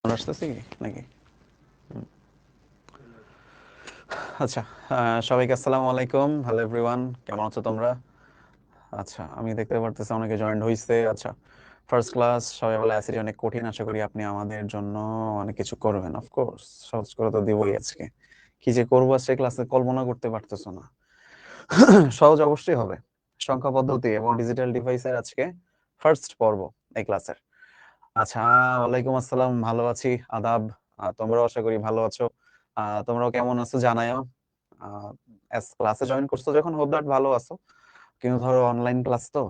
Sound আসতেছে কি নাকি? আচ্ছা, সবাইকে আসসালামু আলাইকুম। হ্যালো এভরিওয়ান, কেমন আছো তোমরা? আচ্ছা, আমি দেখতে পারতেছি অনেকে জয়েন হইছে। আচ্ছা, ফার্স্ট ক্লাস, সবাই বলে অ্যাসিড অনেক কঠিন, আশা করি আপনি আমাদের জন্য অনেক কিছু করবেন। অফকোর্স সহজ করে তো দিবই আজকে। কি যে করবো আজকে ক্লাসে কল্পনা করতে পারতেছো না। সহজ অবশ্যই হবে। সংখ্যা পদ্ধতি এবং ডিজিটাল ডিভাইসের আজকে ফার্স্ট পর্ব এই ক্লাসের। আচ্ছা, ওয়ালাইকুম আসসালাম, ভালো আছি, আদাব। তোমরাও আশা করি ভালো আছো। তোমরাও কেমন আছো জানাও। ক্লাসে জয়েন করছো যখন, হোপ দ্যাট ভালো আছো। কিন্তু ধরো অনলাইন ক্লাস তো,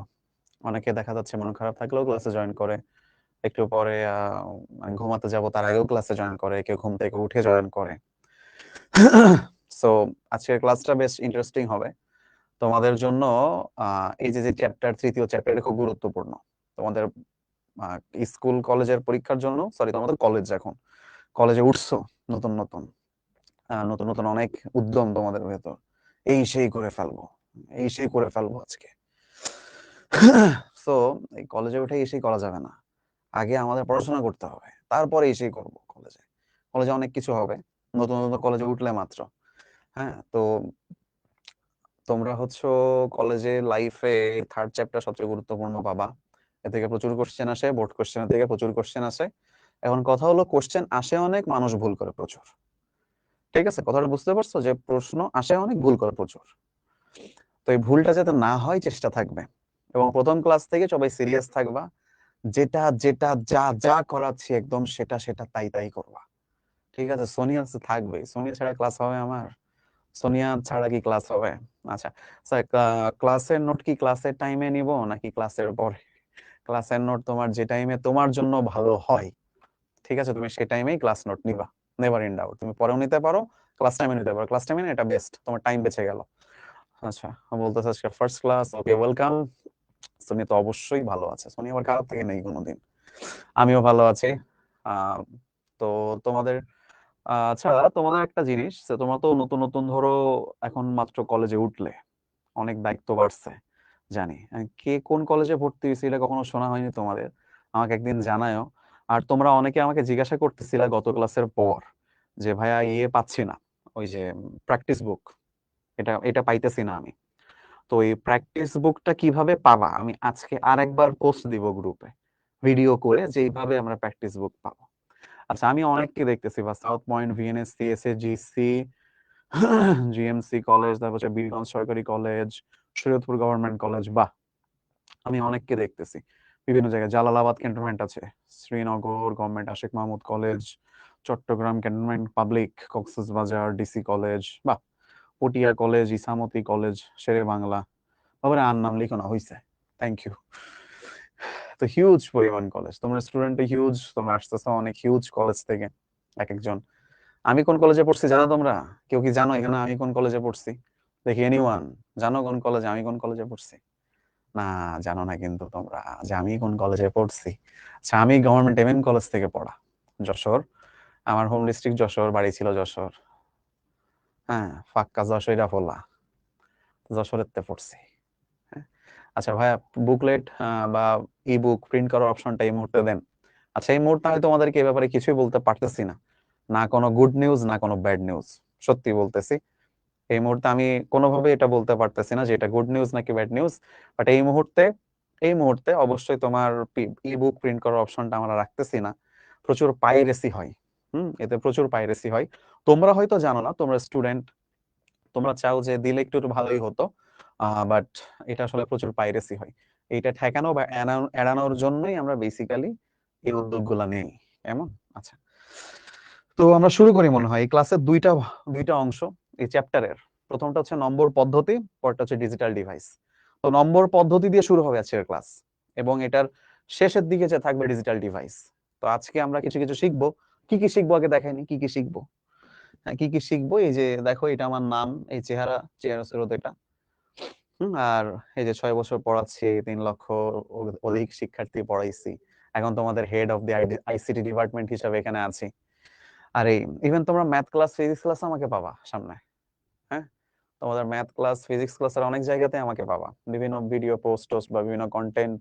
অনেকে দেখা যাচ্ছে মন খারাপ থাকলেও ক্লাসে জয়েন করে, একটু পরে মানে ঘুমাতে যাব তার আগেও ক্লাসে জয়েন করে, কেউ ঘুম থেকে উঠে জয়েন করে। সো আজকের ক্লাসটা বেশ ইন্টারেস্টিং হবে তোমাদের জন্য। এই যে যে চ্যাপ্টার, তৃতীয় চ্যাপ্টার, এটা খুব গুরুত্বপূর্ণ তোমাদের স্কুল কলেজের পরীক্ষার জন্য। সরি, তোমাদের কলেজ, এখন কলেজে উঠছো, নতুন নতুন নতুন নতুন অনেক উদ্যম তোমাদের ভেতর। এই সেই করে ফেলবো, এই সেই করে ফেলবো আজকে। সো এই কলেজে উঠে এই সেই করা যাবে না, আগে আমাদের পড়াশোনা করতে হবে, তারপরে এই সেই করবো। কলেজে কলেজে অনেক কিছু হবে নতুন নতুন কলেজে উঠলে মাত্র। হ্যাঁ, তো তোমরা হচ্ছে কলেজে লাইফে থার্ড চ্যাপ্টার সবচেয়ে গুরুত্বপূর্ণ পাবা। এ থেকে প্রচুর কোশ্চেন আসে, বোর্ড কোশ্চেন থেকে প্রচুর কোশ্চেন আসে। এখন কথা হলো, কোশ্চেন আসে অনেক, মানুষ ভুল করে প্রচুর। ঠিক আছে, কথাটা বুঝতে পারছো? যে প্রশ্ন আসে অনেক, ভুল করে প্রচুর। তো এই ভুলটা যাতে না হয় চেষ্টা থাকবে, এবং প্রথম ক্লাস থেকে সবাই সিরিয়াস থাকবা। যেটা যেটা যা যা করাচ্ছি একদম সেটা সেটা তাই তাই করবা। ঠিক আছে, সোনিয়া তো থাকবে, সোনিয়া ছাড়া ক্লাস হবে আমার? সোনিয়া ছাড়া কি ক্লাস হবে? আচ্ছা স্যার, ক্লাসের নোট কি ক্লাসের টাইমে নিব নাকি ক্লাসের পরে? ক্লাসের নোট তোমার যে টাইমে তোমার জন্য ভালো হয়, ঠিক আছে, তুমি সেই টাইমেই ক্লাস নোট নিবা। নেভার ইন ডাউট, তুমি পরেও নিতে পারো, ক্লাস টাইমে নিতে পারো। ক্লাস টাইমে এটা বেস্ট, তোমার টাইম বেঁচে গেল। আচ্ছা, বলতেছে আজকে ফার্স্ট ক্লাস, ওকে, ওয়েলকাম। সোনিয়া তো অবশ্যই ভালো আছে, সোনিয়া আবার খারাপ থেকে নেই কোনোদিন। আমিও ভালো আছি। আহ তো তোমাদের আচ্ছা, তোমাদের একটা জিনিস যে তোমরা তো নতুন নতুন ধরো এখন মাত্র কলেজে উঠলে, অনেক দায়িত্ব বাড়ছে জানি। কে কোন কলেজে ভর্তি হয়েছে এটা কখনো শোনা হয়নি তোমাদের, আমাকে একদিন জানায়ও। আর তোমরা অনেকে আমাকে জিজ্ঞাসা করতেছিলে গত ক্লাসের পর যে ভাইয়া ইয়ে পাচ্ছি না, ওই যে প্র্যাকটিস বুক, এটা এটা পাইতেছি না আমি। তো এই প্র্যাকটিস বুকটা কিভাবে পাবা, আমি আজকে আরেকবার পোস্ট দিব গ্রুপে ভিডিও করে, যে এইভাবে আমরা প্র্যাকটিস বুক পাবো। আচ্ছা, আমি অনেককে দেখতেছি, বা সাউথ পয়েন্ট, ভিএনএসসি, এসএজিসি, জিএমসি কলেজ, তারপর হচ্ছে বীরগঞ্জ সরকারি কলেজ, শরীয়তপুর গভর্নমেন্ট কলেজ, বাহ, আমি অনেককে দেখতেছি বিভিন্ন জায়গায়। জালালাবাদ ক্যান্টনমেন্ট আছে, Srinagar government Ashek Mahmud college, Chittagong cantonment public, Cox's Bazar DC college, বাহ, পটিয়া কলেজ, ইসামতি কলেজ, শেরে বাংলা। বাবারে, আর নাম লিখো না, হইছে, থ্যাংক ইউ। তো হিউজ পরিমাণ কলেজ, তোমরা স্টুডেন্ট হিউজ, তোমরা আসতেছো অনেক হিউজ কলেজ থেকে এক একজন। আমি কোন কলেজে পড়ছি জানো তোমরা? কেউ কি জানো এখানে আমি কোন কলেজে পড়ছি? দেখি, এনিওয়ান জানো কোন কলেজে, আমি কোন কলেজে পড়ছি? না, জানো না কিন্তু তোমরা যে আমি কোন কলেজে পড়ছি। আচ্ছা, আমি গভর্নমেন্ট এমএম কলেজ থেকে পড়া, যশোর। আমার হোম ডিস্ট্রিক্ট যশোর, বাড়ি ছিল যশোর। হ্যাঁ, ফাক্কা যশোইরা ফোলা, যশোরের তে পড়ছি। হ্যাঁ। আচ্ছা ভাইয়া, বুকলেট বা ই বুক প্রিন্ট করার অপশনটা এই মুহূর্তে দেন। আচ্ছা, এই মুহূর্তে আমি তোমাদেরকে এই ব্যাপারে কিছুই বলতে পারতেছি না, না কোনো গুড নিউজ না কোনো ব্যাড নিউজ, সত্যি বলতেছি। এই মুহূর্তে আমি কোনোভাবে এটা বলতে পারতেছি না যে এটা গুড নিউজ নাকি ব্যাড নিউজ। বাট এই মুহূর্তে অবশ্যই তোমার ই বুক প্রিন্ট করার অপশনটা আমরা রাখতেছি না। প্রচুর পাইরেসি হয়, এতে প্রচুর পাইরেসি হয়। তোমরা হয়তো জানো না, তোমরা স্টুডেন্ট, তোমরা চাও যে দিলে একটু একটু ভালোই হতো, বাট এটা আসলে প্রচুর পাইরেসি হয়। এইটা ঠেকানো বা এড়ানোর জন্যই আমরা বেসিক্যালি এই উদ্যোগগুলা নেই, এমন। আচ্ছা, তো আমরা শুরু করি মনে হয়। এই ক্লাসের দুইটা দুইটা অংশ এই চ্যাপ্টারের। প্রথমটা হচ্ছে নম্বর পদ্ধতি, পরটা হচ্ছে ডিজিটাল ডিভাইস। তো নম্বর পদ্ধতি দিয়ে শুরু হবে আজকের ক্লাস, এবং এটার শেষের দিকে যে থাকবে ডিজিটাল ডিভাইস। তো আজকে আমরা কিছু কিছু শিখবো। কি কি শিখবো আগে দেখাইনি, কি কি শিখবো। হ্যাঁ, কি কি শিখবো, এই যে দেখো, এটা আমার নাম, এই চেহারা স্রোত এটা। আর এই যে 6 বছর পড়াচ্ছি, 3 লক্ষ অধিক শিক্ষার্থী পড়াইছি, এখন তোমাদের head of the ICT department হিসাবে এখানে আছি। আর এই ইভেন তোমরা ম্যাথ ক্লাস, ফিজিক্স ক্লাস আমাকে পাবা সামনে। হ্যাঁ, তোমাদের ম্যাথ ক্লাস, ফিজিক্স ক্লাসের অনেক জায়গাতে আমাকে পাবা, বিভিন্ন ভিডিও পোস্ট টোস্ট বা বিভিন্ন কন্টেন্ট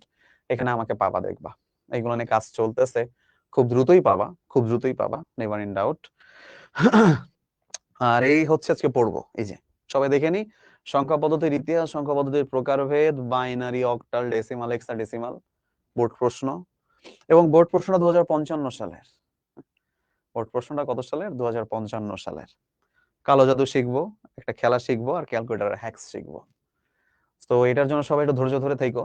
এখানে আমাকে পাবা, দেখবা। এগুলো নিয়ে কাজ চলতেছে, খুব দ্রুতই পাবা, নেভার ইন ডাউট। আর এই হচ্ছে আজকে পড়বো, এই যে সবাই দেখে নি, সংখ্যা পদ্ধতির ইতিহাস, সংখ্যা পদ্ধতির প্রকারভেদ, binary, octal, decimal, hexadecimal, board প্রশ্ন। এবং বোর্ড প্রশ্নটা 2055 সালের। বোর্ড প্রশ্নটা কত সালের? 2055 সালের। কালো জাদু শিখবো, একটা খেলা শিখবো, আর ক্যালকুলেটর হ্যাক্স শিখবো। তো এটার জন্য সবাই একটু ধৈর্য ধরে থেকো।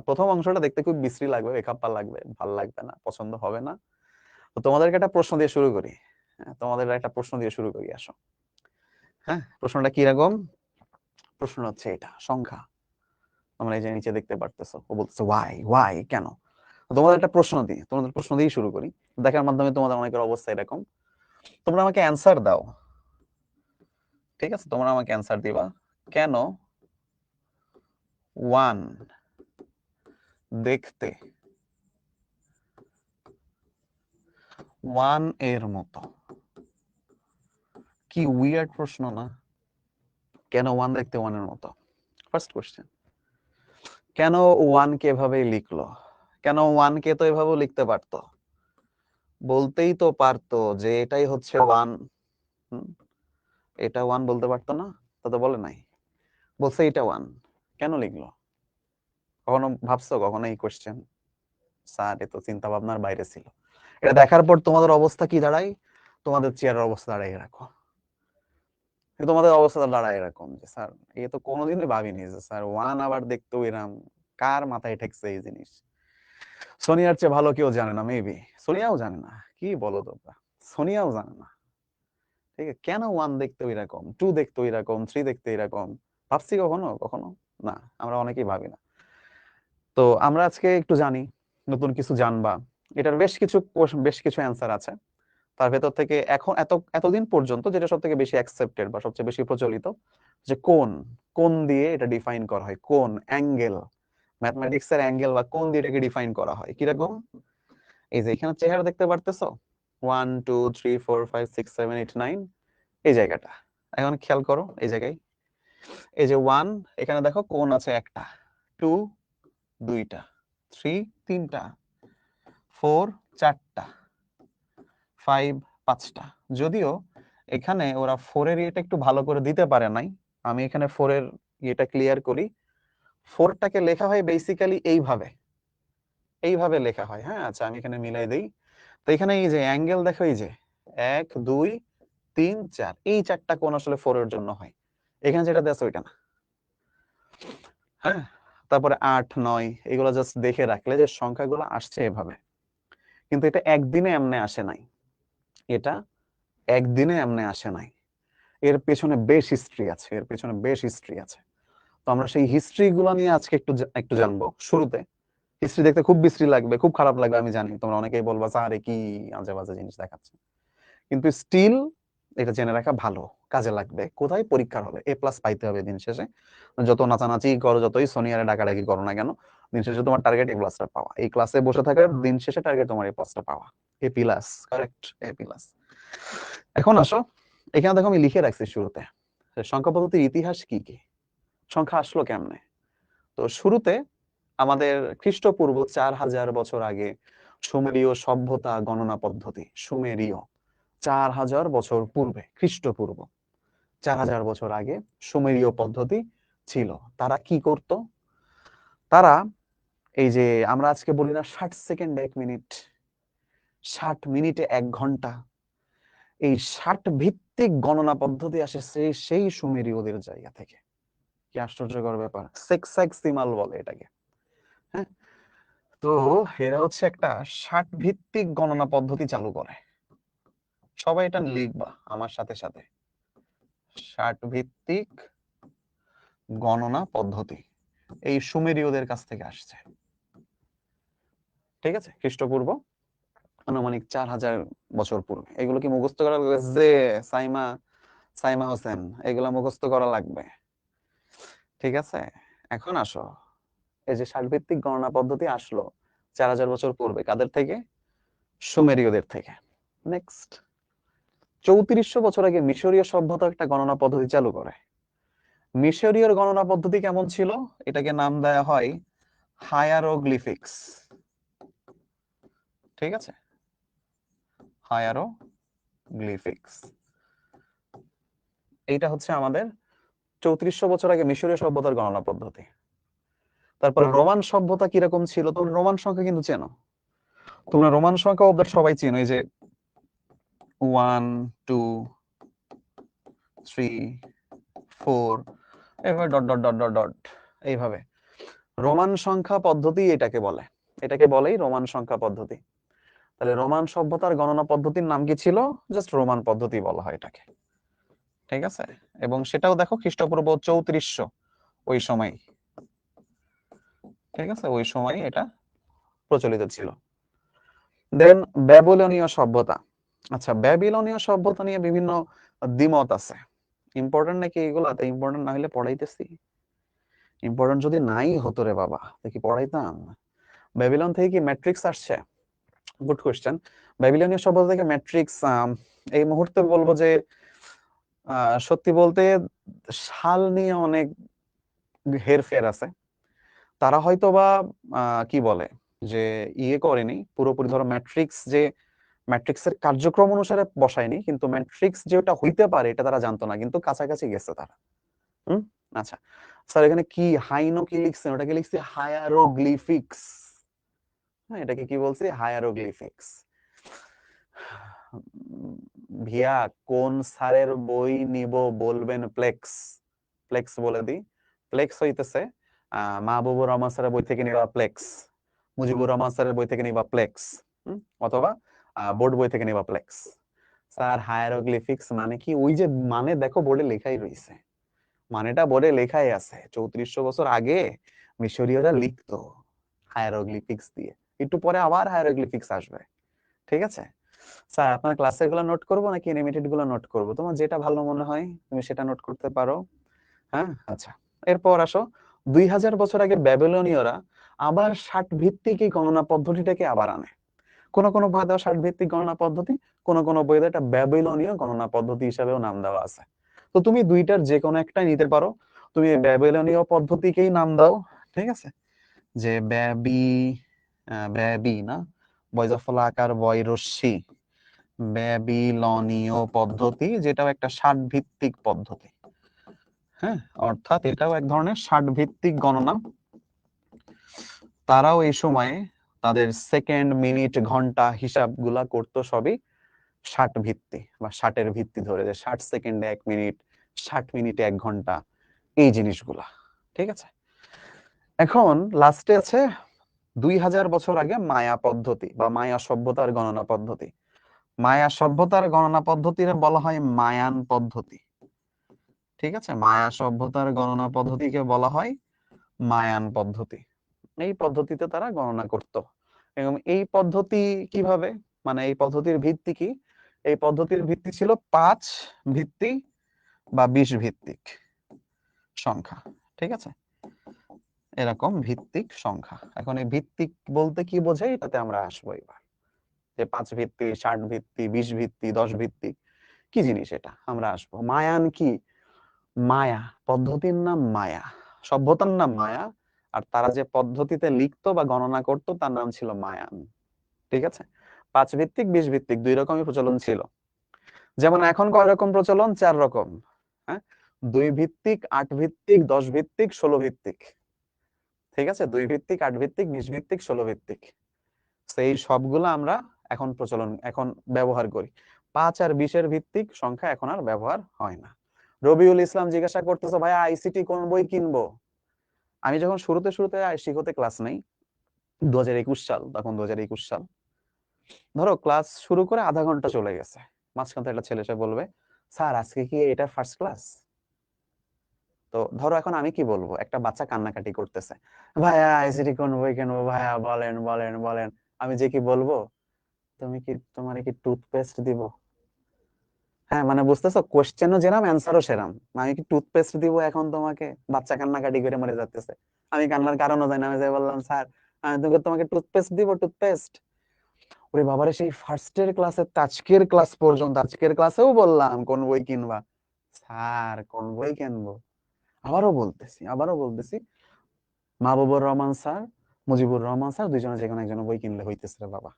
প্রথম অংশটা দেখতে খুব বিশ্রী লাগবে, বেখাপ্পা লাগবে, ভাল লাগবে না, পছন্দ হবে না। তো তোমাদেরকে একটা প্রশ্ন দিয়ে শুরু করি। তোমাদের একটা প্রশ্ন দিয়ে শুরু করি, আসো। হ্যাঁ, প্রশ্নটা কিরকম? প্রশ্ন হচ্ছে এটা, সংখ্যা। তোমরা এই যে নিচে দেখতে পারতেছো, ও বলতেছে ওয়াই কেন? তোমাদের একটা প্রশ্ন দিই, তোমাদের প্রশ্ন দিয়েই শুরু করি, দেখার মাধ্যমে তোমাদের অনেকের অবস্থা এরকম। তোমরা আমাকে অ্যান্সার দাও, ঠিক আছে? তোমরা আমাকে অ্যান্সার দিবা, কেন 1 দেখতে 1 এর মতো? কি উইয়ার্ড প্রশ্ন না? কেন 1 দেখতে 1 এর মতো? ফার্স্ট কোশ্চেন, কেন 1 কে এভাবে লিখলো? কেন 1 কে তো এভাবে লিখতে পারতো, বলতেই তো পারতো যে এটাই হচ্ছে 1। এটা 1 বলতে পারতো না? তা তো বলে নাই, বলছে এটা 1, কেন লিখলো? কখনো ভাবছো কখনো এই কোশ্চেন? স্যার এ তো চিন্তা ভাবনার বাইরে ছিল। এটা দেখার পর তোমাদের অবস্থা কি দাঁড়ায়? তোমাদের চেয়ারের অবস্থা দাঁড়ায় রাখো, তোমাদের অবস্থা দাঁড়ায় এরকম যে স্যার এ তো কোনোদিনই ভাবিনি যে স্যার 1 আবার দেখতো এরম, কার মাথায় ঠেকছে এই জিনিস? সোনিয়ার চেয়ে ভালো কেউ জানে না, মেবি সোনিয়াও জানে না। কি বলো তোমরা, সোনিয়াও জানে না। ঠিক আছে, কেন 1 দেখতে এরকম, 2 দেখতে এরকম, 3 দেখতে এরকম? ভাবছি কখনো? কখনো না, আমরা অনেকেই ভাবি না। তো আমরা আজকে একটু জানি, নতুন কিছু জানবা। এটার বেশ কিছু অ্যান্সার আছে, তার ভেতর থেকে এখন এতদিন পর্যন্ত যেটা সব থেকে বেশি অ্যাকসেপ্টেড বা সবচেয়ে বেশি প্রচলিত, যে কোণ, কোণ দিয়ে এটা ডিফাইন করা হয়, কোণ, অ্যাঙ্গেল, ম্যাথমেটিক্স এর অ্যাঙ্গেল বা কোণ দিয়ে এটাকে ডিফাইন করা হয় কিরকম? এই যে এখানে চেহারা দেখতে পারতেছো, 1 2 3 4 5 6 7 8 9, এই জায়গাটা এখন খেয়াল করো, এই জায়গায় এই যে 1, এখানে দেখো কোণ আছে একটা, 2 দুইটা, 3 তিনটা, 4 চারটা, 5 পাঁচটা। যদিও এখানে ওরা 4 এর ইয়েটা একটু ভালো করে দিতে পারে নাই, আমি এখানে 4 এর ইয়েটা ক্লিয়ার করি। 4টাকে লেখা হয় বেসিক্যালি এইভাবে, এইভাবে লেখা হয়। হ্যাঁ, আচ্ছা আমি এখানে মিলাই দেই। তো এখানে এই যে অ্যাঙ্গেল দেখো, এই যে 1 2 3 4, এই চারটা কোণ আসলে 4 এর জন্য হয়। এখানে যেটা দেওয়া আছে ওইটা না। হ্যাঁ, তারপরে 8 9 এগুলো জাস্ট দেখে রাখলে যে সংখ্যাগুলো আসছে এভাবে। কিন্তু এটা একদিনে এমনে আসে নাই, এটা একদিনে এমনে আসে নাই, এর পেছনে বেশ হিস্ট্রি আছে, এর পেছনে বেশ হিস্ট্রি আছে। তো আমরা সেই হিস্ট্রি গুলো নিয়ে আজকে একটু জানবো। শুরুতে হিস্ট্রি দেখতে খুব বিশ্রী লাগবে, খুব খারাপ লাগবে, আমি জানি তোমরা অনেকেই বলবা স্যার কি আজে বাজে জিনিস দেখাচ্ছে, কিন্তু স্টিল এটা জেনে রাখা ভালো, কাজে লাগবে। কোথায়? পরীক্ষার হলে এ প্লাস পাইতে হবে দিন শেষে। যত নাচানাচি করো, যতই সোনিয়ারে ডাকাডাকি করো না কেন, দিন শেষে তোমার টার্গেট এ প্লাসটা পাওয়া। এই ক্লাসে বসে থাকার দিন শেষে টার্গেট তোমার এ প্লাসটা পাওয়া, এ প্লাস, কারেক্ট, এ প্লাস। এখন আসো, এখানে দেখো আমি লিখে রাখছি শুরুতে সংখ্যা পদ্ধতির ইতিহাস কি কি, সংখ্যা আসলো কেমনে। তো শুরুতে আমাদের খ্রিস্টপূর্ব 4000 বছর আগে সুমেরীয় সভ্যতা গণনা পদ্ধতি, সুমেরীয় 4000 বছর পূর্বে, খ্রিস্টপূর্ব 4000 বছর আগে সুমেরীয় পদ্ধতি ছিল। তারা কি করত? তারা এই যে আমরা আজকে বলি না 60 সেকেন্ড 1 মিনিট, 60 মিনিটে 1 ঘন্টা, এই 60 ভিত্তিক গণনা পদ্ধতি আসে সেই সুমেরীয়দের জায়গা থেকে। কি আশ্চর্যকর ব্যাপার, সেক্সাক্সিমাল বলে এটাকে। হ্যাঁ, তো এরা হচ্ছে একটা 60 ভিত্তিক গণনা পদ্ধতি চালু করে। সবাই এটা লিখবা আমার সাথে সাথে, 60 ভিত্তিক গণনা পদ্ধতি এই সুমেরীয়দের কাছ থেকে আসছে। ঠিক আছে, খ্রিস্টপূর্ব আনুমানিক 4000 বছর পূর্বে। এগুলো কি মুখস্থ করা লাগবে যে সাইমা, সাইমা হোসেন? এগুলো মুখস্থ করা লাগবে, ঠিক আছে? এখন আসো, এই যে 60 ভিত্তিক গণনা পদ্ধতি আসলো 4000 বছর পূর্বে, কাদের থেকে? সুমেরীয়দের থেকে। নেক্সট, 3400 বছর আগে মিশরীয় সভ্যতা একটা গণনা পদ্ধতি চালু করে। মিশরীয় গণনা পদ্ধতি কেমন ছিল? এটাকে নাম দেয়া হয় হায়ারোগ্লিফিক্স। ঠিক আছে, হায়ারোগ্লিফিক্স। এইটা হচ্ছে আমাদের 3400 বছর আগে মিশরীয় সভ্যতার গণনা পদ্ধতি। তারপর রোমান সভ্যতা কিরকম ছিল? তোমরা রোমান সংখ্যা কিন্তু চেনো, তোমরা রোমান সংখ্যা ওদের সবাই চেনো, এই যে 1 2 3 4 এভাবে dot dot dot dot dot এইভাবে রোমান সংখ্যা পদ্ধতি এটাকে বলে, এটাকে বলেই রোমান সংখ্যা পদ্ধতি। তাহলে রোমান সভ্যতার গণনা পদ্ধতির নাম কি ছিল? জাস্ট রোমান পদ্ধতি বলা হয় এটাকে, ঠিক আছে? এবং সেটাও দেখো খ্রিস্টপূর্ব 3400 ওই সময়, ঠিক আছে, ওই সময় এটা প্রচলিত ছিল। দেন ব্যাবিলনীয় সভ্যতা। আচ্ছা, ব্যাবিলনীয় সভ্যতা নিয়ে বিভিন্ন দ্বিমত আছে। ইম্পর্টেন্ট নাকি এগুলাতে? ইম্পর্টেন্ট না হলে পড়াইতেছি? ইম্পর্টেন্ট যদি নাই হতো রে বাবা, কি পড়াইতাম? ব্যাবিলন থেকে কি ম্যাট্রিক্স আসছে? Good question. ব্যাবিলনীয় সভ্যতা থেকে ম্যাট্রিক্স এই মুহূর্তে বলবো যে সত্যি বলতে সাল নিয়ে অনেক হেরফের আছে। তারা হয়তো বা কি বলে যে ইয়ে করেনি পুরোপুরি, ধরো ম্যাট্রিক্স যে ম্যাট্রিক্সের কার্যক্রম অনুসারে বসায়নি, কিন্তু ম্যাট্রিক্স যে ওটা হইতে পারে এটা তারা জানতো না, কিন্তু কাছাকাছি গেছে তারা। হুম, আচ্ছা স্যার এখানে কি হাইনো কি লিখছেন? ওটাকে লিখছি হায়ারোগ্লিফিক্স। হ্যাঁ, এটাকে কি বলছি? হায়ারোগ্লিফিক্স। ভিয়া কোন স্যারের বই নিব বলবেন? প্লেক্স, প্লেক্স বলে দিই। প্লেক্স হইতেছে মাহবুবুর রহমান স্যারের বই থেকে নিবা প্লেক্স, মুজিবুর রহমান স্যারের বই থেকে নিবা প্লেক্স, অথবা বোর্ড বই থেকে নিবা প্লেক্স। স্যার হায়ারোগ্লিফিক্স মানে কি? ওই যে মানে দেখো বোর্ডে লেখাই রয়েছে, মানেটা বোর্ডে লেখাই আছে। 3400 বছর আগে মিশরীয়রা লিখতো হায়ারোগ্লিফিক্স দিয়ে, একটু পরে আবার হায়ারোগ্লিফিক্স আসবে, ঠিক আছে? স্যার আপনার ক্লাসের গুলো নোট করবো নাকি অ্যানিমেটেড গুলো নোট করবো? তোমার যেটা ভালো মনে হয় তুমি সেটা নোট করতে পারো। হ্যাঁ, আচ্ছা এরপর আসো 2000 বছর আগে ব্যাবিলনীয়রা আবার 60 ভিত্তিক এই গণনা পদ্ধতিটাকে আবার আনে। কোন কোন বই দেওয়া 60 ভিত্তিক গণনা পদ্ধতি, কোন কোন বই এটা ব্যাবিলনীয় গণনা পদ্ধতি হিসাবেও নাম দেওয়া আছে। তো তুমি দুইটার যে কোনো একটা নিতে পারো। তুমি ব্যাবিলনীয় পদ্ধতিকেই নাম দাও, ঠিক আছে, যে ব্যাবি না, বয়জফলা আকার বয় রশ্মি, ব্যাবিলনীয় পদ্ধতি, যেটাও একটা 60 ভিত্তিক পদ্ধতি। হ্যাঁ, অর্থাৎ এটাও এক ধরনের 60 ভিত্তিক গণনা। তারাও এই সময়ে তাদের সেকেন্ড, মিনিট, ঘন্টা হিসাবগুলা করতো সবই 60 ভিত্তি বা 60-এর ভিত্তি ধরে, যে 60 সেকেন্ডে 1 মিনিট, 60 মিনিটে 1 ঘন্টা, এই জিনিসগুলা, ঠিক আছে? এখন লাস্টে আছে 2000 বছর আগে মায়া পদ্ধতি বা মায়া সভ্যতার গণনা পদ্ধতি। মায়া সভ্যতার গণনা পদ্ধতিরে বলা হয় মায়ান পদ্ধতি, ঠিক আছে? মায়া সভ্যতার গণনা পদ্ধতিকে বলা হয় মায়ান পদ্ধতি। এই পদ্ধতিতে তারা গণনা করত। এবং এই পদ্ধতি কিভাবে, মানে এই পদ্ধতির ভিত্তি কি? এই পদ্ধতির ভিত্তি ছিল 5 ভিত্তি বা 20 ভিত্তিক সংখ্যা, ঠিক আছে? এরকম ভিত্তিক সংখ্যা। এখন এই ভিত্তিক বলতে কি বোঝায় এটাতে আমরা আসবো এবার, যে 5 ভিত্তি, 60 ভিত্তি, 20 ভিত্তি, 10 ভিত্তি কি জিনিস এটা আমরা আসবো। মায়ান কি? মায়া পদ্ধতির নাম মায়া, সভ্যতার নাম মায়া, আর তারা যে পদ্ধতিতে লিখতো বা গণনা করতো তার নাম ছিল মায়ান, ঠিক আছে? 5 ভিত্তিক 20 ভিত্তিক দুই রকমই প্রচলন ছিল। যেমন এখন কয় রকম প্রচলন? 4 রকম। হ্যাঁ, 2 ভিত্তিক, 8 ভিত্তিক, 10 ভিত্তিক, 16 ভিত্তিক, ঠিক আছে? 2 ভিত্তিক, 8 ভিত্তিক, 20 ভিত্তিক, 16 ভিত্তিক, সেই সবগুলো আমরা এখন এখন ব্যবহার করি। 5 আর 20-এর ভিত্তিক সংখ্যা এখন আর ব্যবহার হয় না। রবিউল ইসলাম জিজ্ঞাসা করতেছে, ভাই আইসিটি কোন বই কিনবো? আমি যখন শুরুতে শিখতে ক্লাস নেই 2021 সাল, তখন 2021 সাল, ধরো ক্লাস শুরু করে আধা ঘন্টা চলে গেছে, মাঝখান থেকে একটা ছেলে এসে বলবে, স্যার আজকে কি এটা ফার্স্ট ক্লাস? তো ধরো এখন আমি কি বলবো? একটা বাচ্চা কান্নাকাটি করতেছে, ভাইয়া আইসিটি কোন বই কিনবো ভাইয়া, বলেন বলেন বলেন। আমি যে কি বলবো, তোমার কি টুথপেস্ট দিব? হ্যাঁ, মানে বুঝতেছো, কোশ্চেনও যেরাম অ্যান্সারও সেরাম। আমি কি টুথপেস্ট দিব এখন তোমাকে? বাচ্চা কান্নাকাটি করে মরে যাচ্ছে, আমি কান্নার কারণও জানি না, আমি যাই বললাম, স্যার আমি তোমাকে টুথপেস্ট দিব, টুথপেস্ট। ওরে বাবারে, সেই ফার্স্টের ক্লাসে আজকের ক্লাস পর্যন্ত, আজকের ক্লাসেও বললাম কোন বই কিনবা? স্যার কোন বই কিনবো? আবারও বলতেছি মাহবুবুর রহমান স্যার, মুজিবুর রহমান স্যার, দুইজনে যে কোনো একজনের বই কিনলে হইতেছে রে বাবা।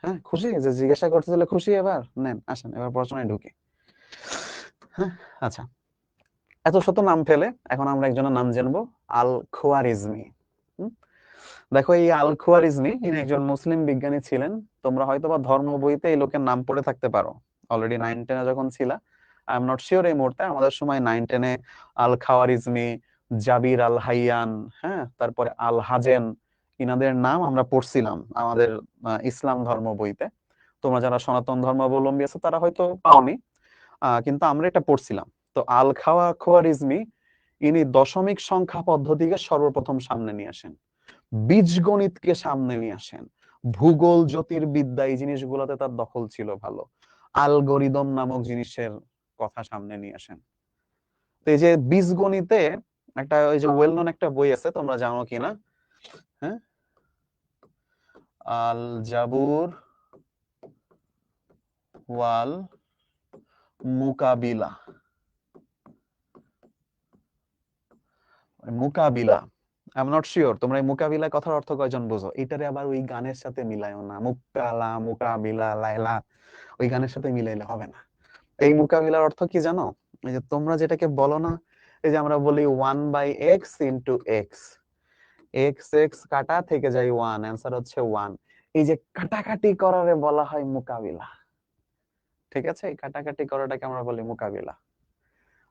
হ্যাঁ, খুশি যে জিজ্ঞাসা করতে দিলে খুশি? এবার নেন, আসেন এবার পড়াশোনায় ঢুকি। হ্যাঁ, আচ্ছা, এত শত নাম ফেলে এখন আমরা একজনের নাম জানবো, আল খোয়ারিজমি। দেখো, এই আল খোয়ারিজমি ইনি একজন মুসলিম বিজ্ঞানী ছিলেন। তোমরা হয়তোবা ধর্ম বইতে এই লোকের নাম পড়ে থাকতে পারো, অলরেডি 9-10 যখন ছিল। আই এম নট শিওর এই মুহূর্তে, আমাদের সময় 9-10 আল খাওয়ারিজমি, জাবির আল হাইয়ান, হ্যাঁ, তারপরে আল হাজেন, ইনাদের নাম আমরা পড়ছিলাম আমাদের ইসলাম ধর্ম বইতে। তোমরা যারা সনাতন ধর্মাবলম্বী আছো তারা হয়তো পাওনি, কিন্তু আমরা এটা পড়ছিলাম। তো আল খোয়ারিজমি ইনি দশমিক সংখ্যা পদ্ধতিকে সর্বপ্রথম সামনে নিয়ে আসেন, বীজগণিতকে সামনে নিয়ে আসেন, ভূগোল, জ্যোতির্বিদ্যা, এই জিনিসগুলোতে তার দখল ছিল ভালো, আলগরিদম নামক জিনিসের কথা সামনে নিয়ে আসেন। তো এই যে বীজগণিতে একটা, ওই যে ওয়েল নোন একটা বই আছে, তোমরা জানো কিনা, হ্যাঁ, আল জাবুর ওয়াল মুকাবিলা, মুকাবিলা, আই এম নট শিওর তোমরা এই মুকাবিলা কথার অর্থ কয়জন বুঝো। এটারে আবার ওই গানের সাথে মিলাইও না, মুকালা মুকাবিলা লাইলা, ওই গানের সাথে মিলাইলে হবে না। এই মোকাবিলার অর্থ কি জানো? এই যে তোমরা যেটাকে বলো না, এই যে আমরা বলি 1/x into x, x x কাটা থেকে যায় 1, অ্যান্সার হচ্ছে 1। এই যে কাটাকাটি করারে বলা হয় মোকাবিলা, ঠিক আছে? এই কাটাকাটি করাটাকে আমরা বলি মোকাবিলা।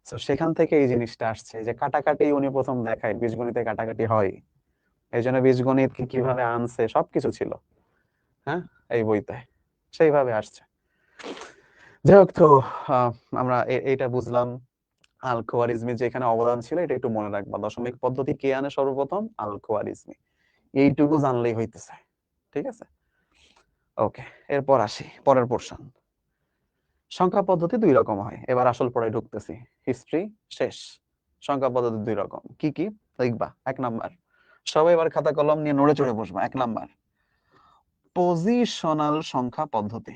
তো সেখান থেকে এই জিনিসটা আসছে, যে কাটাকাটি উনি প্রথম দেখায়, বীজগণিতে কাটাকাটি হয়, এই জন্য বীজগণিত কিভাবে আনছে সবকিছু ছিল, হ্যাঁ, এই বইতে সেইভাবে আসছে। যাই হোক, তো আমরা এইটা বুঝলাম, আল খোয়ারিজমি যেখানে অবদান ছিল এটা একটু মনে রাখবা। দশমিক পদ্ধতি কে আনে সর্বপ্রথম? আল খোয়ারিজমি। এইটুকু জানলেই হইতেছে, ঠিক আছে? ওকে, এরপর আসি পরের পোর্শন। সংখ্যা পদ্ধতি দুই রকম হয়, এবার আসল পড়ায় ঢুকতেছি, হিস্ট্রি শেষ। সংখ্যা পদ্ধতি দুই রকম, কি কি দেখবা? 1 নাম্বার, সবাই এবার খাতা কলম নিয়ে নড়ে চড়ে বসবা। 1 নাম্বার, পজিশনাল সংখ্যা পদ্ধতি,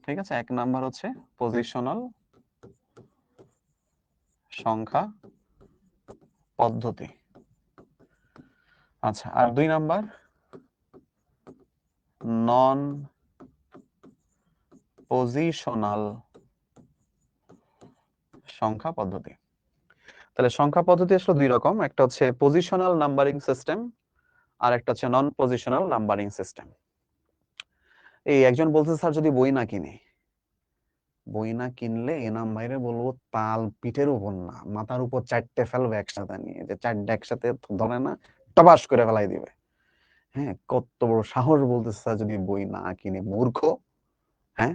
ঠিক আছে? 1 নাম্বার হচ্ছে পজিশনাল সংখ্যা পদ্ধতি। আচ্ছা, আর 2 নাম্বার নন পজিশনাল সংখ্যা পদ্ধতি। তাহলে সংখ্যা পদ্ধতি আসলে দুই রকম, একটা হচ্ছে পজিশনাল নাম্বারিং সিস্টেম, আর একটা হচ্ছে নন পজিশনাল নাম্বারিং সিস্টেম। এই একজন বলছে স্যার যদি বই না কিনি, বই না কিনলে এনাম ভাইরে বলবো তাল পিঠের উপর না, মাথার উপর 4টে ফেলবে একসাথে নিয়ে, যে 4টে একসাথে ধরে না টপাস করে ফেলাই দিবে। হ্যাঁ, কত বড় সাহস বলতেছে স্যার যদি বই না কিনে, মূর্খ, হ্যাঁ,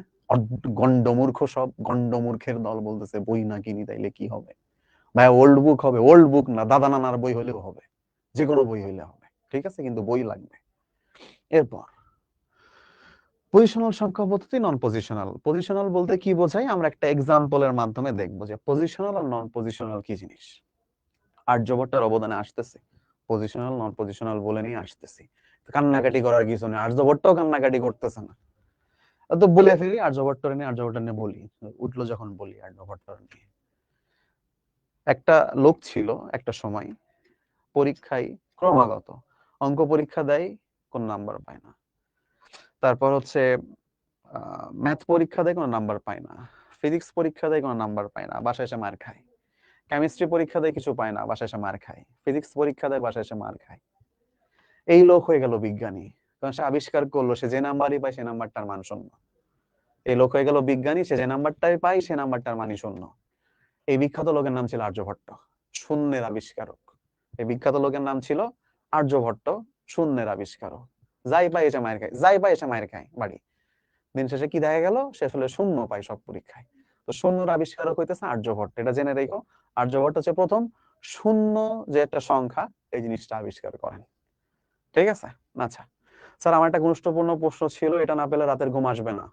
গন্ডমূর্খ, সব গন্ডমূর্খের দল বলতেছে বই না কিনি, তাইলে কি হবে ভাই? ওল্ড বুক হবে, ওল্ড বুক না, দাদা নানার বই হলেও হবে, যে কোনো বই হইলে হবে, ঠিক আছে, কিন্তু বই লাগবে। এরপর পজিশনাল সংখ্যা পদ্ধতি, নন পজিশনাল। পজিশনাল বলতে কি বোঝায় আমরা একটা এক্সাম্পলের মাধ্যমে দেখবো যে পজিশনাল আর নন পজিশনাল কি জিনিস। আর্যভট্টের অবদানে আসতেছে, পজিশনাল নন পজিশনাল বলে নিয়ে আসতেছি, কান্নাকাটি করার কিছু নেই, আর্যভট্টও কান্নাকাটি করতেছে না। তো বলে ফেলি আর্যভট্ট নিয়ে, আর্যভট্ট নিয়ে বলি, উঠলো যখন বলি আর্যভট্ট নিয়ে। একটা লোক ছিল একটা সময়, পরীক্ষায় ক্রমাগত অঙ্ক পরীক্ষা দেয়, কোন নাম্বার পায় না। তারপর হচ্ছে ম্যাথ পরীক্ষা দেয়, কোনো নাম্বার পায় না। ফিজিক্স পরীক্ষা দেয়, কোনো নাম্বার পায় না, বাসায় এসে মার খায়। কেমিস্ট্রি পরীক্ষা দেয়, কিছু পায় না, বাসায় এসে মার খায়। ফিজিক্স পরীক্ষা দেয়, বাসায় এসে মার খায়। এই লোক হয়ে গেল বিজ্ঞানী, কারণ সে আবিষ্কার করলো সে যে নাম্বারই পায় সে নাম্বারটার মান শূন্য। এই লোক হয়ে গেল বিজ্ঞানী, সে যে নাম্বারটাই পায় সে নাম্বারটার মানই শূন্য। এই বিখ্যাত লোকের নাম ছিল আর্যভট্ট, শূন্যের আবিষ্কারক। এই বিখ্যাত লোকের নাম ছিল আর্যভট্ট, শূন্যের আবিষ্কারক। যাই পায় এসে মায়ের খায়, যাই পায় এসে মায়ের খায় বাড়ি। দিন শেষে কি দেখা গেল? সে আসলে শূন্য পায় সব পরীক্ষায়। তো শূন্যর আবিষ্কারক হইতেছে আর্যভট্ট, এটা জেনে রেখো। আর্যভট্ট হচ্ছে প্রথম শূন্য যে একটা সংখ্যা, এই জিনিসটা আবিষ্কার করেন, ঠিক আছে? আচ্ছা স্যার, আমার একটা গুরুত্বপূর্ণ প্রশ্ন ছিল, এটা না পেলে রাতের ঘুম আসবে না।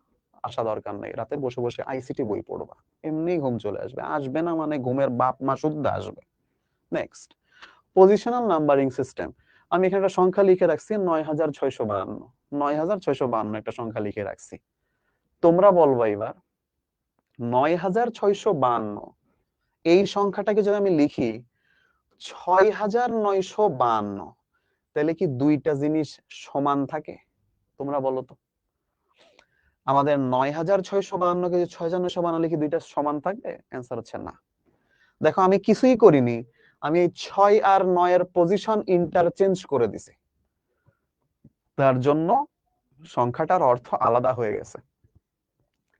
আসা দরকার নেই, রাতে বসে বসে আইসিটি বই পড়বা, এমনি ঘুম চলে আসবে। আসবে না মানে ঘুমের বাপ মা শুদ্ধ আসবে। Next, positional numbering system. আমি এখানে একটা সংখ্যা লিখে রাখছি 9652, 9652 একটা সংখ্যা লিখে রাখছি। তোমরা বলবা এবার 9652 এই সংখ্যাটাকে যদি আমি লিখি 6952, তাহলে কি দুইটা জিনিস সমান থাকে? তোমরা বলো তো। আমাদের 9652 কে 6 বানালে কি দুইটা সমান থাকবে? অ্যান্সার হচ্ছে না। দেখো আমি কিছুই করিনি, আমি এই 6 আর 9 এর পজিশন ইন্টারচেঞ্জ করে দিছি, তার জন্য সংখ্যাটার অর্থ আলাদা হয়ে গেছে।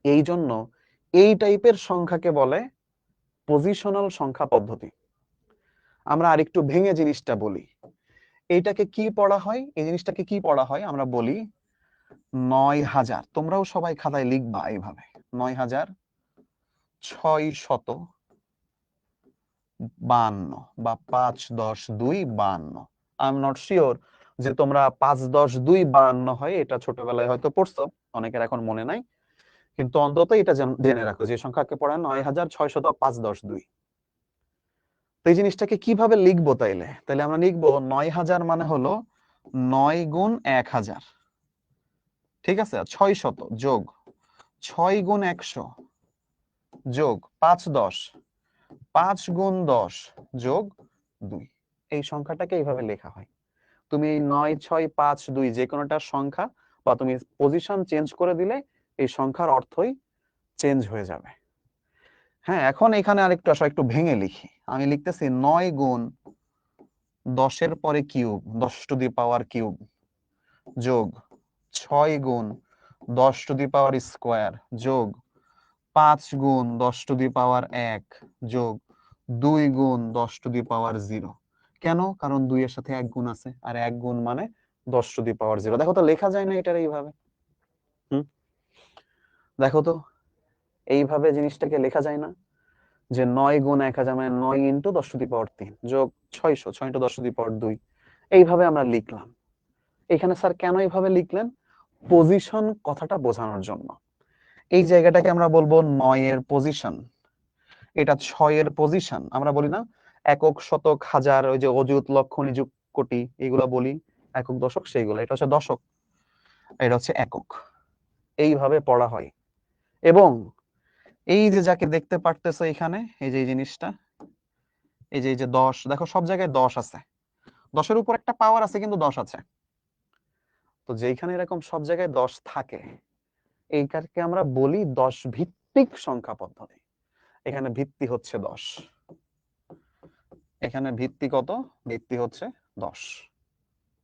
এই জন্য এই টাইপের সংখ্যাকে বলে পজিশনাল সংখ্যা পদ্ধতি। আমরা আরেকটু ভেঙে জিনিসটা বলি, এইটাকে কি পড়া হয়, এই জিনিসটাকে কি পড়া হয় আমরা বলি 9000। তোমরাও সবাই খাতায় লিখবা এইভাবে, 9652 বা 5-10-2-52। আই এম নট শিওর যে তোমরা 5-10-2-52 হয়, এটা ছোটবেলায় হয়তো পড়ছো, অনেকের এখন মনে নাই, কিন্তু অন্তত এটা জেনে রাখো যে সংখ্যাকে পড়া 9600-5-10-2। তো এই জিনিসটাকে কিভাবে লিখবো? তাইলে তাইলে আমরা লিখবো 9000 মানে হলো 9 গুণ 1000, ঠিক আছে, 600 যোগ 6 গুণ 100 যোগ 5-10, 5 গুণ 10 যোগ 2। এই সংখ্যাটাকে এইভাবে লেখা হয়। তুমি এই 9652 যে কোনোটার সংখ্যা বা তুমি পজিশন চেঞ্জ করে দিলে এই সংখ্যার অর্থই চেঞ্জ হয়ে যাবে। হ্যাঁ, এখন এখানে আরেকটু আসো, একটু ভেঙে লিখি। আমি লিখতেছি 9 গুণ 10 এর পরে cube, 10 to the power cube, যোগ 6 গুণ 10 টু দি পাওয়ার স্কোয়ার, যোগ 5 গুণ 10 টু দি পাওয়ার 1, যোগ 2 গুণ 10 টু দি পাওয়ার 0। কেন? কারণ 2 এর সাথে 1 গুণ আছে, আর 1 গুণ মানে 10 টু দি পাওয়ার 0। দেখো তো লেখা যায় না এটার এইভাবে? দেখো তো এইভাবে জিনিসটাকে লেখা যায় না, যে 9 গুণ 1000 মানে 9 ইন্টু 10 টু দি পাওয়ার 3 যোগ 600, 6 ইন্টু 10 টু দি পাওয়ার 2। এইভাবে আমরা লিখলাম। এখানে স্যার কেন এইভাবে লিখলেন? পজিশন কথাটা বোঝানোর জন্য। এই জায়গাটাকে আমরা বলবো 9 এর পজিশন, এটা 6 এর পজিশন। আমরা বলি না একক, শতক, হাজার, ওই যে অযুত, লক্ষ, নিযুত, কোটি, এগুলা বলি একক, দশক, সেইগুলো। এটা হচ্ছে দশক, এটা হচ্ছে একক। এইভাবে পড়া হয়। এবং এই যে যাকে দেখতে পারতেছো এখানে, এই যে এই জিনিসটা, এই যে 10, দেখো সব জায়গায় 10 আছে, 10-এর উপর একটা পাওয়ার আছে কিন্তু 10 আছে। তো যেখানে এরকম সব জায়গায় 10 থাকে, এইটাকে আমরা বলি 10 ভিত্তিক সংখ্যা পদ্ধতি। এখানে ভিত্তি হচ্ছে 10, এখানে ভিত্তি কত? ভিত্তি হচ্ছে 10।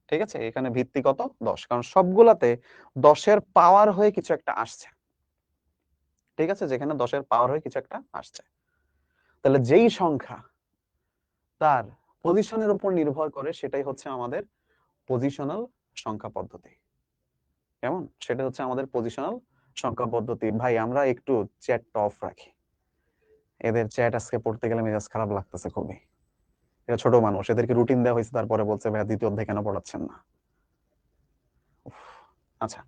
ঠিক আছে, এখানে ভিত্তি কত? 10, কারণ সবগুলাতে 10-এর পাওয়ার হয়ে কিছু একটা আসছে। ঠিক আছে, যেখানে 10-এর পাওয়ার হয়ে কিছু একটা আসছে, তাহলে যেই সংখ্যা তার পজিশনের উপর নির্ভর করে সেটাই হচ্ছে আমাদের পজিশনাল সংখ্যা পদ্ধতি। কেমন? সেটা হচ্ছে আমাদের পজিশনাল সংখ্যা পদ্ধতি। ভাই আমরা একটু চ্যাটটা অফ রাখি, এদের চ্যাট আজকে পড়তে গেলে মেজাজ খারাপ লাগতেছে খুবই। এরা ছোট মানুষ, এদেরকে রুটিন দেওয়া হয়েছে, তারপরে বলছে ভাইয়া দ্বিতীয় অধ্যায় কেন পড়াচ্ছেন না। আচ্ছা,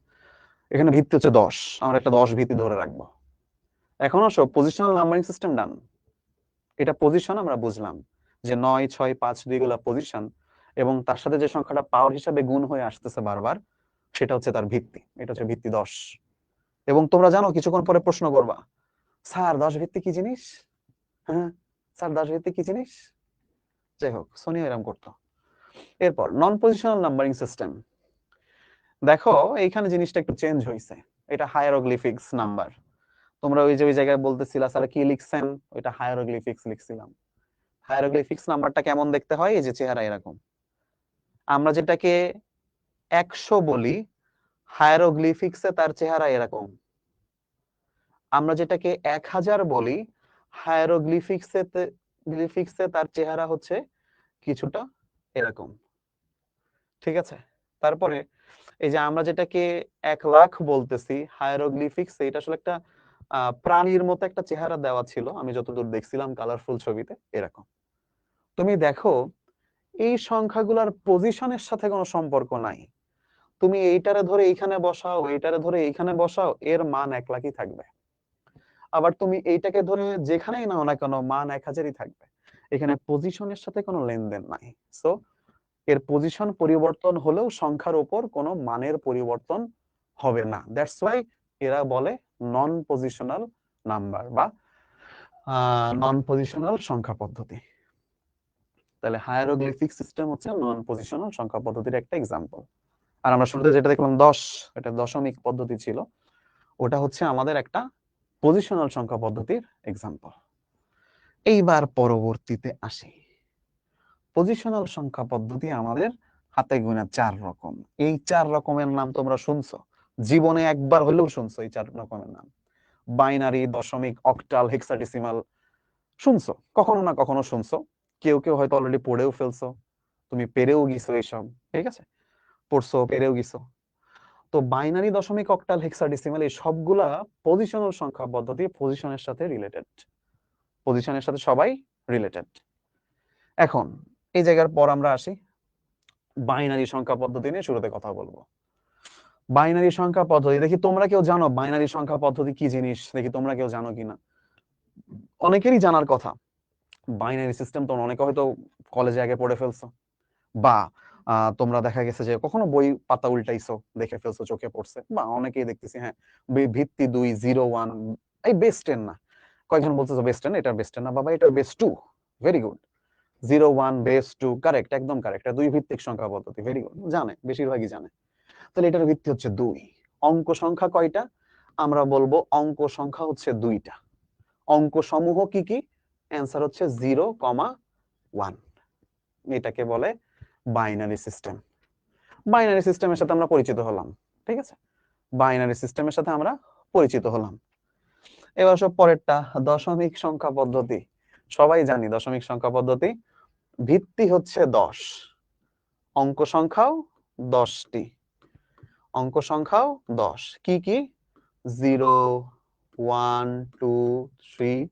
এখানে ভিত্তি হচ্ছে 10, আমরা একটা 10 ভিত্তি ধরে রাখবো। এখন আসো পজিশনাল নাম্বারিং সিস্টেম ডান। এটা পজিশন আমরা বুঝলাম যে 9, 6, 5, 2 গুলা পজিশন, এবং তার সাথে যে সংখ্যাটা পাওয়ার হিসাবে গুণ হয়ে আসতেছে বারবার, সেটা হচ্ছে তার ভিত্তি। এটা হচ্ছে ভিত্তি 10। এবং তোমরা জানো কিছুক্ষণ পরে প্রশ্ন করবা, স্যার 10 ভিত্তি কি জিনিস? হ্যাঁ স্যার 10 ভিত্তি কি জিনিস? যাই হোক, সোনিয়া এরকম করতো। এরপর নন পজিশনাল নাম্বারিং সিস্টেম। দেখো এইখানে জিনিসটা একটু চেঞ্জ হয়েছে, এটা হায়ারোগ্লিফিক্স নাম্বার। তোমরা ওই যে ওই জায়গায় বলতেছিলা স্যার কি লিখছেন, ওইটা হায়ারোগ্লিফিক্স লিখছিলাম। হায়ারোগ্লিফিক্স নাম্বারটা কেমন দেখতে হয়? এই যে চেহারা এরকম। আমরা যেটাকে 100 বলি, হায়ারোগ্লিফিক্সে তার চেহারা এরকম। আমরা যেটাকে 1000 বলি, হায়ারোগ্লিফিক্সে তার চেহারা হচ্ছে কিছুটা এরকম। ঠিক আছে, তারপরে এই যে আমরা যেটাকে 1,00,000 বলতেছি, হায়ারোগ্লিফিক্সে এটা আসলে একটা প্রাণীর মতো একটা চেহারা দেওয়া ছিল, আমি যতদূর দেখছিলাম কালারফুল ছবিতে এরকম। তুমি দেখো এই সংখ্যাগুলোর পজিশনের সাথে কোনো সম্পর্ক নাই। তুমি এইটারে ধরে এইখানে বসাও, এইটারে ধরে এইখানে বসাও, এর মান 1,00,000ই থাকবে। আবার তুমি এইটাকে ধরে যেখানেই নাও না কেন, মান 1000ই থাকবে। এখানে পজিশনের সাথে কোনো লেনদেন নাই। সো এর পজিশন পরিবর্তন হলেও সংখ্যার উপর কোনো মানের পরিবর্তন হবে না। দ্যাটস ওয়াই এরা বলে নন পজিশনাল নাম্বার বা নন পজিশনাল সংখ্যা পদ্ধতি। তাহলে হায়ারোগ্লিফিক সিস্টেম হচ্ছে নন পজিশনাল সংখ্যা পদ্ধতির একটা এক্সাম্পল। আর আমরা শুরুতে যেটা দেখলাম 10, এটা দশমিক পদ্ধতি ছিল, ওটা হচ্ছে আমাদের একটা পজিশনাল সংখ্যা পদ্ধতির এক্সাম্পল। এইবার পরবর্তীতে আসি, পজিশনাল সংখ্যা পদ্ধতি আমাদের হাতে গোনা 4 রকম। এই 4 রকমের নাম তোমরা শুনছো, জীবনে একবার হলেও শুনছো এই 4 রকমের নাম। বাইনারি, দশমিক, অক্টাল, হেক্সাডেসিমাল শুনছো, কখনো না কখনো শুনছো, কেউ কেউ হয়তো অলরেডি পড়েও ফেলছো, তুমি পেরেও গেছো এইসব, ঠিক আছে, পড়ছো পেরেও গেছো। তো বাইনারি, দশমিক, অক্টাল, হেক্সাডেসিমাল এই সবগুলা পজিশনাল সংখ্যা পদ্ধতি, পজিশনের সাথে রিলেটেড, পজিশনের সাথে সবাই রিলেটেড। এখন এই জায়গার পর আমরা আসি বাইনারি সংখ্যা পদ্ধতি নিয়ে শুরুতে কথা বলবো। বাইনারি সংখ্যা পদ্ধতি, দেখি তোমরা কেউ জানো বাইনারি সংখ্যা পদ্ধতি কি জিনিস, দেখি তোমরা কেউ জানো কিনা। অনেকেরই জানার কথা বাইনারি সিস্টেম, তোমরা অনেকে হয়তো কলেজে আগে পড়ে ফেলছো, বা তোমরা দেখা গেছে যে কখনো বই পাতা উল্টাইছো, দেখে ফেলছো, চোখে পড়ছে, বা অনেকেই দেখতেছি হ্যাঁ ভিত্তি 2, 0, 1, এই বেস 10 না, কয়েকজন বলতেছো বেস 10, এটা বেস 10 না বাবা, এটা base 2, very good. 0, 1, base 2, correct, একদম কারেক্ট, এটা 2 ভিত্তিক সংখ্যা পদ্ধতি, ভেরি গুড, জানে, বেশিরভাগই জানে। তাহলে এটার ভিত্তি হচ্ছে 2। অঙ্ক সংখ্যা কয়টা? আমরা বলবো অঙ্ক সংখ্যা হচ্ছে 2টা। অঙ্ক সমূহ কি কি? অ্যান্সার হচ্ছে 0, 1। এটাকে বলে বাইনারি সিস্টেম। বাইনারি সিস্টেমের সাথে আমরা পরিচিত হলাম, ঠিক আছে, বাইনারি সিস্টেমের সাথে আমরা পরিচিত হলাম। এবার সব পরেরটা, দশমিক সংখ্যা পদ্ধতি। সবাই জানি দশমিক সংখ্যা পদ্ধতি, ভিত্তি হচ্ছে 10, অঙ্ক সংখ্যাও 10টি, অঙ্ক সংখ্যাও 10, কি কি? 0, 1, 2, 3,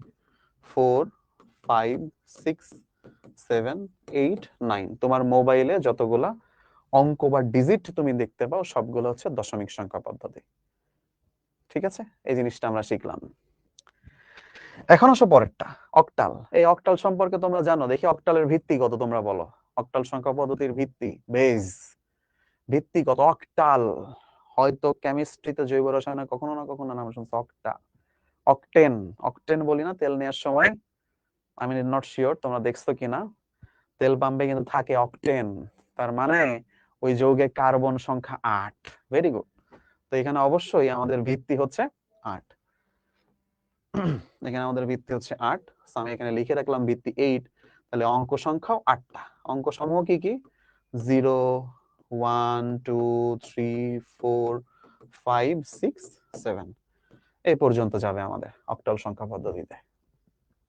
4, 5, 6, 7, 8, 9। তোমার মোবাইলে যতগুলা অঙ্ক বা ডিজিট তুমি দেখতে পাও সবগুলো হচ্ছে দশমিক সংখ্যা পদ্ধতি, ঠিক আছে, এই জিনিসটা আমরা শিখলাম। এখন আসো পরেরটা, অক্টাল। এই অক্টাল সম্পর্কে তোমরা জানো, দেখি অক্টালের ভিত্তি কত তোমরা বলো। অক্টাল সংখ্যা পদ্ধতির ভিত্তি, বেজ, ভিত্তি কত? অক্টাল, হয়তো কেমিস্ট্রিতে, জৈব রসায়নে কখনো না কখনো নাম শুনছো, অক্টা, অকটেন, অকটেন বলি না তেল নেওয়ার সময়, আমি নট শিওর তোমরা দেখছো কিনা, তেল পাম্পে কিন্তু থাকে অকটেন, তার মানে ওই যৌগে কার্বন সংখ্যা 8, ভেরি গুড। তো এখানে অবশ্যই আমাদের ভিত্তি হচ্ছে 8, এখানে আমাদের ভিত্তি হচ্ছে 8, আমি এখানে লিখে রাখলাম ভিত্তি 8। তাহলে অঙ্ক সংখ্যাও 8টা, অঙ্ক সমূহ কি কি? 0, 1, 2, 3, 4, 5, 6, 7, এই পর্যন্ত যাবে আমাদের অক্টাল সংখ্যা পদ্ধতিতে।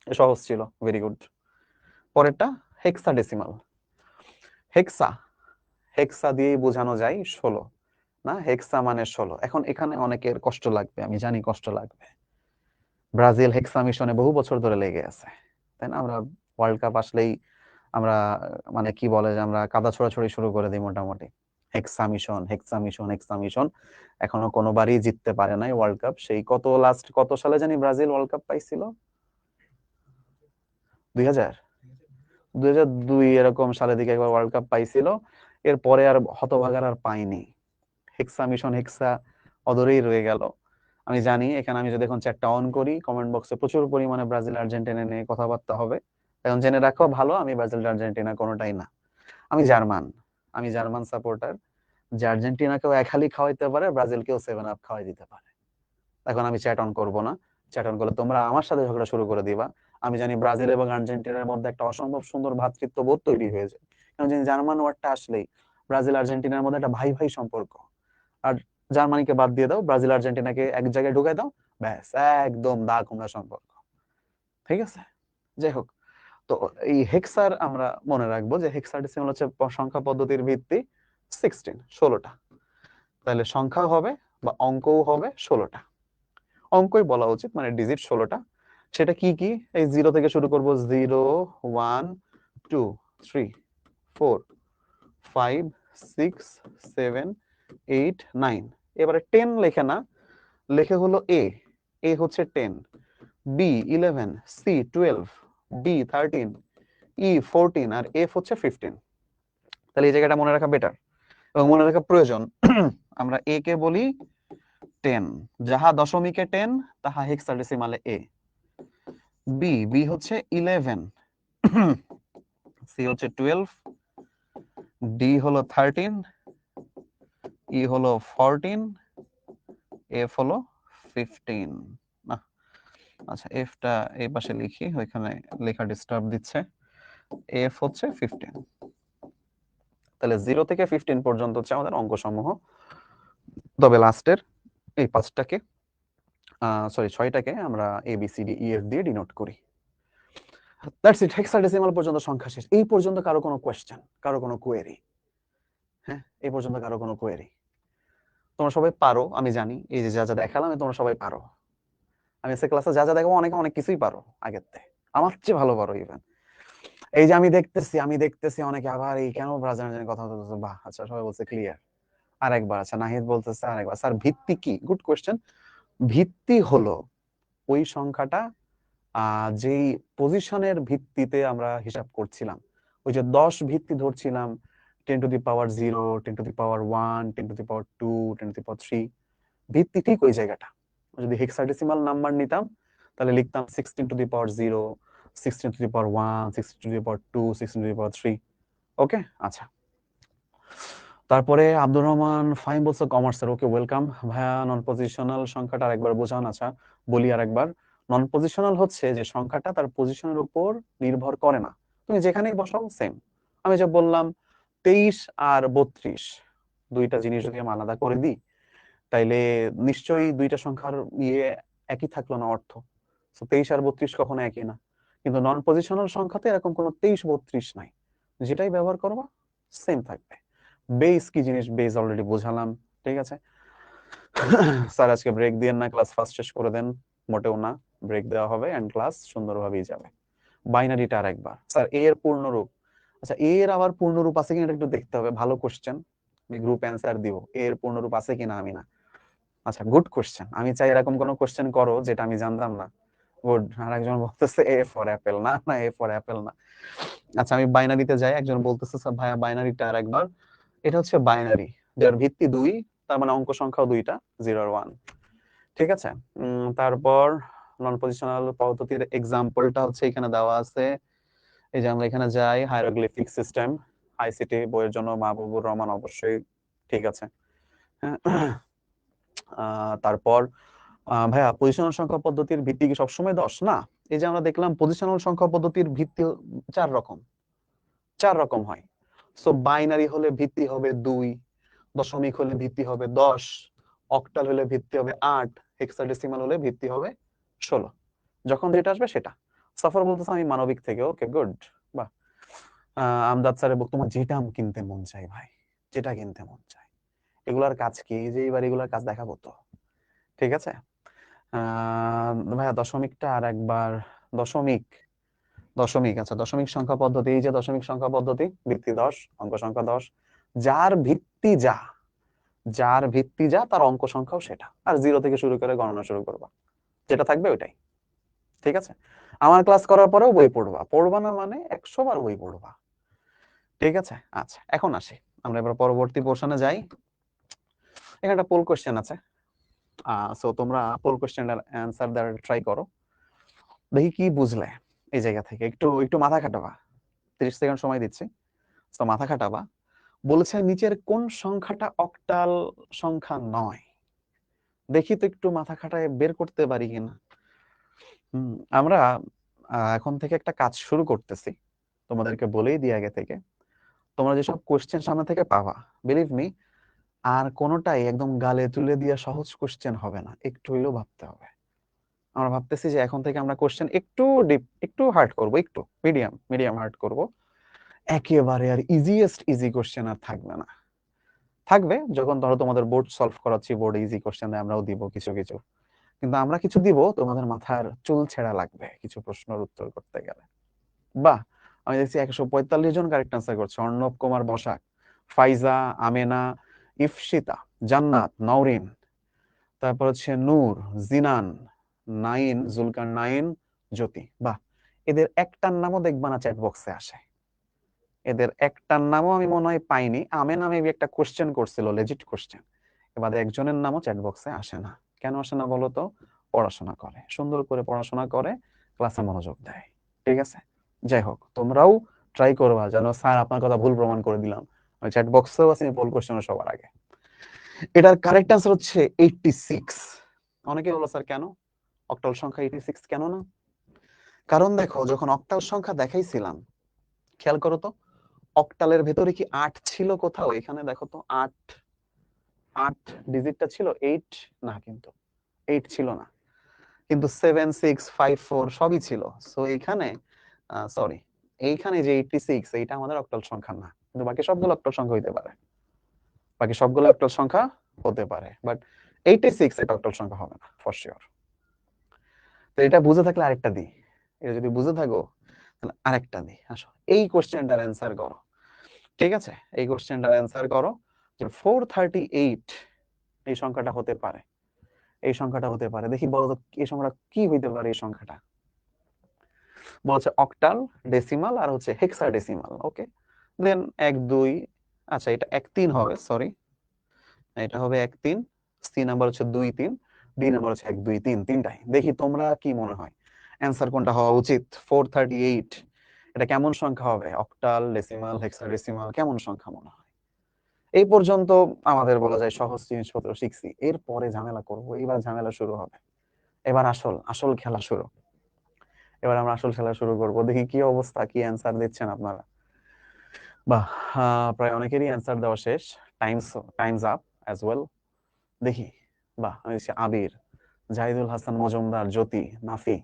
সহজ ছিল, ভেরি গুড। পরেরটা হেক্সাডেসিমাল। হেক্সা, হেক্সা দিয়েই বোঝানো যায় 16, না, হেক্সা মানে 16। এখন এখানে অনেকের কষ্ট লাগবে, আমি জানি কষ্ট লাগবে, ব্রাজিল হেক্সা মিশনে বহু বছর ধরে লেগে আছে, তাই না? আমরা ওয়ার্ল্ড কাপ আসলেই আমরা মানে কি বলে যে আমরা কাদা ছোড়াছুড়ি শুরু করে দিই মোটামুটি, হেক্সা মিশন, হেক্সা মিশন, হেক্সা মিশন। এখনো কোনোবারই জিততে পারে নাই ওয়ার্ল্ড কাপ, সেই কত লাস্ট কত সালে জানি ব্রাজিল ওয়ার্ল্ড কাপ পাইছিল, 2000, 2002 এরকম সালের দিকে একবার ওয়ার্ল্ড কাপ পাইছিল, এরপরে আর হতভাগার আর পাইনি। হেক্সা মিশন, হেক্সা অদরেই রয়ে গেল। আমি জানি এখানে আমি যদি এখন চ্যাটটা অন করি, কমেন্ট বক্সে প্রচুর পরিমাণে ব্রাজিল আর্জেন্টিনা নিয়ে কথাবার্তা হবে। এখন জেনে রাখো ভালো, আমি ব্রাজিল আর্জেন্টিনা কোনোটাই না, আমি জার্মান, আমি জার্মান সাপোর্টার, যে আর্জেন্টিনাকেও এক হালি খাওয়াইতে পারে, ব্রাজিলকেও 7 আপ খাওয়াই দিতে পারে। এখন আমি চ্যাট অন করবো না, চ্যাট অন করলে তোমরা আমার সাথে ঝগড়া শুরু করে দিবা। আমি জানি ব্রাজিল এবং আর্জেন্টিনার মধ্যে একটা অসম্ভব সুন্দর ভ্রাতৃত্ববোধ তৈরি হয়ে যায়, কারণ জানি জার্মান ওয়ার্ডটা আসলেই ব্রাজিল আর্জেন্টিনার মধ্যে একটা ভাই ভাই সম্পর্ক। আর জার্মানিকে বাদ দিয়ে দাও, ব্রাজিল আর্জেন্টিনাকে এক জায়গায় ঢুকাই দাও, ব্যাস একদম দা কুমড়া সম্পর্ক, ঠিক আছে। যাই হোক, তো এই হেক্সার আমরা মনে রাখবো যে হেক্সাডেসিমাল হচ্ছে সংখ্যা পদ্ধতির ভিত্তি 16টা। তাহলে সংখ্যা হবে বা অঙ্কও হবে 16টা, অঙ্কই বলা উচিত, মানে ডিজিট 16টা। সেটা কি কি? এই 0 থেকে শুরু করব, 0, 1, 2, 3, 4, 5, 6, 7, 8, 9। এবারে 10 লেখে না, লেখে হলো এ, এ হচ্ছে 10, বি 11, সি 12, ডি 13, ই 14, আর এফ হচ্ছে 15। তাহলে এই জায়গাটা মনে রাখা বেটার এবং মনে রাখা প্রয়োজন। আমরা এ কে বলি 10, যাহা দশমিকে 10 তাহা হেক্সাডেসিমালে এ। বি, বি হচ্ছে 11, সি হচ্ছে 12, ডি হলো 13, ই হলো 14, এফ হলো 15। না, আচ্ছা এফটা এই পাশে লিখি, ওইখানে লেখা ডিস্টার্ব দিচ্ছে। এফ হচ্ছে 15। তাহলে 0 থেকে 15 পর্যন্ত হচ্ছে আমাদের অঙ্ক সমূহ। তবে লাস্টের এই 5টাকে সরি 6টাকে আমরা A B C D E F দিয়ে ডিনোট করি। দ্যাটস ইট, হেক্সাডেসিমাল পর্যন্ত সংখ্যা শেষ। এই পর্যন্ত কারো কোনো কোয়েশ্চেন, কারো কোনো কোয়েরি? হ্যাঁ, এই পর্যন্ত কারো কোনো কোয়েরি? তোমরা সবাই পারো আমি জানি, এই যে যা যা দেখালাম তোমরা সবাই পারো। আমি এসে ক্লাসে যা যা দেখাবো অনেকে অনেক কিছুই পারো আগের থেকে, আমার চেয়ে ভালো পারো ইভেন। এই যে আমি দেখতেছি অনেকে আবার এই কেন ব্রাজিল কথা বলতেছে, বাহ আচ্ছা সবাই বলছে ক্লিয়ার। আরেকবার আচ্ছা নাহিদ বলতেছে আরেকবার, স্যার ভিত্তি কি? Good question. ভিত্তি হলো ওই সংখ্যাটা যেই পজিশনের ভিত্তিতে আমরা হিসাব করছিলাম। ওই যে 10 ভিত্তি ধরছিলাম, 10 to the power 0, 10 to the power 1, 10 to the power 2, 10 to the power 3, ভিত্তি ঠিক ওই জায়গাটা। যদি হেক্সাডেসিমাল নাম্বার নিতাম তাহলে লিখতাম 16 to the power 0, 16 to the power 1, 16 to the power 2, 16 to the power 3। Okay, আচ্ছা। তারপরে আব্দুর রহমান ফাইম বলছে কমার্সের, ওকে ওয়েলকাম ভাইয়া। নন পজিশনাল সংখ্যাটা আরেকবার বোঝান। আচ্ছা বলি আরেকবার, নন পজিশনাল হচ্ছে যে সংখ্যাটা তার পজিশনের উপর নির্ভর করে না, তুমি যেখানেই বসাও সেম। আমি যে বললাম 23 আর 32 দুইটা জিনিস যদি আমি আলাদা করে দিই তাইলে নিশ্চয়ই দুইটা সংখ্যার ইয়ে একই থাকলো না অর্থ। 23 আর 32 কখনো একই না। কিন্তু নন পজিশনাল সংখ্যাতে এরকম কোনো 23 32 নাই, যেটাই ব্যবহার করবা সেম থাকবে। বেস কি জিনিস বেস অলরেডি বোঝালাম, ঠিক আছে। স্যার আজকে ব্রেক দিয়েন না, ক্লাস ফার্স্ট শেষ করে দেন। মোটেও না, ব্রেক দেওয়া হবে এন্ড ক্লাস সুন্দরভাবেই যাবে। বাইনারিটা আরেকবার, স্যার এ এর পূর্ণরূপ। আচ্ছা এ এর আবার পূর্ণরূপ আছে কিনা একটু দেখতে হবে, ভালো কোশ্চেন। আমি গ্রুপ অ্যান্সার দিব, এ এর পূর্ণরূপ আছে কিনা আমি না। আচ্ছা গুড কোশ্চেন, আমি চাই এরকম কোন কোশ্চেন করো যেটা আমি জানতাম না। গুড। আর একজন বলতেছে এ ফর অ্যাপেল, না না এ ফর অ্যাপেল না। আচ্ছা আমি বাইনারিতে যাই, একজন বলতেছে স্যার ভাইয়া বাইনারিটা আরেকবার। এটা হচ্ছে বাইনারি যার ভিত্তি 2, তার মানে অঙ্ক সংখ্যাও 2টা, 0 আর 1, ঠিক আছে। তারপর নন পজিশনাল পদ্ধতির এক্সাম্পলটা হচ্ছে এখানে দেওয়া আছে। এই যে আমরা এখানে যাই, হায়ারোগ্লিফিক সিস্টেম, আইসিটি বইয়ের জন্য মাহবুবুর রহমান অবশ্যই, ঠিক আছে। তারপর ভাইয়া পজিশনাল সংখ্যা পদ্ধতির ভিত্তি কি সবসময় 10? না, এই যে আমরা দেখলাম পজিশনাল সংখ্যা পদ্ধতির ভিত্তি 4 রকম, 4 রকম হয়। সো বাইনারি হলে ভিত্তি হবে 2, দশমিক হলে ভিত্তি হবে 10, অক্টাল হলে ভিত্তি হবে 8, হেক্সাডেসিমাল হলে ভিত্তি হবে 16। যখন যেটা আসবে সেটা। সফর বলতেছে আমি মানবিক থেকে, ওকে গুড, বাহ। আমদাদ স্যারের বক্তব্য, যেটা কিনতে মন চাই ভাই, যেটা কিনতে মন চাই। এগুলার কাজ কি? এই যে এবার এগুলার কাজ দেখাবো তো, ঠিক আছে। ভাইয়া দশমিকটা আর একবার, দশমিক, দশমিক আচ্ছা দশমিক সংখ্যা পদ্ধতি, এই যে দশমিক সংখ্যা পদ্ধতি, ভিত্তি 10, অঙ্ক সংখ্যা 10, যার ভিত্তি যা, যার ভিত্তি যা তার অঙ্ক সংখ্যাও সেটা। আর 0 থেকে শুরু করে গণনা শুরু করবা, যেটা থাকবে ওইটাই, ঠিক আছে। আমার ক্লাস করার পরেও বই পড়বা, পড়বা না মানে 100 বার বই পড়বা, ঠিক আছে। আচ্ছা এখন আসি, আমরা এবার পরবর্তী পোর্শনে যাই। এখানে একটা পোল কোশ্চেন আছে, সো তোমরা পোল কোশ্চেনটার অ্যান্সার দেওয়ার ট্রাই করো, দেখি কি বুঝলে এই জায়গা থেকে। একটু একটু মাথা খাটাবা, 30 সেকেন্ড সময় দিচ্ছি, তো মাথা খাটাবা। বলেছে নিচের কোন সংখ্যাটা অক্টাল সংখ্যা নয়? দেখি তো একটু মাথা খাটায় বের করতে পারি কিনা। আমরা এখন থেকে একটা কাজ শুরু করতেছি, তোমাদেরকে বলেই দিই আগে থেকে। তোমরা যেসব কোশ্চেন সামনে থেকে পাবা, বিলিভ মি, আর কোনোটাই একদম গালে তুলে দিয়ে সহজ কোশ্চেন হবে না, একটু হইলেও ভাবতে হবে। আমরা ভাবতেছি যে এখন থেকে আমরা কোশ্চেন একটু ডিপ, একটু হার্ড করব, একটু মিডিয়াম মিডিয়াম হার্ড করব। একেবারে আর ইজিয়েস্ট ইজি কোশ্চেন আর থাকবে না। থাকবে যখন ধরো তোমাদের বোর্ড সলভ করাচ্ছি, বোর্ড ইজি কোশ্চেন আমরাও দিব কিছু কিছু, কিন্তু আমরা কিছু দিব তোমাদের মাথার চুল ছেঁড়া লাগবে কিছু প্রশ্নের উত্তর করতে গেলে। বাহ, আমি দেখছি 145 জন কারেক্ট আনসার করছে। অর্ণব কুমার বসাক, ফাইজা, আমেনা, ইফসিতা, জান্নাত, নওরিন, তারপর হচ্ছে নূর, জিনান, নাইন, জুলকার নাইন, জ্যোতি। বাহ, এদের একটার নামও দেখবা না চ্যাট বক্সে আসে, এদের একটার নামও আমি মনে হয় পাইনি। আমেনা মেবি একটা কোশ্চেন করছিল, লেজিট কোশ্চেন, এবার একজনের নামও চ্যাট বক্সে আসে না। কেন আসে না বলো তো? পড়াশোনা করে, সুন্দর করে পড়াশোনা করে, ক্লাসে মনোযোগ দেয়, ঠিক আছে। যাই হোক, তোমরাও ট্রাই করবা যেন স্যার আপনার কথা ভুল প্রমাণ করে দিলাম, আমি চ্যাট বক্সেও আছি, ভুল কোশ্চেন সবার আগে। এটার কারেক্ট অ্যান্সার হচ্ছে 86। অনেকে বলো স্যার কেন অক্টাল সংখ্যা 86 কেন না? কারণ দেখো যখন অক্টাল সংখ্যা দেখাইছিলাম, খেয়াল করো তো অক্টালের ভেতরে কি 8 ছিল কোথাও? এখানে দেখো তো 8 8 ডিজিটটা ছিল 8 না, কিন্তু 8 ছিল না, কিন্তু 7 6 5 4 সবই ছিল। সো এখানে সরি, এইখানে যে 86 এইটা আমাদের অক্টাল সংখ্যা না, কিন্তু বাকি সবগুলো অক্টাল সংখ্যা হইতে পারে, বাকি সবগুলো অক্টাল সংখ্যা হতে পারে, বাট 86 এটা অক্টাল সংখ্যা হবে না ফর শিওর। তো এটা বুঝে থাকলে আরেকটা দিই, এটা যদি বুঝে থাকো তাহলে আরেকটা দিই। আসো এই কোশ্চেনটার অ্যান্সার করো, ঠিক আছে? এই কোশ্চেনটার অ্যান্সার করো যে 438 এই সংখ্যাটা হতে পারে, এই সংখ্যাটা হতে পারে। দেখি বলো তো এই সংখ্যাটা কি হইতে পারে? এই সংখ্যাটা বলছে অক্টাল, ডেসিমাল আর হচ্ছে হেক্সাডেসিমাল। ওকে, দেন 1 2, আচ্ছা এটা 1 3 হবে, সরি এটা হবে 1 3, সি নাম্বার হচ্ছে 2 3, ডি নাম্বার হচ্ছে 1 2 3, তিনটাই। দেখি তোমরা কি মনে হয় অ্যান্সার কোনটা হওয়া উচিত? 438 এটা কেমন সংখ্যা হবে? অক্টাল, ডেসিমাল, হেক্সাডেসিমাল, কেমন সংখ্যা মনে হয়? এই পর্যন্ত আমাদের বলা যায় সহজ জিনিসপত্র শিখছি, এরপরে ঝামেলা করব, এবার ঝামেলা শুরু হবে, এবার আসল আসল খেলা শুরু। এবার আমরা আসল খেলা শুরু করব। দেখি কি অবস্থা, কি অ্যান্সার দিচ্ছেন আপনারা। বাহ, প্রায় অনেকেরই অ্যান্সার দেওয়া শেষ। Times up as well. দেখি, বাহ, আমি দেখছি আবির, জাহিদুল হাসান মজুমদার, জ্যোতি, নাফি,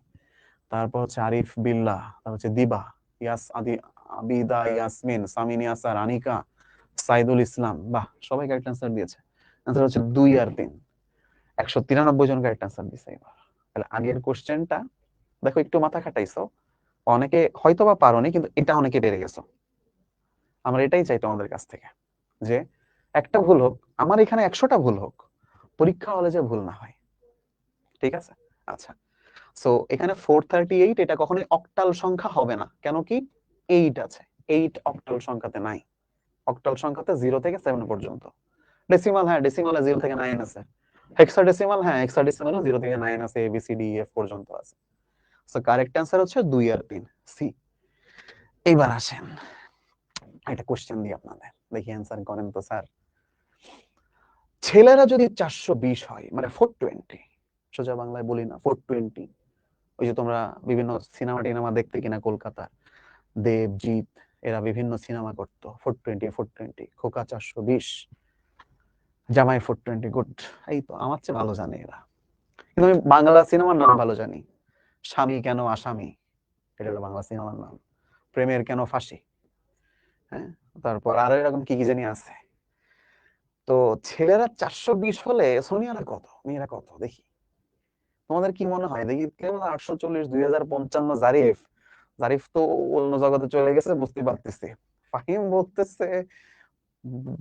তারপর হচ্ছে আরিফ বিল্লাহ, তারপর হচ্ছে দিবা, আবিদা, ইয়াসমিন, সামিন ইয়াসার, আনিকা, সাইদুল ইসলাম। বাহ, সবাই কারেক্ট অ্যান্সার দিয়েছে। অ্যান্সার হচ্ছে 2 আর 3, 193 জন কারেক্ট অ্যান্সার দিয়েছে। এবার তাহলে আগের কোশ্চেনটা দেখো, একটু মাথা খাটাইছো, অনেকে হয়তো বা পারোনি, কিন্তু এটা অনেকে পেরে গেছো। আমরা এটাই চাই তোমাদের কাছ থেকে, যে একটা ভুল হোক, আমার এখানে 100টা ভুল হোক, পরীক্ষা হলে যে ভুল না হয়, ঠিক আছে? আচ্ছা, সো এখানে 438 এটা কখনোই অক্টাল সংখ্যা হবে না, কেন কি? 8 আছে, 8 অক্টাল সংখ্যাতে নাই। অক্টাল সংখ্যাতে 0 থেকে 7 পর্যন্ত। ডেসিমাল, হ্যাঁ ডেসিমালে 0 থেকে 9 আছে। হেক্সাডেসিমাল, হ্যাঁ হেক্সাডেসিমালে 0 থেকে 9 আছে, এ বি সি ডি এফ পর্যন্ত আছে। সো কারেক্ট অ্যান্সার হচ্ছে 2 আর 3, সি। এইবার আসেন একটা কোশ্চেন দিই আপনাদের, দেখি অ্যান্সার করেন তো স্যার। ছেলেরা যদি 420 হয়, মানে 420, সোজা বাংলায় বলি না 420, ওই যে তোমরা বিভিন্ন সিনেমা টিনেমা দেখতে কিনা কলকাতা, দেবজিৎ এরা বিভিন্ন সিনেমা করতো 420 420, খোকা 420, জামাই 420, গুড। এই তো আমার চেয়ে ভালো জানে এরা, কিন্তু আমি বাংলা সিনেমার নাম ভালো জানি। স্বামী কেন আসামি, এটা হলো বাংলা সিনেমার নাম। প্রেমের কেন ফাঁসি, হ্যাঁ, তারপর আরো এরকম কি কি জানি আছে। তো ছেলেরা 420 হলে সোনিয়ারা কত, মেয়েরা কত দেখি? তোমাদের কি মনে হয় দেখি? কেবল 840, 2055, জারিফ, জারিফ তো অন্য জগতে চলে গেছে বুঝতে পারতেছি। ফাহিম বলতেছে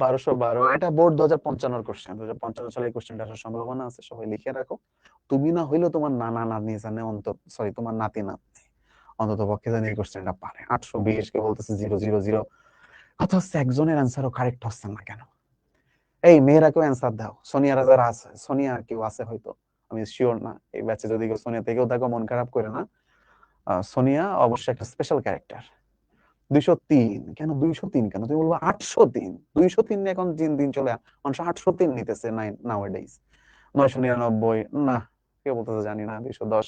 1212, এটা বোর্ড 2055 কোশ্চেন, 2055 সালে এই কোশ্চেনটা আসার সম্ভাবনা আছে, সবাই লিখে রাখো। তুমি না হইলেও তোমার নানা নাতনি জানে, অন্তত সরি তোমার নাতি নাতনি অন্তত পক্ষে জানি এই কোশ্চেনটা পারে। 820 কে বলতেছে 000, কথা হচ্ছে একজনের অ্যান্সারও কারেক্ট হচ্ছে না কেন? এই মেয়েরা কেউ অ্যান্সার দাও, সোনিয়ারা যারা আছে, সোনিয়া কেউ আছে হয়তো, আমি শিওর না এই ব্যাচে যদি কেউ সোনিয়া থেকেও দেখো মন খারাপ করে না। সোনিয়া অবশ্যই একটা স্পেশাল ক্যারেক্টার। 203 কেন? 203 কেন? তুমি বলবো 803, 203 এখন দিন দিন চলে মানুষ 803 নিতেছে নাও ডেইজ। 999 না, কেউ বলতেছে জানি না। 210,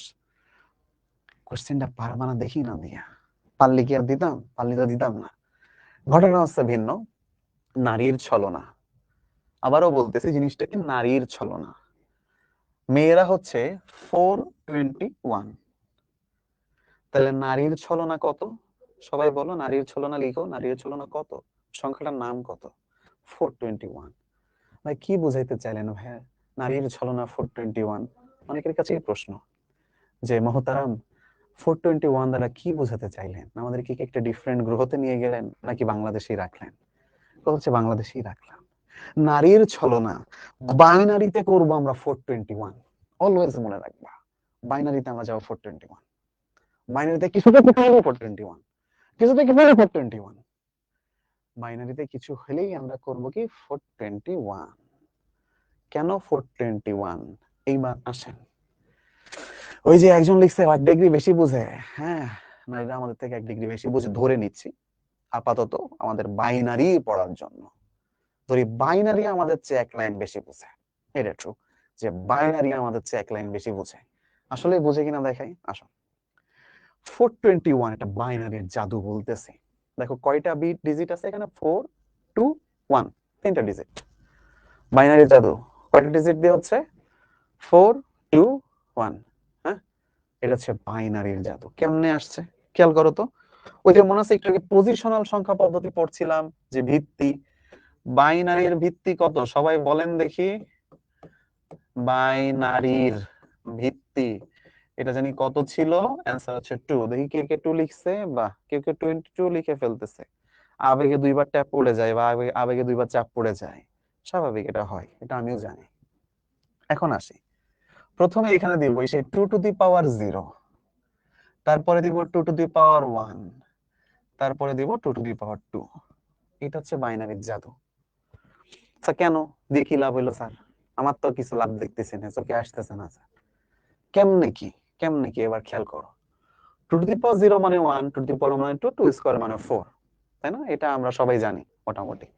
কোশ্চেনটা পারবা না দেখি না দিয়া, পারলে কি আর দিতাম? পারলে তো দিতাম না। ঘটনা হচ্ছে ভিন্ন, নারীর ছলনা। আবারও বলতেছি জিনিসটা কি, নারীর ছলনা। মেয়েরা হচ্ছে 421, তাহলে নারীর ছলনা কত? সবাই বলো নারীর ছলনা লিখো, নারীর ছলনা কত? সংখ্যাটার নাম কত? 421। ভাই কি বুঝাইতে চাইলেন ভাইয়া? নারীর ছলনা 421, অনেকের কাছে এই প্রশ্ন যে মহতারাম 421 দ্বারা কি বোঝাতে চাইলেন? আমাদের কি একটা ডিফারেন্ট গ্রহতে নিয়ে গেলেন নাকি বাংলাদেশেই রাখলেন? কথা হচ্ছে বাংলাদেশেই রাখলাম। নারীর ছলনা বাইনারিতে করবো আমরা 421, অলওয়েজ মনে রাখবা। বাইনারিতে আমরা যাবো 421, বাইনারিতে কিছুতে কিছু হলে 421, কিছুতে কিছু হলে 421, বাইনারিতে কিছু হলেই আমরা করবো কি 421। কেন 421? এইবার আসেন, ওই যে একজন লিখছে 1 ডিগ্রি বেশি বুঝে, হ্যাঁ নারীরা আমাদের থেকে 1 ডিগ্রি বেশি বুঝে ধরে নিচ্ছি আপাতত আমাদের বাইনারি পড়ার জন্য। ধরি বাইনারি আমাদের চেয়ে এক লাইন বেশি বোঝে, এটা ট্রু যে বাইনারি আমাদের চেয়ে এক লাইন বেশি বোঝে। আসলে বোঝে কিনা দেখাই, আসো। 421 এটা বাইনারির জাদু বলতেছে। দেখো কয়টা বিট ডিজিট আছে এখানে, 4 2 1, তিনটা ডিজিট। বাইনারি জাদু কয়টা ডিজিট দিয়ে হচ্ছে, 4 2 1। হ্যাঁ, এটা হচ্ছে বাইনারির জাদু। কেমনে আসছে খেয়াল করো তো। ওই যে মনে আছে একটু আগে পজিশনাল সংখ্যা পদ্ধতি পড়ছিলাম, যে ভিত্তি, বাইনারির ভিত্তি কত সবাই বলেন দেখি। বাইনারির ভিত্তি এটা জানি কত ছিল, অ্যান্সার হচ্ছে 2। দেখি কে কে 2 লিখছে, বা কেউ কেউ 22 লিখে ফেলতেছে। আবেগে দুইবার ট্যাপ পড়ে যায়, বা আবেগে দুইবার চাপ পড়ে যায়, স্বাভাবিক, এটা হয়, এটা আমিও জানি। এখন আসি, প্রথমে এখানে দিব সেই 2 টু দি পাওয়ার 0, তারপরে দিব 2 টু দি পাওয়ার 1, তারপরে দিব 2 টু দি পাওয়ার 2। এটা হচ্ছে বাইনারির জাদু। আচ্ছা কেন দিয়ে কি লাভ হইলো স্যার? আমার তো কিছু লাভ দেখতেছি না, চোখে আসতেছে না স্যার। কেমনে কি, কেমনে কি এবার খেয়াল করো। 2 টু দি পাওয়ার 0 মানে 1, 2 টু দি পাওয়ার মানে 2, 2 স্কয়ার মানে 4, তাই না? এটা আমরা সবাই জানি মোটামুটি।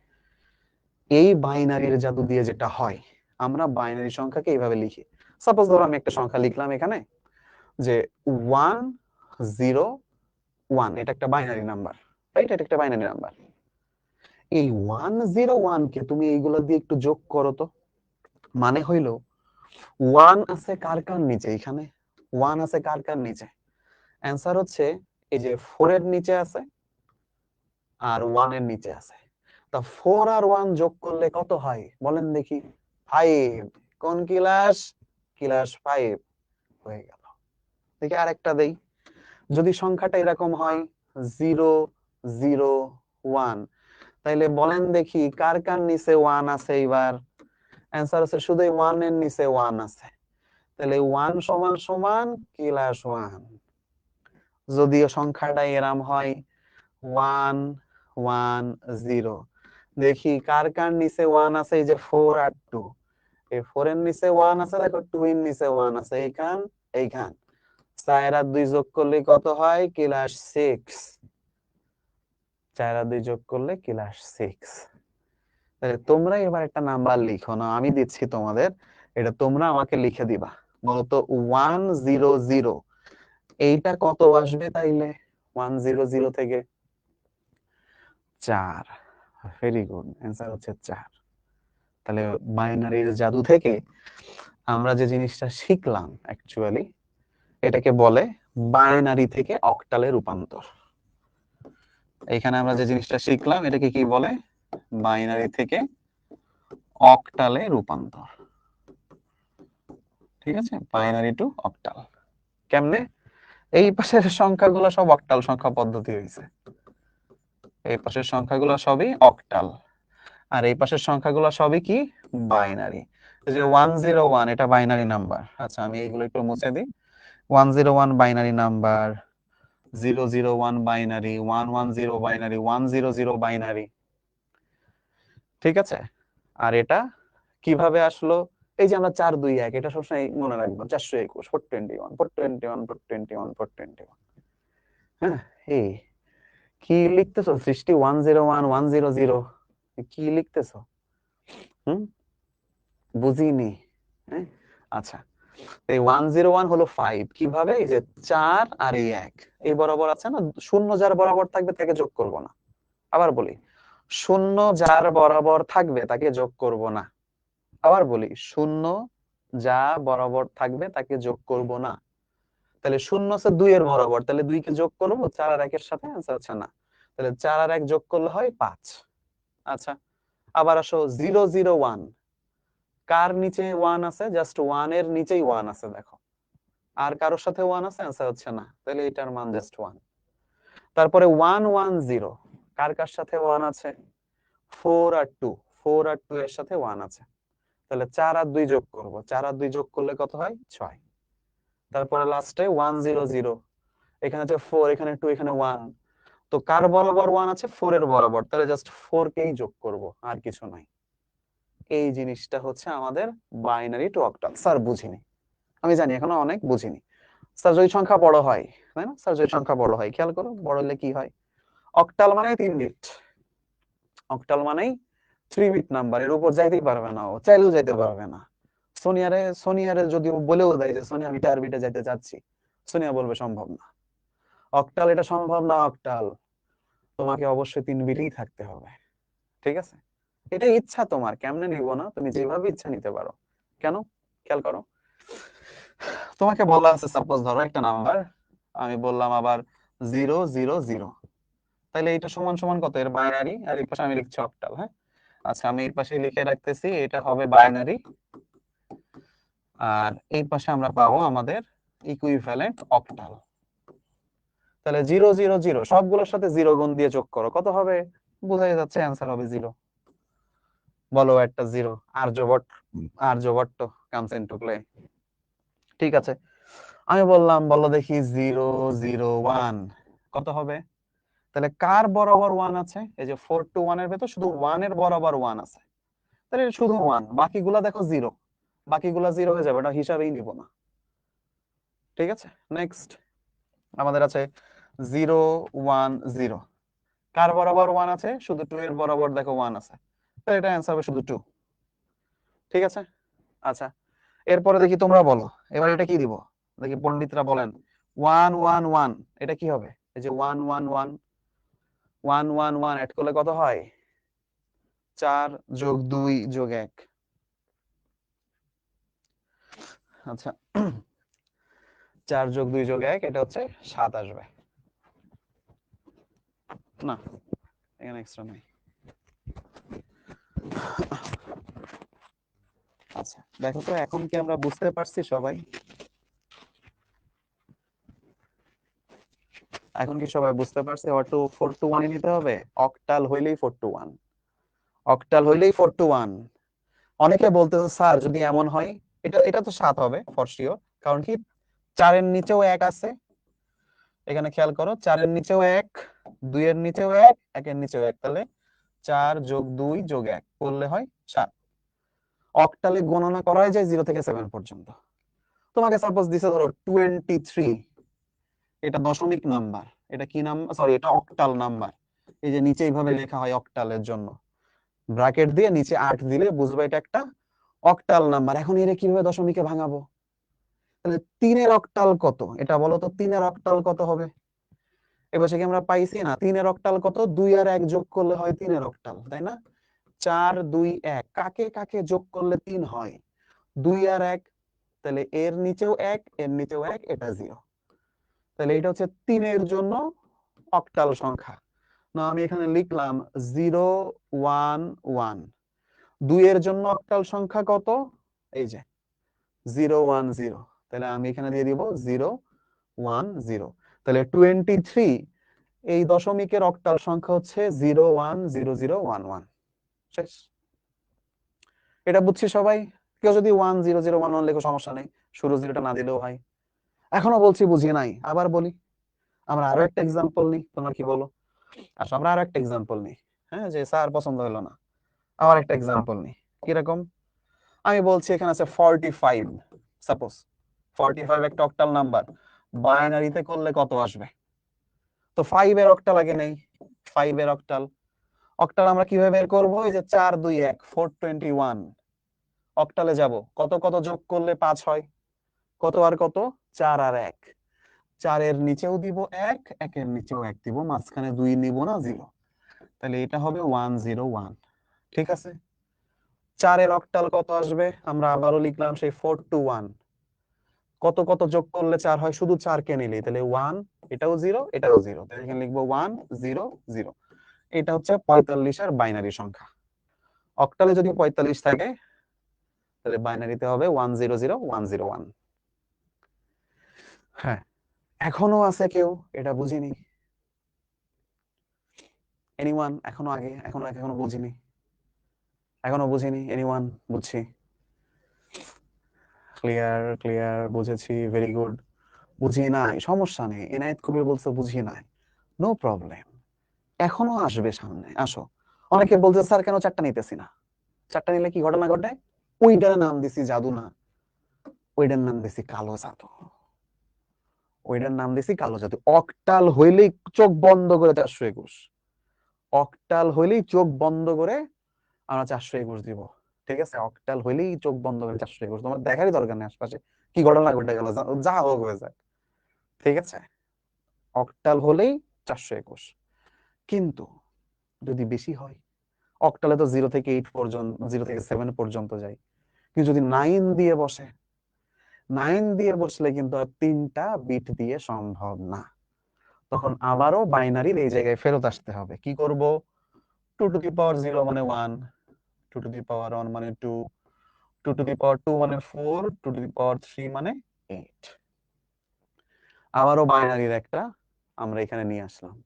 এই বাইনারির জাদু দিয়ে যেটা হয়, আমরা বাইনারি সংখ্যাকে এইভাবে লিখি। সাপোজ ধরো আমি একটা সংখ্যা লিখলাম এখানে, যে 1 0 1, এটা একটা বাইনারি নাম্বার, রাইট? এটা একটা বাইনারি নাম্বার। এই 1 0 1 কে তুমি এইগুলো দিয়ে একটু যোগ করো তো। মানে হইলো 1 আছে কার কার নিচে, এখানে 1 আছে কার কার নিচে, অ্যান্সার হচ্ছে এই যে 4 এর নিচে আছে আর 1 এর নিচে আছে। তা 4 আর 1 যোগ করলে কত হয় বলেন দেখি? 5। কোন ক্লাস? ক্লাস 5 হয়ে গেল। দেখি আরেকটা দেই। যদি সংখ্যাটা এরকম হয় 0 0 1, তাইলে বলেন দেখি কার কার নিচে 1 আছে? এবার অ্যান্সার হচ্ছে শুধু 1 এর নিচে 1 আছে। তাহলে 1 সমান সমান ক্লাস 1। যদিও সংখ্যাটা এরম হয় 1 1 0, দেখি কার কার নিচে 1 আছে? এই যে 4 আর 2, এই 4 এর নিচে 1 আছে, দেখো 2 এর নিচে 1 আছে, এইখান এইখান। 4 আর 2 যোগ করলে কত হয়? ক্লাস 6। 4 আর 2 যোগ করলে ক্লাস 6। তাহলে তোমরা এবার একটা নাম্বার লিখো না, আমি দিচ্ছি তোমাদের, এটা তোমরা আমাকে লিখে দিবা। বলতো 1 0 0 এইটা কত আসবে তাইলে? 1 0 0 থেকে 4। ভেরি গুড, অ্যান্সার হচ্ছে 4। তাহলে বাইনারির জাদু থেকে আমরা যে জিনিসটা শিখলাম অ্যাকচুয়ালি, এটাকে বলে বাইনারি থেকে অক্টালে রূপান্তর। এখানে আমরা যে জিনিসটা শিখলাম এটাকে কি বলে? বাইনারি থেকে অক্টালে রূপান্তর। ঠিক আছে, বাইনারি টু অক্টাল। কেমনে? এই পাশের সংখ্যাগুলো সব অক্টাল সংখ্যা পদ্ধতি হয়েছে, এই পাশের সংখ্যাগুলো সবই অক্টাল, আর এই পাশের সংখ্যাগুলো সবই কি? বাইনারি। যে 101 এটা বাইনারি নাম্বার। আচ্ছা আমি এইগুলো একটু মুছে দিই। 101 binary number, 001 binary, 110 binary, 100 binary. ঠিক আছে, আর এটা কিভাবে আসলো? এই যে আমরা 4 2 1, এটা সবসময় মনে রাখবো, 421 421 421 421 421। হ্যাঁ, এই কি লিখতেছো সৃষ্টি? 101 100, কি লিখতেছো? হুম, বুঝিনি। হ্যাঁ, আচ্ছা, এই 101 হলো 5। কিভাবে? এই যে 4 আর এই 1 এই বরাবর আছে না, শূন্য যার বরাবর থাকবে তাকে যোগ করব না। আবার বলি, শূন্য যার বরাবর থাকবে তাকে যোগ করব না। আবার বলি, শূন্য যা বরাবর থাকবে তাকে যোগ করব না। তাহলে শূন্য আছে 2 এর বরাবর, তাহলে 2 কে যোগ করব 4 আর 1 এর সাথে? অ্যান্সার হচ্ছে না। তাহলে 4 আর 1 যোগ করলে হয় 5। আচ্ছা, আবার আসো 001, কার নিচে 1 আছে? জাস্ট 1 এর নিচেই 1 আছে, দেখো। আর কারোর সাথে 1 আছে? অ্যান্সার হচ্ছে না, তাহলে এটার মান জাস্ট 1। তারপরে 110, কার কার সাথে 1 আছে? 4 আর 2, 4 আর 2 এর সাথে 1 আছে, তাহলে 4 আর 2 যোগ করব, 4 আর 2 যোগ করলে কত হয়? 6। তারপরে লাস্টে 100, এখানে আছে 4, এখানে 2, এখানে 1, তো কার বরাবর 1 আছে? 4 এর বরাবর, তাহলে জাস্ট 4 কেই যোগ করব, আর কিছু নাই। এই জিনিসটা হচ্ছে আমাদের বাইনারি টু অক্টাল। স্যার বুঝিনি, আমি জানি এখনো অনেক বুঝিনি। স্যার যদি সংখ্যা বড় হয়, তাই না? স্যার যদি সংখ্যা বড় হয়, খেয়াল করো বড় হলে কি হয়? অক্টাল মানে 3 বিট, অক্টাল মানেই 3 বিট নাম্বার, এর উপর যাইতেই পারবে না, ও চাইলেও যাইতে পারবে না। সোনিয়ারে যদি ও বলেও দেয় যে সোনিয়া আমি 4 বিটে যাইতে চাচ্ছি, সোনিয়া বলবে সম্ভব না। অক্টাল এটা সম্ভব না, অক্টাল তোমাকে অবশ্যই 3 বিটেই থাকতে হবে। ঠিক আছে, এটা ইচ্ছা তোমার, কেমনে নিব না, তুমি যেভাবে ইচ্ছা নিতে পারো। কেন, খেয়াল করো, তোমাকে বলা আছে সাপোজ ধরো একটা নাম্বার, আমি বললাম আবার 0 0 0, তাহলে এটা সমান সমান কত, এর বাইনারি, আর এই পাশে আমি লিখছি অক্টাল। হ্যাঁ, আচ্ছা আমি এই পাশে লিখে রাখতেছি এটা হবে বাইনারি, আর এই পাশে আমরা পাবো আমাদের ইকুইভ্যালেন্ট অক্টাল। তাহলে 0 0 0 সবগুলোর সাথে 0 গুণ দিয়ে যোগ করো, কত হবে, বোঝাই যাচ্ছে অ্যান্সার হবে 0। বলো একটা 0, Aryabhatta, Aryabhatta comes into play. ঠিক আছে, আমি বললাম বলো দেখি 0 0 1 কত হবে। তাহলে কার বরাবর 1 আছে, এই যে 4 to 1 এর ভেতর শুধু 1 এর বরাবর 1 আছে, তাহলে এটা শুধু 1, বাকিগুলা দেখো 0, বাকিগুলা 0 হয়ে যাবে, এটা হিসাবেই নিব না। ঠিক আছে, নেক্সট আমাদের আছে 0 1 0, কার বরাবর 1 আছে, শুধু 2 এর বরাবর দেখো 1 আছে, তাহলে এটা অ্যান্সার হবে শুধু 2। ঠিক আছে, আচ্ছা এরপরে দেখি তোমরা বলো, এবার এটা কি দিব, দেখি পণ্ডিতরা বলেন। 1 1 1 এটা কি হবে, এই যে 1 1 1 1 1 1 এড করলে কত হয়, 4 যোগ 2 যোগ 1। আচ্ছা 4 যোগ 2 যোগ 1 এটা হচ্ছে 7 আসবে না, এখানে এক্সট্রা নাই। আচ্ছা দেখো তো এখন কি আমরা বুঝতে পারছি সবাই, এখন কি সবাই বুঝতে পারছে, অটো 4 to 1 নিতে হবে, অক্টাল হইলেই 4 to 1, অক্টাল হইলেই 4 to 1। অনেকে বলতেছে স্যার যদি এমন হয়, এটা এটা তো 7 হবে ফর শিওর, কারণ কি 4 এর নিচেও 1 আছে, এখানে খেয়াল করো 4 এর নিচেও 1, 2 এর নিচেও 1, 1 এর নিচেও 1, তাহলে 4 যোগ 2 যোগ 1 করলে হয় 7। অক্টালে গণনা করা হয় যায় 0 থেকে 7 পর্যন্ত। তোমাকে সাপোজ দিছে ধরো 23, এটা দশমিক নাম্বার, এটা কি নাম্বার, সরি এটা অক্টাল নাম্বার, এই যে নিচে এইভাবে লেখা হয় অক্টালের জন্য, ব্র্যাকেট দিয়ে নিচে 8 দিলে বুঝবে এটা একটা অক্টাল নাম্বার। এখন এর কিভাবে দশমিকে ভাঙাবো, তাহলে 3 এর অক্টাল কত, এটা বলো তো 3 এর অক্টাল কত হবে। এবার কি আমরা পাইছি না 3 এর অক্টাল কত, 2 আর 1 যোগ করলে হয় 3 এর অক্টাল, তাই না। 4 2 1 কাকে কাকে যোগ করলে 3 হয়, 2 আর 1, তাহলে এর নিচেও 1 এর নিচেও 1, এটা 0, তাহলে এটা হচ্ছে 3 এর জন্য অক্টাল সংখ্যা। না আমি এখানে লিখলাম 0 1 1। 2 এর জন্য অক্টাল সংখ্যা কত, এই যে 0 1 0, তাহলে আমি এখানে দিয়ে দিব 0 1 0, তাহলে 23 এই দশমিকের অক্টাল সংখ্যা হচ্ছে 0 1 0 0 1 1। শেষ, এটা বুঝছি সবাই। কেউ যদি 1 0 0 1 1 লেখো সমস্যা নেই, শুরু জিরোটা না দিলেও হয়। এখনো বলছি বুঝিয়ে নাই, আবার বলি, আমরা আরো একটা এক্সাম্পল নিই, তোমরা কি বলো, আসো আমরা আরো একটা এক্সাম্পল নিই। হ্যাঁ, যে স্যার পছন্দ হলো না, আবার একটা এক্সাম্পল নিই। কিরকম, আমি বলছি এখানে আছে 45, সাপোজ 45 একটা অক্টাল নাম্বার, বাইনারিতে করলে কত আসবে, তো 5 এর অক্টাল আগে নেই, 5 এর অক্টাল, অক্টাল আমরা কিভাবে বের করবো, এই যে 4 2 1 421, অক্টালে যাব, কত কত যোগ করলে 5 হয়, কত আর কত, 4 আর 1, 4 এর নিচেও দিব 1, 1 এর নিচেও 1 দিব, মাঝখানে 2 নিব না, 0, তাহলে এটা হবে 1 0 1। ঠিক আছে, 4 এর অক্টাল কত আসবে, আমরা আবারও লিখলাম সেই 4 to 1, কত কত যোগ করলে 4 হয়, শুধু 4 কে নিলেই, তাহলে 1, এটাও 0 এটাও 0, তাহলে এখানে লিখবো 1 0 0। এটা হচ্ছে 45 এর বাইনারি সংখ্যা। অক্টালে যদি 45 থাকে তাহলে বাইনারিতে হবে 1 0 0 1 0 1। হ্যাঁ, এখনো আছে কেউ এটা বুঝিনি, এনিওয়ান, এখনো আগে, এখনো এখনো বুঝিনি, এখনো বুঝিনি, এনিওয়ান, বুঝছি, ক্লিয়ার ক্লিয়ার, বুঝেছি, ভেরি গুড। বুঝি নাই, সমস্যা নেই, এনায়েত কবির বলছে বুঝি নাই, নো প্রবলেম, এখনো আসবে সামনে, আসো। অনেকে বলছে স্যার কেন 4টা নিতেছি না, 4টা নিলে কি ঘটনা ঘটে, ওইটার নাম দিছি জাদু না, ওইটার নাম দিছি কালো জাদু, ওইটার নাম দিছি কালো জাদু। অক্টাল হইলেই চোখ বন্ধ করে 421, অক্টাল হইলেই চোখ বন্ধ করে আমরা 421 দিব। ঠিক আছে, অক্টাল হইলেই চোখ বন্ধ করে 421, তোমার দেখারই দরকার নেই আশপাশে কি ঘটনা ঘটে গেল, যা হোক হয়ে যায়। ঠিক আছে, অক্টাল হলেই 421। কিন্তু যদি বেশি হয়, অক্টালে তো 0 থেকে 8 পর্যন্ত, 0 থেকে 7 পর্যন্ত যায়, কিন্তু যদি 9 দিয়ে বসে, 9 দিয়ে বসলে কিন্তু আর 3টা বিট দিয়ে সম্ভব না। তখন আবারও বাইনারির এই জায়গায় ফেরত আসতে হবে। কি করব? 2 টু দি পাওয়ার 0 মানে 1, 2 টু দি পাওয়ার 1 মানে 2, 2 টু দি পাওয়ার 2 মানে 4, 2 টু দি পাওয়ার 3 মানে 8। আবারও বাইনারির একটা আমরা এখানে নিয়ে আসলাম,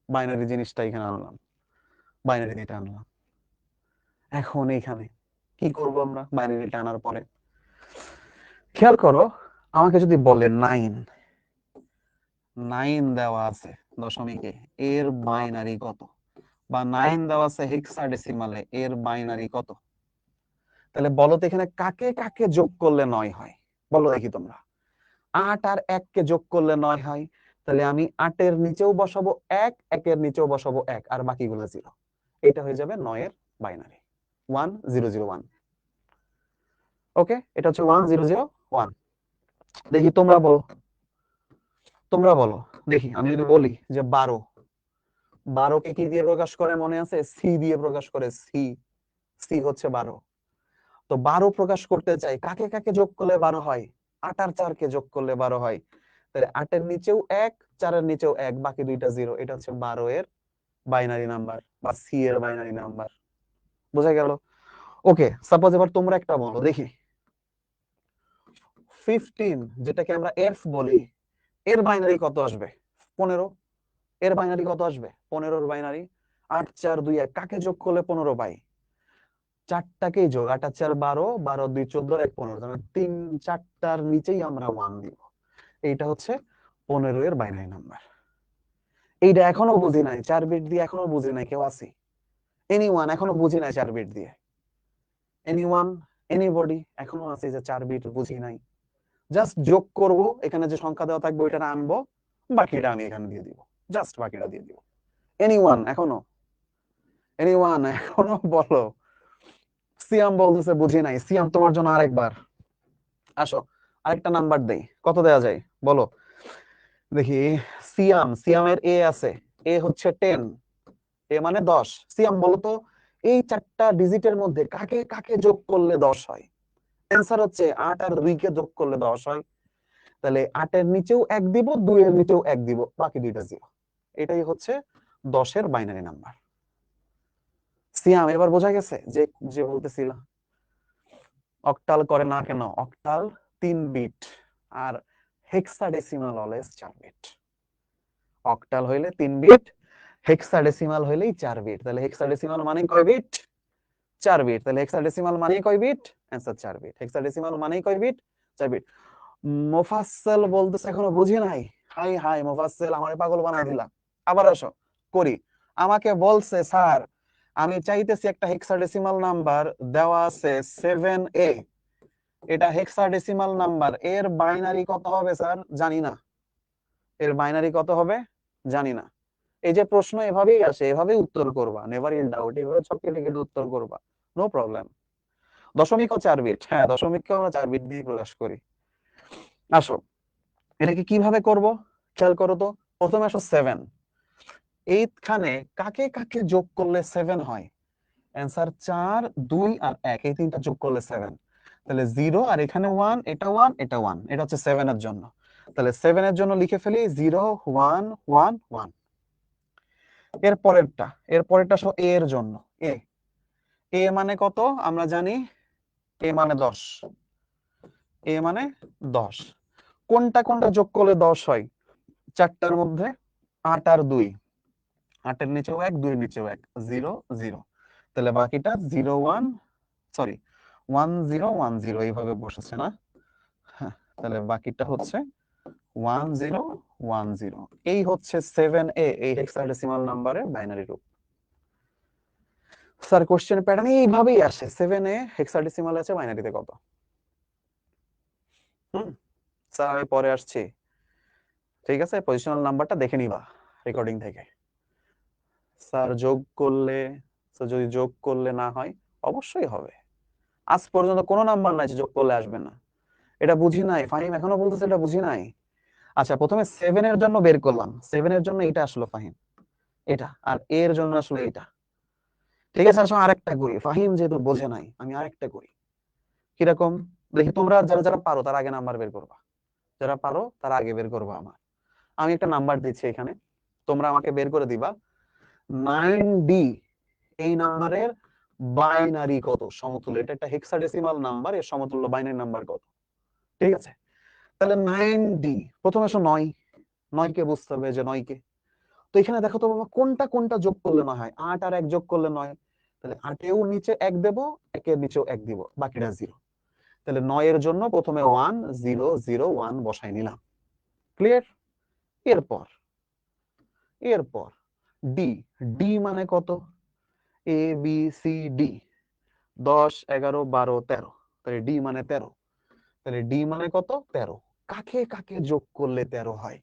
বাইনারি জিনিসটা এখানে আনলাম, বাইনারি এটা আনলাম। এখন এখানে কি করব আমরা বাইনারিটা আনার পরে? খেয়াল করো, আমাকে যদি বলে 9, 9 দেওয়া আছে দশমিকে, এর বাইনারি কত? বা 9 দেওয়া আছে হেক্সাডেসিমালে, এর বাইনারি কত? তাহলে বলো তো এখানে কাকে কাকে যোগ করলে 9 হয়? বলো দেখি তোমরা। 8 আর 1 কে যোগ করলে 9 হয়, তাহলে আমি 8 এর নিচেও বসাবো 1, 1 এর নিচেও বসাবো 1, আর বাকিগুলো 0। এটা হয়ে যাবে 9 এর বাইনারি 1001। ওকে, এটা হচ্ছে 1001। দেখি তোমরা বলো, তোমরা বলো দেখি। আমি যদি বলি যে 12, 12 কে কি দিয়ে প্রকাশ করে মনে আছে? সি দিয়ে প্রকাশ করে, সি, সি হচ্ছে 12। তো 12 প্রকাশ করতে চাই, কাকে কাকে যোগ করলে 12 হয়? 8 আর 4 কে যোগ করলে 12 হয়। তাহলে 8 এর নিচেও 1, 4 এর নিচেও 1, বাকি দুইটা 0। এটা হচ্ছে 12 এর বাইনারি নাম্বার বা সি এর বাইনারি নাম্বার। বোঝা গেল? ওকে, সাপোজ এবার তোমরা একটা বলো দেখি। 15, যেটাকে আমরা এফ বলি, এর বাইনারি কত আসবে? 15। এর বাইনারি কত আসবে? 15 এর বাইনারি 8, 4, 2, 1, কাকে যোগ করলে 15 পাই? চারটাকেই যোগ, 8 আর 4 12, 12 2 14, 1 15, তাহলে 3 4টার নিচেই আমরা 1 দিব। এইটা হচ্ছে 15 এর বাইনারি নাম্বার। এইটা এখনো বুঝি নাই, 4 বিট দিয়ে এখনো বুঝি নাই। কেউ আছে? এনিওয়ান এখনো বুঝি নাই 4 বিট দিয়ে? এনিওয়ান, এনিবডি এখনো আছে যে 4 বিট বুঝি নাই? জাস্ট যোগ করব, এখানে যে সংখ্যা দেওয়া থাকবে ওইটা আনবো, বাকিটা আমি এখানে দিয়ে দিব, জাস্ট বাকিটা দিয়ে দিব। এনিওয়ান এখনো? এনিওয়ান এখনো বলো? সিয়াম বলতেছে বুঝি নাই। সিয়াম, তোমার জন্য আরেকবার। আসো, আরেকটা নাম্বার দেই, কত দেয়া যায় বলো দেখি। সিয়াম, সিয়ামের এ আছে, এ হচ্ছে 10, এ মানে 10। সিয়াম বলো তো, এই 4টা ডিজিটের মধ্যে কাকে কাকে যোগ করলে 10 হয়? অ্যান্সার হচ্ছে 8 আর 2 কে যোগ করলে 10 হয়। তাহলে 8 এর নিচেও 1 দিব, 2 এর নিচেও 1 দিব, বাকি দুইটা 0। এটাই হচ্ছে 10 এর বাইনারি নাম্বার। সিয়াম, এবার বোঝা গেছে যে যে বলতেছিলাম অক্টাল করে না কেন? অক্টাল 3 বিট আর হেক্সাডেসিমাল অলওয়েজ 4 বিট। অক্টাল হইলে 3 বিট, হেক্সাডেসিমাল হইলেই 4 বিট। তাহলে হেক্সাডেসিমাল মানে কয় বিট? 4 বিট। তাহলে হেক্সাডেসিমাল মানে কয় বিট? Answer 4 bit. হেক্সাডেসিমাল মানে কয় বিট? 4 বিট। মোফাজ্জল বলতেছে এখনো বুঝি নাই। হাই হাই মোফাজ্জল, আমারে পাগল বানায় দিলা। আবার আসো, করি। আমাকে বলছে স্যার, আমি চাইতেছি একটা হেক্সাডেসিমাল নাম্বার, দেওয়া আছে 7a, এটা হেক্সাডেসিমাল নাম্বার, এর বাইনারি কত হবে স্যার? জানি না। এর বাইনারি কত হবে? জানি না। এই যে প্রশ্ন এভাবেই আসে, এভাবেই উত্তর করবা, নেভার ইন ডাউট, এভাবে ছকে টিকে উত্তর করবা, নো প্রবলেম। দশমিক ও 4 বিট, হ্যাঁ দশমিককে আমরা 4 বিট দিয়ে প্রকাশ করি। আসো, এটাকে কিভাবে করব খেয়াল করো তো। প্রথমে আসো 7, এইখানে কাকে কাকে যোগ করলে 7 হয়? অ্যান্সার 4, 2 আর 1, এই তিনটা যোগ করলে 7। তাহলে 0 আর এখানে 1, এটা 1, এটা 1, এটা হচ্ছে 7 এর জন্য। তাহলে 7 এর জন্য লিখে ফেলি 0 1 1 1। এর পরেরটা, এর পরেরটা আসো এ এর জন্য। এ, এ মানে কত আমরা জানি? এ মানে 10, এ মানে 10। কোনটা কোনটা যোগ করলে 10 হয়? 4টার মধ্যে 8 আর 2, 8 এর নিচেও 1, 2 এর নিচেও 1, 0 0। তাহলে বাকিটা 0 1, সরি 1 0 1 0 এইভাবে বসেছে না? হ্যাঁ, তাহলে বাকিটা হচ্ছে 1 0 1 0। এই হচ্ছে 7a, এই হেক্সাডেসিমাল নাম্বারের বাইনারি রূপ। স্যার কোশ্চেন প্যাটার্ন এইভাবেই আসে। 7a হেক্সাডেসিমাল আছে, বাইনারিতে কত? স্যার আমি পরে আসছি, ঠিক আছে? পজিশনাল নাম্বারটা দেখে নিবা রেকর্ডিং থেকে। স্যার যোগ করলে তো যদি যোগ করলে না হয়, অবশ্যই হবে। আজ পর্যন্ত কোনো নাম্বার নাই যে যোগ করলে আসবে না। এটা বুঝি নাই, ফাহিম এখনো বলতেছে এটা বুঝি নাই। আচ্ছা, প্রথমে 7 এর জন্য বের করলাম, 7 এর জন্য এটা আসলো ফাহিম, এটা, আর এর জন্য আসলে এটা। ঠিক আছে, আসলে আরেকটা করি, ফাহিম যেহেতু বোঝে নাই আমি আরেকটা করি। কিরকম দেখি, তোমরা যারা যারা পারো তার আগে নাম্বার বের করবা, যারা পারো তারা আগে বের করবা। আমি একটা নাম্বার দিচ্ছি এখানে, তোমরা আমাকে বের করে দিবা 9D এই নাম্বারের বাইনারি কত, সমতুল্য। এটা একটা হেক্সাডেসিমাল নাম্বার, এর সমতুল্য বাইনারি নাম্বার কত? ঠিক আছে, তাহলে 9D, প্রথমে আসো 9, 9 কে বুঝতে হবে যে 9 কে। তো এখানে দেখো তো বাবা, কোনটা কোনটা যোগ করলে 9 হয়? 8 আর 1 যোগ করলে 9, তাহলে 8 এও নিচে 1 দেব, 1 এর নিচেও 1 দিব, বাকিটা 0। তাহলে 9 এর জন্য প্রথমে 1 0 0 1 বসাই নিলাম। ক্লিয়ার? এরপর এরপর ডি, ডি মানে কত? এ বি সি ডি, 10 11 12 13, তাহলে ডি মানে 13। তাহলে ডি মানে কত? 13। কাকে কাকে যোগ করলে 13 হয়?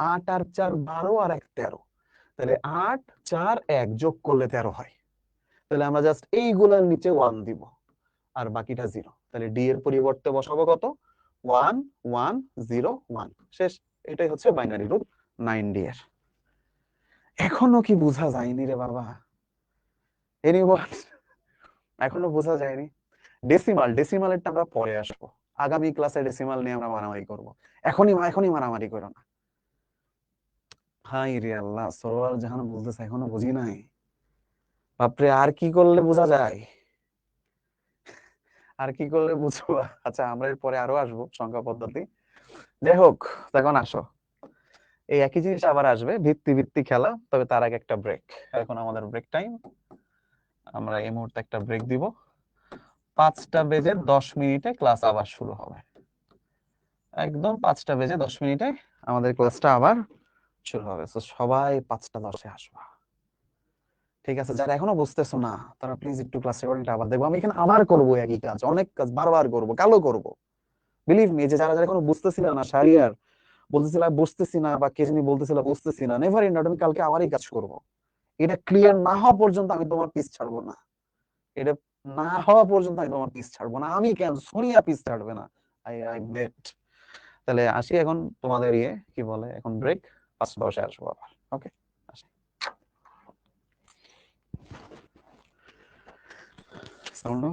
8 আর 4 12 আর 1 13, তাহলে 8 4 1 যোগ করলে 13 হয়। তাহলে আমরা জাস্ট এইগুলার নিচে 1 দিব, আর বাকিটা 0। তাহলে ডি এর পরিবর্তে বসাবো কত? 1 1 0 1, শেষ। এটাই হচ্ছে বাইনারি রূপ 9D এর। এখনো কি বোঝা যায়নি রে বাবা? এনিওয়ান, এখনো বোঝা যায়নি? ডেসিমাল, ডেসিমালেরটা আমরা পরে আসবো, আগামী ক্লাসে ডেসিমাল নিয়ে আমরা মারামারি করব। এখনই মারামারি করো না। হাই রে আল্লাহ, সরোয়ার জাহান বলতেছে এখনো বুঝি নাই। বাপরে, আর কি করলে বোঝা যায়? আর কি করলে বুঝবো? আচ্ছা, আমরা এর পরে আরো আসবো সংখ্যা পদ্ধতি। যাই হোক, তখন আসো, এই একই জিনিস আবার আসবে, ভিত্তি ভিত্তি খেলা, তবে তার আগে একটা ব্রেক। এখন আমাদের ব্রেক টাইম, আমরা এই মুহূর্তে একটা ব্রেক দিব। 5টা বেজে 10 মিনিটে ক্লাস আবার শুরু হবে। একদম 5টা বেজে 10 মিনিটে আমাদের ক্লাসটা আবার শুরু হবে। তো সবাই 5টা 10-এ আসবা। ঠিক আছে, যারা এখনো বুঝতেছো না তারা প্লিজ একটু ক্লাস রেকর্ডিংটা আবার দেখবো। আমি এখানে আবার করবো একই কাজ, অনেক কাজ বারবার করবো, কালো করবো। বিলিভ মি, যে যারা যারা এখনো বুঝতেছিল না, শারিয়ার বলতেছিল বুঝতেছি না, বা কে জানি বলতেছিল বুঝতেছি না, নেভার ইন ডাউট, আমি কালকে আবারই কাজ করব। এটা ক্লিয়ার না হওয়া পর্যন্ত আমি তোমার পিস ছাড়বো না। এটা না হওয়া পর্যন্ত আমি তোমার পিস ছাড়বো না। আমি কেন, সোনিয়া পিস ছাড়বে না। I I bet. তাহলে আসি এখন তোমাদের কি বলে, এখন ব্রেক, 5-10-এ আসবো আবার। ওকে, আসি। সাউন্ড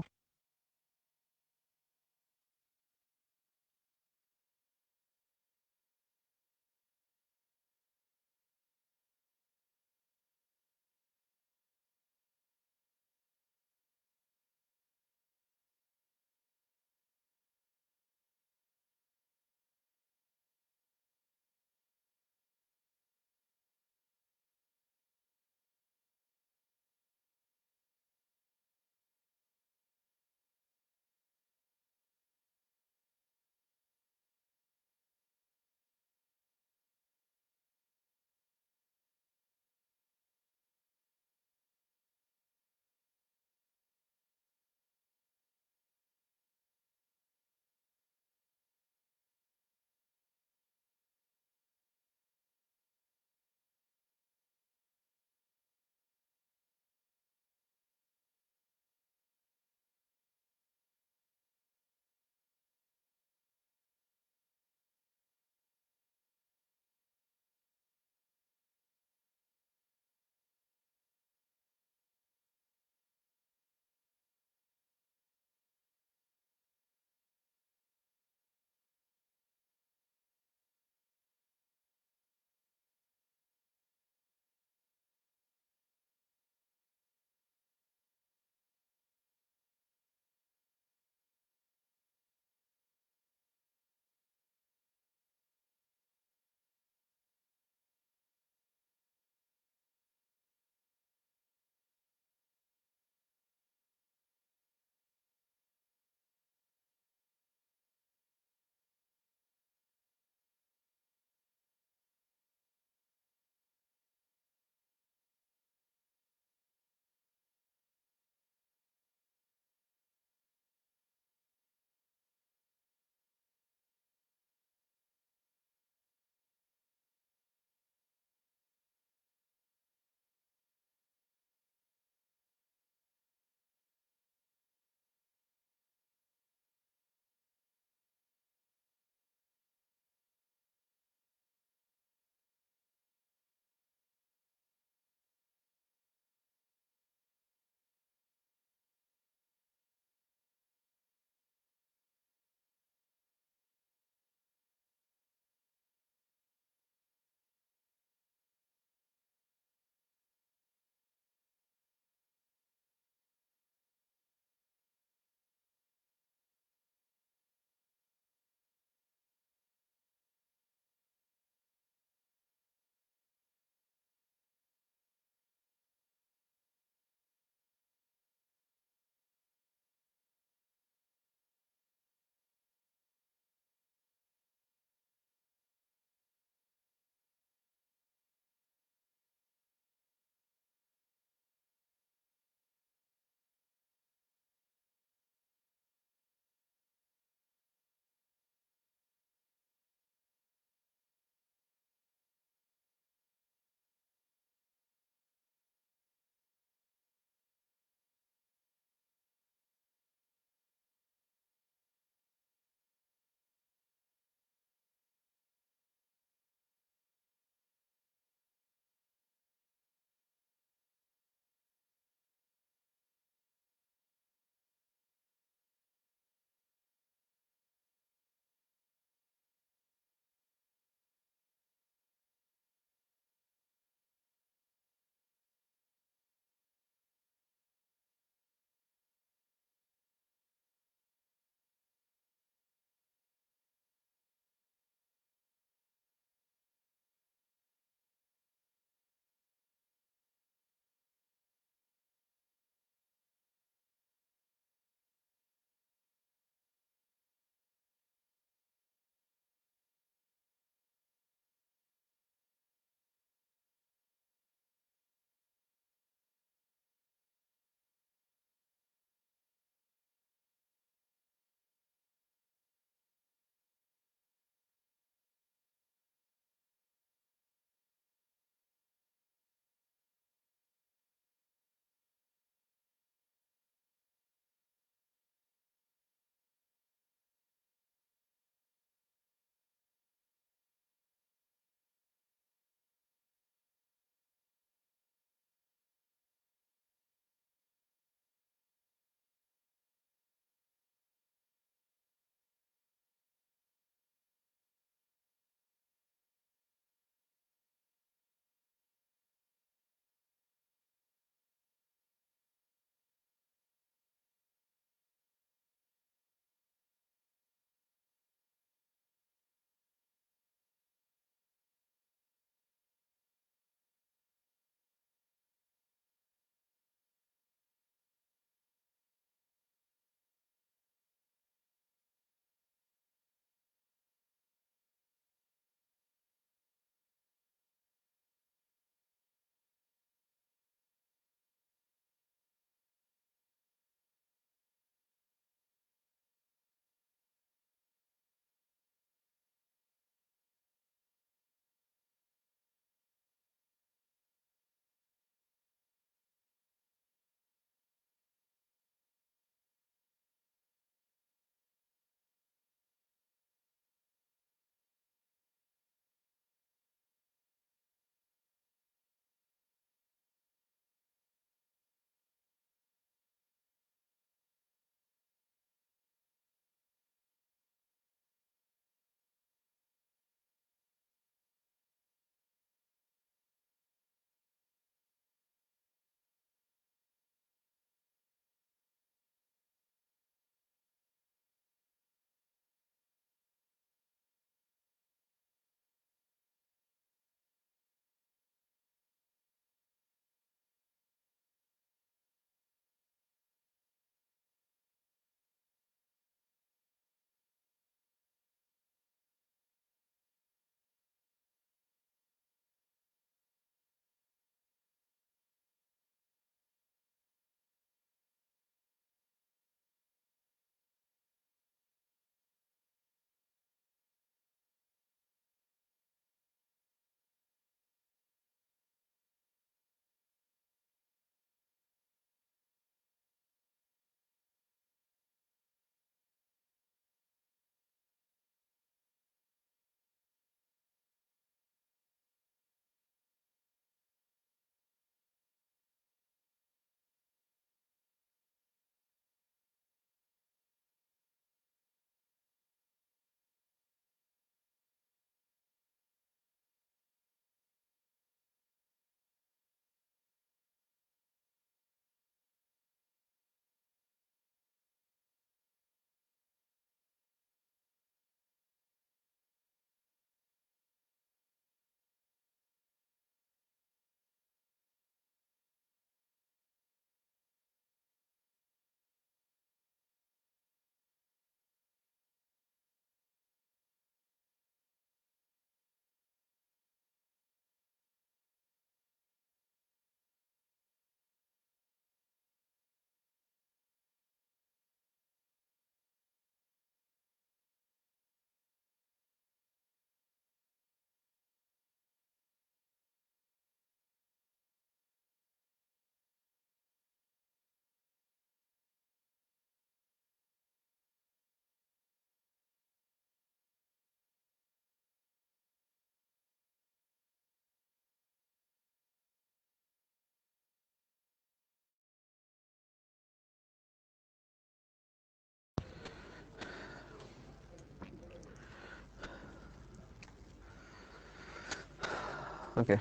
ওকে,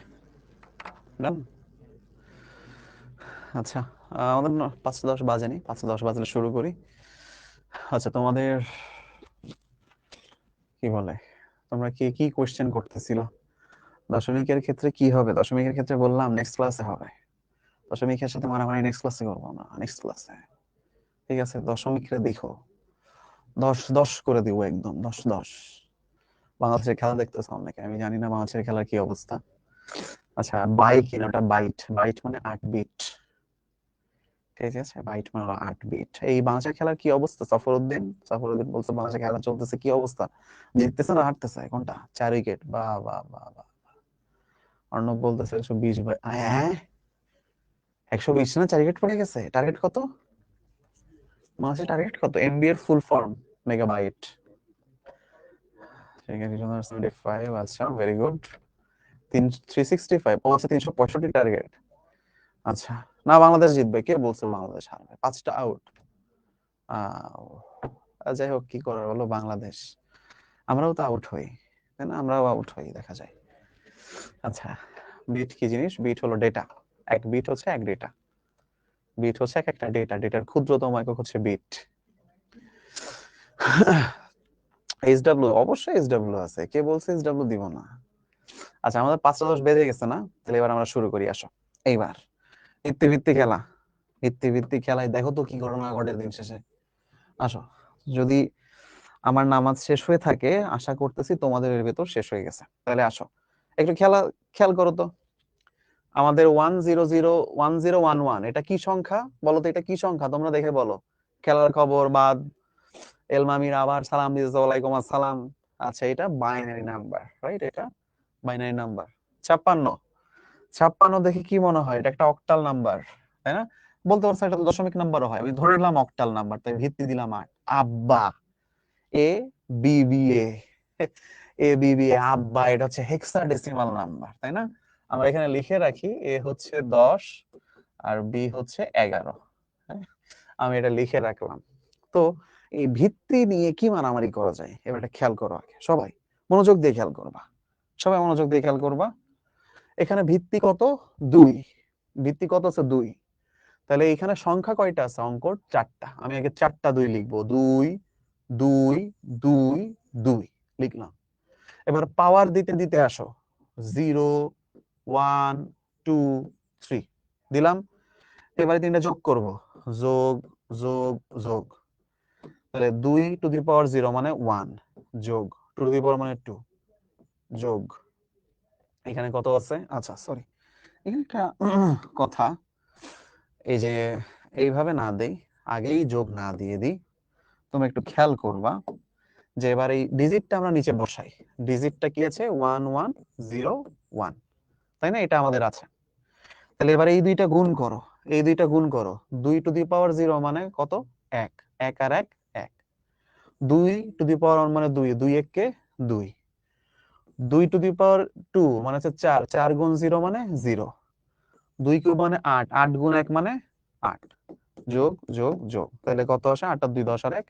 ডান। আচ্ছা, আমাদের 5:10 বাজেনি, 5:10 বাজলে শুরু করি। আচ্ছা, তোমাদের কি বলে, তোমরা কি কি কোয়েশ্চেন করতেছিল? দশমিকের ক্ষেত্রে কি হবে? দশমিকের ক্ষেত্রে বললাম নেক্সট ক্লাসে হবে। দশমিকের সাথে মারামারি নেক্সট ক্লাসে করবো আমরা, নেক্সট ক্লাসে। ঠিক আছে, দশমিকরে দেখো 10-10 করে দিব, একদম 10-10। বাংলাদেশের খেলা দেখতেছো অনেকে, আমি জানি না বাংলাদেশের খেলার কি অবস্থা। আচ্ছা, বাইট কিনা, ওটা বাইট, বাইট মানে 8 বিট। ঠিক আছে, বাইট মানে 8 বিট। এই বাংলাদেশের খেলার কি অবস্থা? সফরউদ্দিন বলছে বাংলাদেশের খেলা চলতেছে, কি অবস্থা? জিততেছে না হারতেছে? কোনটা? 4 উইকেট, বাহ বাহ বাহ বাহ। অর্ণব বলতেছে 120, হ্যাঁ 120 না, 4 উইকেট পড়ে গেছে। টার্গেট কত? বাংলাদেশের টার্গেট কত? এমবি এর ফুল ফর্ম মেগাবাইট। 75, আচ্ছা ভেরি গুড। 365, ও আচ্ছা 365 টার্গেট। আচ্ছা, না বাংলাদেশ জিতবে, কে বলছে বাংলাদেশ হারবে? 5টা আউট। যাই হোক, কি করার, বলো বাংলাদেশ। আমরাও তো আউট হই, তাই না? আমরাও আউট হই, দেখা যায়। আচ্ছা, বিট কি জিনিস? বিট হলো ডেটা। এক বিট হচ্ছে এক ডেটা। বিট হচ্ছে এক একটা ডেটা, ডেটার ক্ষুদ্রতম একক হচ্ছে বিট। এইচডব্লিউ, অবশ্যই এইচডব্লিউ আছে, কে বলছে এইচডব্লিউ দিব না? আচ্ছা, আমাদের 5:10 বেজে গেছে না? তাহলে এবার আমরা শুরু করি, আসো। এইবার ভিত্তি খেলা, ভিত্তি খেলায় দেখো তো কি ঘটনা ঘটে দিন শেষে। আসো, যদি আমার নামাজ শেষ হয়ে থাকে, আশা করতেছি তোমাদের এর ভেতর শেষ হয়ে গেছে, তাহলে আসো একটু খেয়াল করো তো। আমাদের 1001 এটা কি সংখ্যা বলো তো? এটা কি সংখ্যা তোমরা দেখে বলো। খেলার খবর বাদ, এলমামির আবার সালাম দিতেছে, ওয়ালাইকুম আসসালাম। আচ্ছা, এটা বাইনারি নাম্বার, রাইট? এটা বাইনারি নাম্বার। 56, 56 দেখে কি মনে হয়? এটা একটা অক্টাল নাম্বার, তাই না? বলতে পারছো এটা তো দশমিক নাম্বারও হয়, আমি ধরে নিলাম অক্টাল নাম্বার, তাই ভিত্তি দিলাম 8। আব্বা, এ বি বি এ, আব্বা, এটা হচ্ছে হেক্সাডেসিমাল নাম্বার, তাই না? আমরা এখানে লিখে রাখি, এ হচ্ছে 10 আর বি হচ্ছে 11। হ্যাঁ, আমি এটা লিখে রাখলাম। তো এই ভিত্তি নিয়ে কি মারামারি করা যায়, এবার এটা খেয়াল করো আগে, সবাই মনোযোগ দিয়ে খেয়াল করবা, সবাই মনোযোগ দিয়ে খেয়াল করবা। এখানে ভিত্তি কত? 2। ভিত্তি কত আছে? 2। তাহলে এখানে সংখ্যা কয়টা আছে? অঙ্ক 4টা। আমি আগে 4টা 2 লিখবো, 2 2 2 2 লিখলাম। এবার পাওয়ার দিতে দিতে আসো, 0 1 2 3 দিলাম। এবারে 3টা যোগ করব, যোগ যোগ যোগ। তাহলে 2 টু দি পাওয়ার 0 মানে 1, যোগ 2 টু দি পাওয়ার মানে 2, যোগ। এখানে কত আছে? আচ্ছা সরি, এখানে একটা কথা, এই যে এইভাবে না দেই, আগেই যোগ না দিয়ে দিই, তুমি একটু খেয়াল করবা যে এবার এই ডিজিটটা আমরা নিচে বসাই। ডিজিটটা কি আছে? 1 1 0 1, তাই না? এটা আমাদের আছে। তাহলে এবার এই দুইটা গুণ করো, এই দুইটা গুণ করো। 2 টু দি পাওয়ার 0 মানে কত? 1, 1 আর 1 1। 2 টু দি পাওয়ার 1 মানে 2, 2 1 কে 2। 2 টু দি পাওয়ার 2 মানে হচ্ছে 4, 4 গুণ 0 মানে 0। 2 কিউব মানে 8, 8 গুণ 1 মানে 8, যোগ যোগ যোগ। তাহলে কত আসে? 8 আর 2 10 আর 1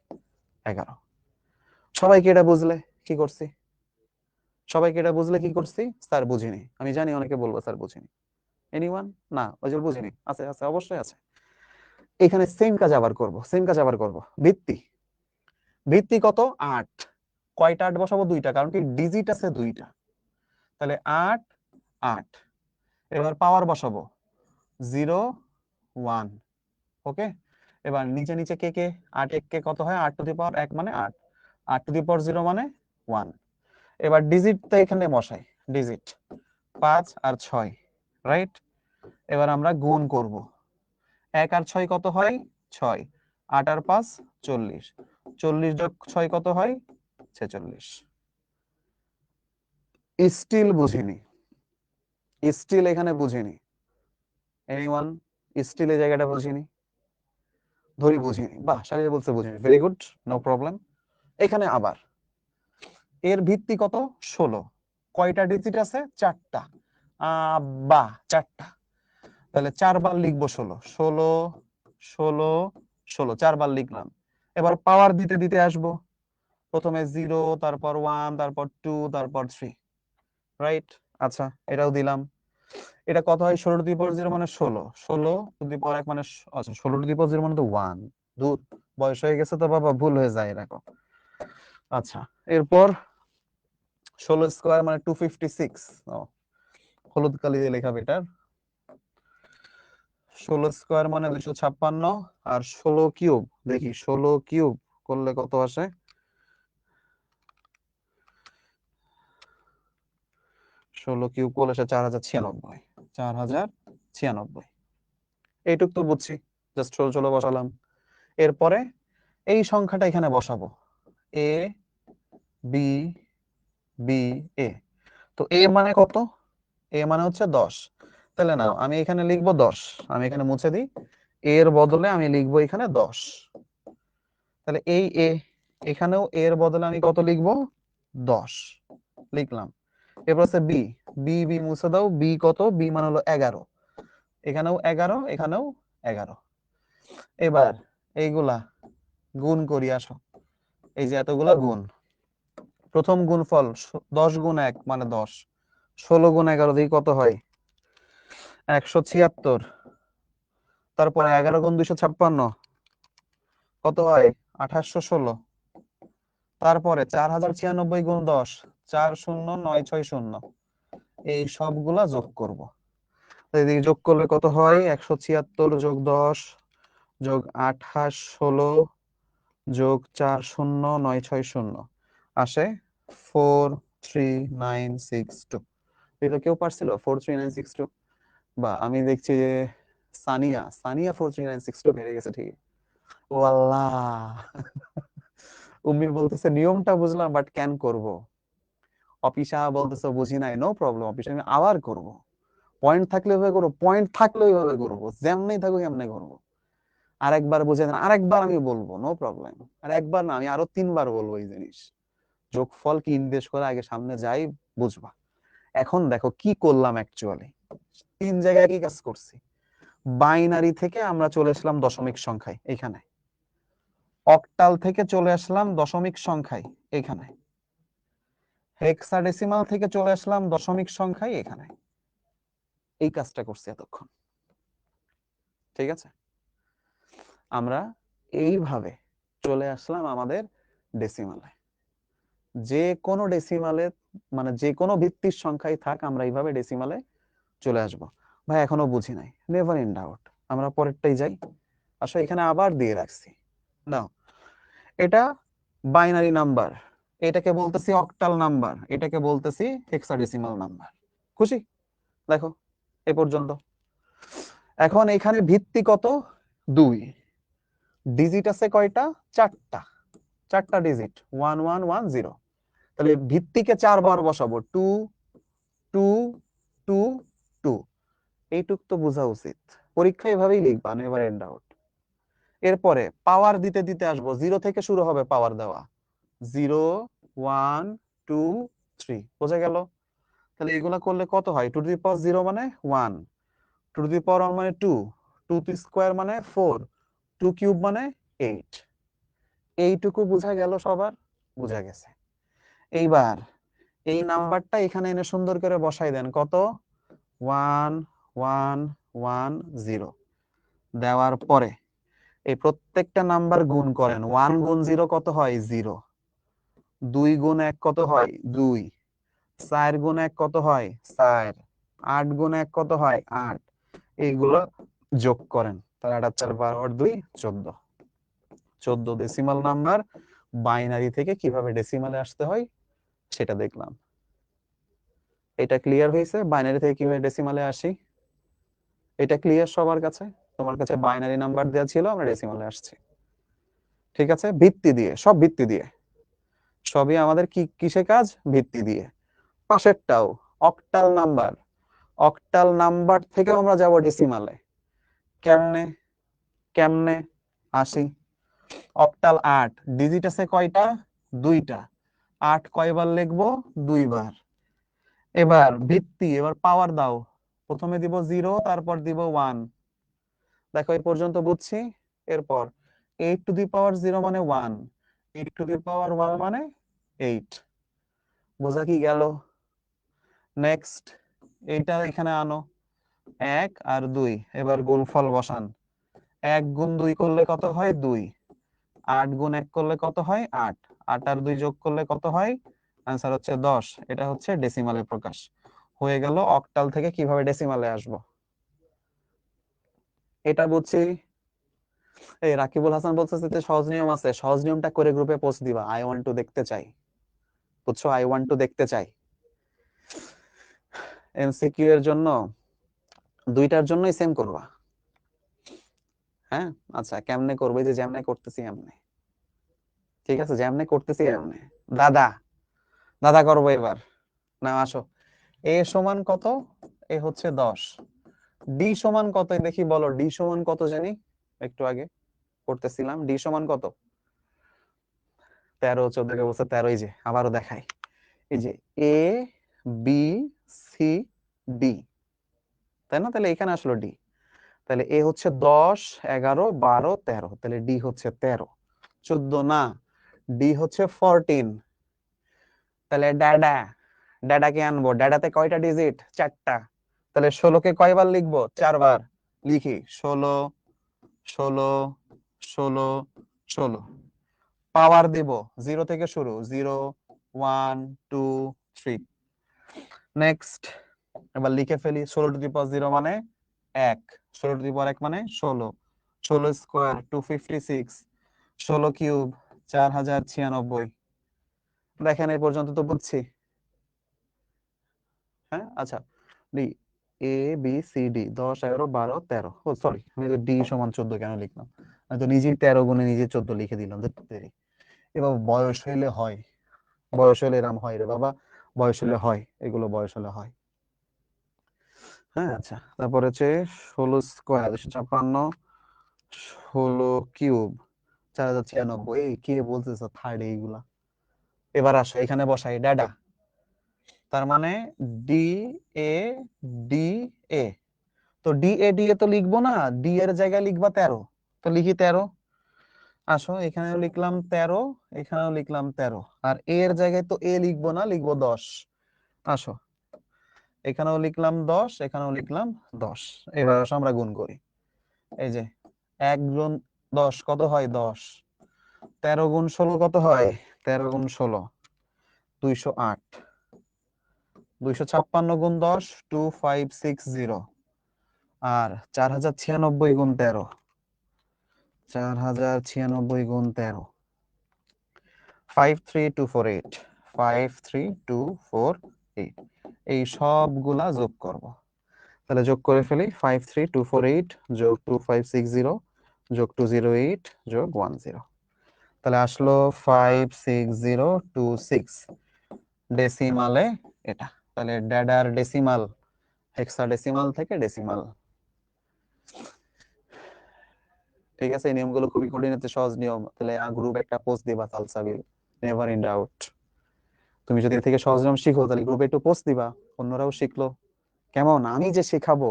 11। সবাইকে এটা বুঝলে কি করছি? সবাইকে এটা বুঝলে কি করছি? স্যার বুঝিনি, আমি জানি অনেকে বলবো স্যার বুঝিনি। এনিওয়ান? না, ওই যে বুঝিনি, আছে আছে, অবশ্যই আছে। এখানে সেম কাজ আবার করব, সেম কাজ আবার করব। ভিত্তি, ভিত্তি কত? 8। কয়টা 8 বসাবো? 2টা, কারণ কি ডিজিট আছে 2টা। তাহলে 8 8। এবার পাওয়ার বসাবো, 0 1। ওকে, এবার নিচে নিচে কে কে? 8 1 কে কত হয়? 8 টু দি পাওয়ার 1 মানে 8, 8 টু দি পাওয়ার 0 মানে 1। এবার ডিজিটটা এখানে বসাই, ডিজিট 5 আর 6, রাইট? এবার আমরা গুণ করব, 1 আর 6 কত হয়? 6, 8 আর 5 40, 40 যোগ 6 কত হয়? 46। স্টিল বুঝিনি, স্টিল এখানে বুঝিনি। এনিওয়ান? স্টিল এই জায়গাটা বুঝিনি, ধরি বুঝিনি। বাহ, শালির বলছে বুঝিনি, ভেরি গুড, নো প্রবলেম। এখানে আবার এর ভিত্তি কত? 16। কয়টা ডিজিট আছে? 4টা। বাহ, 4টা। তাহলে 4 বার লিখবো 16, 16 16 16, 4 বার লিখলাম। এবার পাওয়ার দিতে দিতে আসবো, প্রথমে 0, তারপর 1, তারপর 2, তারপর 3, রাইট? আচ্ছা, এটাও দিলাম। এটা কত হয়? 16 টু দি পাওয়ার 0 মানে 16, 16 টু দি পাওয়ার 1 মানে আচ্ছা 16 টু দি পাওয়ার 0 মানে তো 1। দূর, বয়স হয়ে গেছে তো বাবা, ভুল হয়ে যায় এরকম। আচ্ছা, এরপর 16 স্কয়ার মানে 256। ও, হলুদ কালি দিয়ে লেখা বেটার। 16 স্কয়ার মানে 256, আর 16 কিউব, দেখি 16 কিউব করলে কত আসে। 16 কিউব করলে সে 4096, 4096। এইটুক তো বুঝছি, জাস্ট 16 16 বসালাম। এরপরে এই সংখ্যাটা এখানে বসাবো, এ বি বি এ। তো এ মানে কত? এ মানে হচ্ছে 10। তাহলে না, আমি এখানে লিখবো 10, আমি এখানে মুছে দিই, এর বদলে আমি লিখবো এখানে 10। তাহলে এই এ, এখানেও এর বদলে আমি কত লিখবো? 10 লিখলাম। এরপর আছে বি, বি বি মুছে দাও, বি কত? বি মানে হলো 11, এখানেও 11, এখানেও 11। এবার এইগুলা গুণ করি, আসো। এই যে এতগুলা গুণ, প্রথম গুণফল 10 গুণ 1 মানে 10, 16 গুণ 11 দিয়ে কত হয়? 176। তারপরে 11 গুণ 256 কত হয়? 2816। তারপরে 4096 গুণ 10, 40960। এই সবগুলা যোগ করব। এদিকে যোগ করলে কত হয়? 176 যোগ 10 যোগ 2816 যোগ 40960 আসে 43962। এটা কেউ পারছিল 43962? বা আমি দেখছি যে সানিয়া, সানিয়া 43962 বেড়ে গেছে ঠিকই। ও আল্লাহ, উম্মি বলতেছে নিয়মটা বুঝলাম বাট কেন করব। অফিসা বলতেছে বুঝি নাই, নো প্রবলেম, অফিসে আমি আবার করব। পয়েন্ট থাকলে ওইভাবে করবো, পয়েন্ট থাকলে ওইভাবে করবো, যেমনি থাকুক এমনি করবো। আরেকবার বুঝে দেন, আরেকবার আমি বলবো, নো প্রবলেম। আর একবার না, আমি আরো 3বার বলবো এই জিনিস। যোগফল কি নির্দেশ করে আগে সামনে যাই, বুঝবা। এখন দেখো কি করলাম অ্যাকচুয়ালি, 3 জায়গায় কি কাজ করছি। বাইনারি থেকে আমরা চলে আসলাম দশমিক সংখ্যায় এখানে, অক্টাল থেকে চলে আসলাম দশমিক সংখ্যায় এখানে, হেক্সাডেসিমাল থেকে চলে আসলাম দশমিক সংখ্যায় এখানে। এই কাজটা করছি এতক্ষণ, ঠিক আছে? আমরা এইভাবে চলে আসলাম আমাদের ডেসিমালে। যে কোনো ডেসিমালে, মানে যে কোনো ভিত্তির সংখ্যায় থাক, আমরা এইভাবে ডেসিমালে চলে আসব। ভাই এখনো বুঝি নাই, নেভার ইন ডাউট, আমরা পরেরটাই যাই। আসলে এখানে আবার দিয়ে রাখছি, নাও এটা বাইনারি নাম্বার, এটাকে বলতেছি অক্টাল নাম্বার, এটাকে বলতেছি হেক্সাডেসিমাল নাম্বার। খুশি? দেখো এ পর্যন্ত। এখন এখানে ভিত্তি কত? 2, ডিজিট আছে কয়টা? 4টা, 4টা ডিজিট, 1110। তাহলে ভিত্তিকে 4বার বসাবো, 2 2 2 2। এইটুক তো বোঝা উচিত, পরীক্ষা এভাবেই লিখবা, নেভার এন্ড ডাউট। এরপরে পাওয়ার দিতে দিতে আসবো, 0 থেকে শুরু হবে পাওয়ার দেওয়া, 0 1 2 3, বোঝা গেল? তাহলে এগুলা করলে কত হয়? 2 টু দি পাওয়ার 0 মানে 1, 2 টু দি পাওয়ার 1 মানে 2, 2 টু স্কয়ার মানে 4, 2 কিউব মানে 8। এইটুকু বোঝা গেল সবার? বোঝা গেছে। এইবার এই নাম্বারটা এখানে এনে সুন্দর করে বসাই দেন, কত? 1 1 1 0। দেওয়ার পরে এই প্রত্যেকটা নাম্বার গুণ করেন, 1 গুণ 0 কত হয়? 0। 2 গুণ 1 কত হয়? 2। 4 গুণ 1 কত হয়? 4। 8 গুণ 1 কত হয়? 8। এইগুলো যোগ করেন, তাহলে 8 আর 4 12 আর 2 14। 14 ডেসিমাল নাম্বার বাইনারি থেকে কিভাবে ডেসিমালে আসতে হয় সেটা দেখলাম। এটা ক্লিয়ার হয়েছে? বাইনারি থেকে কিভাবে ডেসিমালে আসি এটা ক্লিয়ার সবার কাছে? তোমার কাছে বাইনারি নাম্বার দেওয়া ছিল, আমরা ডেসিমালে আসছি, ঠিক আছে? ভিত্তি দিয়ে, সব ভিত্তি দিয়ে, সবই আমাদের কি কিসে কাজ? ভিত্তি দিয়ে। পাশেরটাও অক্টাল নাম্বার, অক্টাল নাম্বার থেকেও আমরা যাব ডেসিমালে। কেমনে? কেমনে আসি? অক্টাল 8, ডিজিট আছে কয়টা? 2টা। 8 কয়বার লিখবো? 2বার। এবার ভিত্তি, এবার পাওয়ার দাও, প্রথমে দিব 0, তারপর দিব 1। দেখো এই পর্যন্ত বুঝছি। এরপর 8 টু দি পাওয়ার 0 মানে 1, 8 টু দি পাওয়ার 1 মানে 8। বোঝা কি গেল? নেক্সট এইটা এখানে আনো, 1 আর 2, এবার গুণফল বসান। 1 গুণ 2 করলে কত হয়? 2। 8 গুণ 1 করলে কত হয়? 8। 8 আর 2 যোগ করলে কত হয়? आंसर হচ্ছে 10। এটা হচ্ছে ডেসিমালে প্রকাশ হয়ে গেল। অক্টাল থেকে কিভাবে ডেসিমালে আসবো এটা বুঝছি। এই রাকিবুল হাসান বলতেছে যে সহজ নিয়ম আছে, সহজ নিয়মটা করে গ্রুপে পোস্ট দিবা, আই ওয়ান্ট টু দেখতে চাই। বুঝছো? আই ওয়ান্ট টু দেখতে চাই। এমসিকিউ এর জন্য দুইটার জন্যই সেম করবা। হ্যাঁ আচ্ছা, কেমনে করবে? যে যেমনে করতেছি এমনে, ঠিক আছে? যেমনে করতেছি এমনে। দাদা দাদা করবো এবার। না আসো, এ সমান কত? এ হচ্ছে 10। ডি সমান কত দেখি, বলো ডি সমান কত জানি? একটু আগে করতেছিলাম, ডি সমান কত? 13। 14 কে বলছে 13। এই যে আবারও দেখাই, এই যে এ বি সি ডি, তাই না? তাহলে এখানে আসলো ডি। তাহলে এ হচ্ছে 10, 11, 12, 13, তাহলে ডি হচ্ছে 13। 14 না, ডি হচ্ছে 14। তাহলে ড্যাডা, ড্যাডাকে আনবো। ড্যাডাতে কয়টা ডিজিট? 4টা। তাহলে 16 কে কয়বার লিখবো? 4 বার। লিখি 16, 16, 16, 16। পাওয়ার দিব, 0 থেকে শুরু, 0, 1, 2, 3। নেক্সট এবার লিখে ফেলি, 16 টু দি পাওয়ার 0 মানে 1, 16 টু দি পাওয়ার 1 মানে 16, 16 স্কোয়ার 256, 16 কিউব 4096। দেখেন এই পর্যন্ত তো বুঝছি। হ্যাঁ আচ্ছা, ডি, এ বি সি ডি, 10, 11, 12, 13। ও সরি, আমি তো ডি সমান 14 কেন লিখলাম? আমি তো নিজেই 13 গুণে নিজে 14 লিখে দিলাম। এবার বয়স হইলে হয়, বয়স হলে এরম হয় রে বাবা, বয়স হলে হয় এগুলো, বয়স হলে হয়। হ্যাঁ আচ্ছা, তারপর হচ্ছে 16 স্কোয়ার 256, 16 কিউব 4096। এই কে বলতেছে থার্ড এইগুলা? এবার আসো এখানে বসাই ডেটা। তার মানে ডি এ ডি এ, তো ডি এ ডি এ তো লিখবো না, ডি এর জায়গায় লিখবা 13, তো লিখি 13। আসো এখানেও লিখলাম 13, এখানেও লিখলাম 13। আর এ এর জায়গায় তো এ লিখবো না, লিখবো 10। আসো এখানেও লিখলাম 10, এখানেও লিখলাম 10। এবার আসো আমরা গুণ করি। এই যে 1 গুণ 10 কত হয়? 10। 13 গুণ 16 কত হয়? 13 গুণ 16 208। 256 গুণ 10 2560। আর 4096 গুণ 13, 4096 গুণ 13 53248, 53248। এই সবগুলা যোগ করব। তাহলে যোগ করে ফেলি, 53248 যোগ 2560 যোগ 208 যোগ 10। তাহলে আসলো 56026 ডেসিমালে এটা। তাহলে ড্যাডার ডেসিমাল হেক্সাডেসিমাল থেকে ডেসিমাল। ঠিক আছে, এই নিয়মগুলো খুবই কঠিন, সহজ নিয়ম। তাহলে গ্রুপ একটা পোস্ট দিবা, সালসাবিল নেভার ইন ডাউট। তুমি যদি এর থেকে সহজ নিয়ম শিখো তাহলে গ্রুপে একটু পোস্ট দিবা, অন্যরাও শিখলো। কেমন আমি যে শেখাবো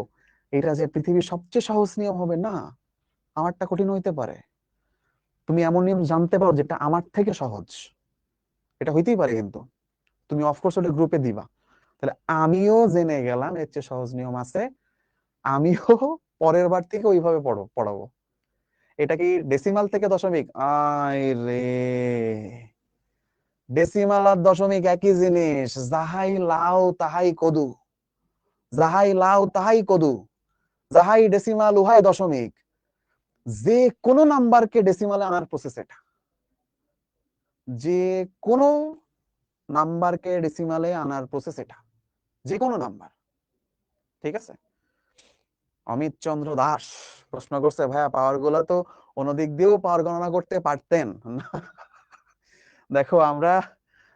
এটা যে পৃথিবীর সবচেয়ে সহজ নিয়ম হবে না, আমারটা কঠিন হইতে পারে। তুমি এমন নিয়ম জানতে পারো যেটা আমার থেকে সহজ, এটা হইতেই পারে। কিন্তু তুমি অফকোর্স ওটা গ্রুপে দিবা, তাহলে আমিও জেনে গেলাম এর চেয়ে সহজ নিয়ম আছে, আমিও পরের বার থেকে ওইভাবে পড়াবো। এটা কি ডেসিমাল থেকে দশমিক? আয় রে, ডেসিমাল আর দশমিক একই জিনিস। যাহাই লাও তাহাই কদু, যাহাই লাও তাহাই কদু, যাহাই ডেসিমাল উহাই দশমিক। যে কোনো নাম্বারকে ডেসিমালে আনার প্রসেস এটা। যে কোনো নাম্বারকে ডেসিমালে আনার প্রসেস এটা, যে কোনো নাম্বার। ঠিক আছে? অমিত চন্দ্র দাস প্রশ্ন করছে, ভাইয়া পাওয়ার গুলো তো অন্যদিক দিয়েও পাওয়ার গণনা করতে পারতেন। দেখো আমরা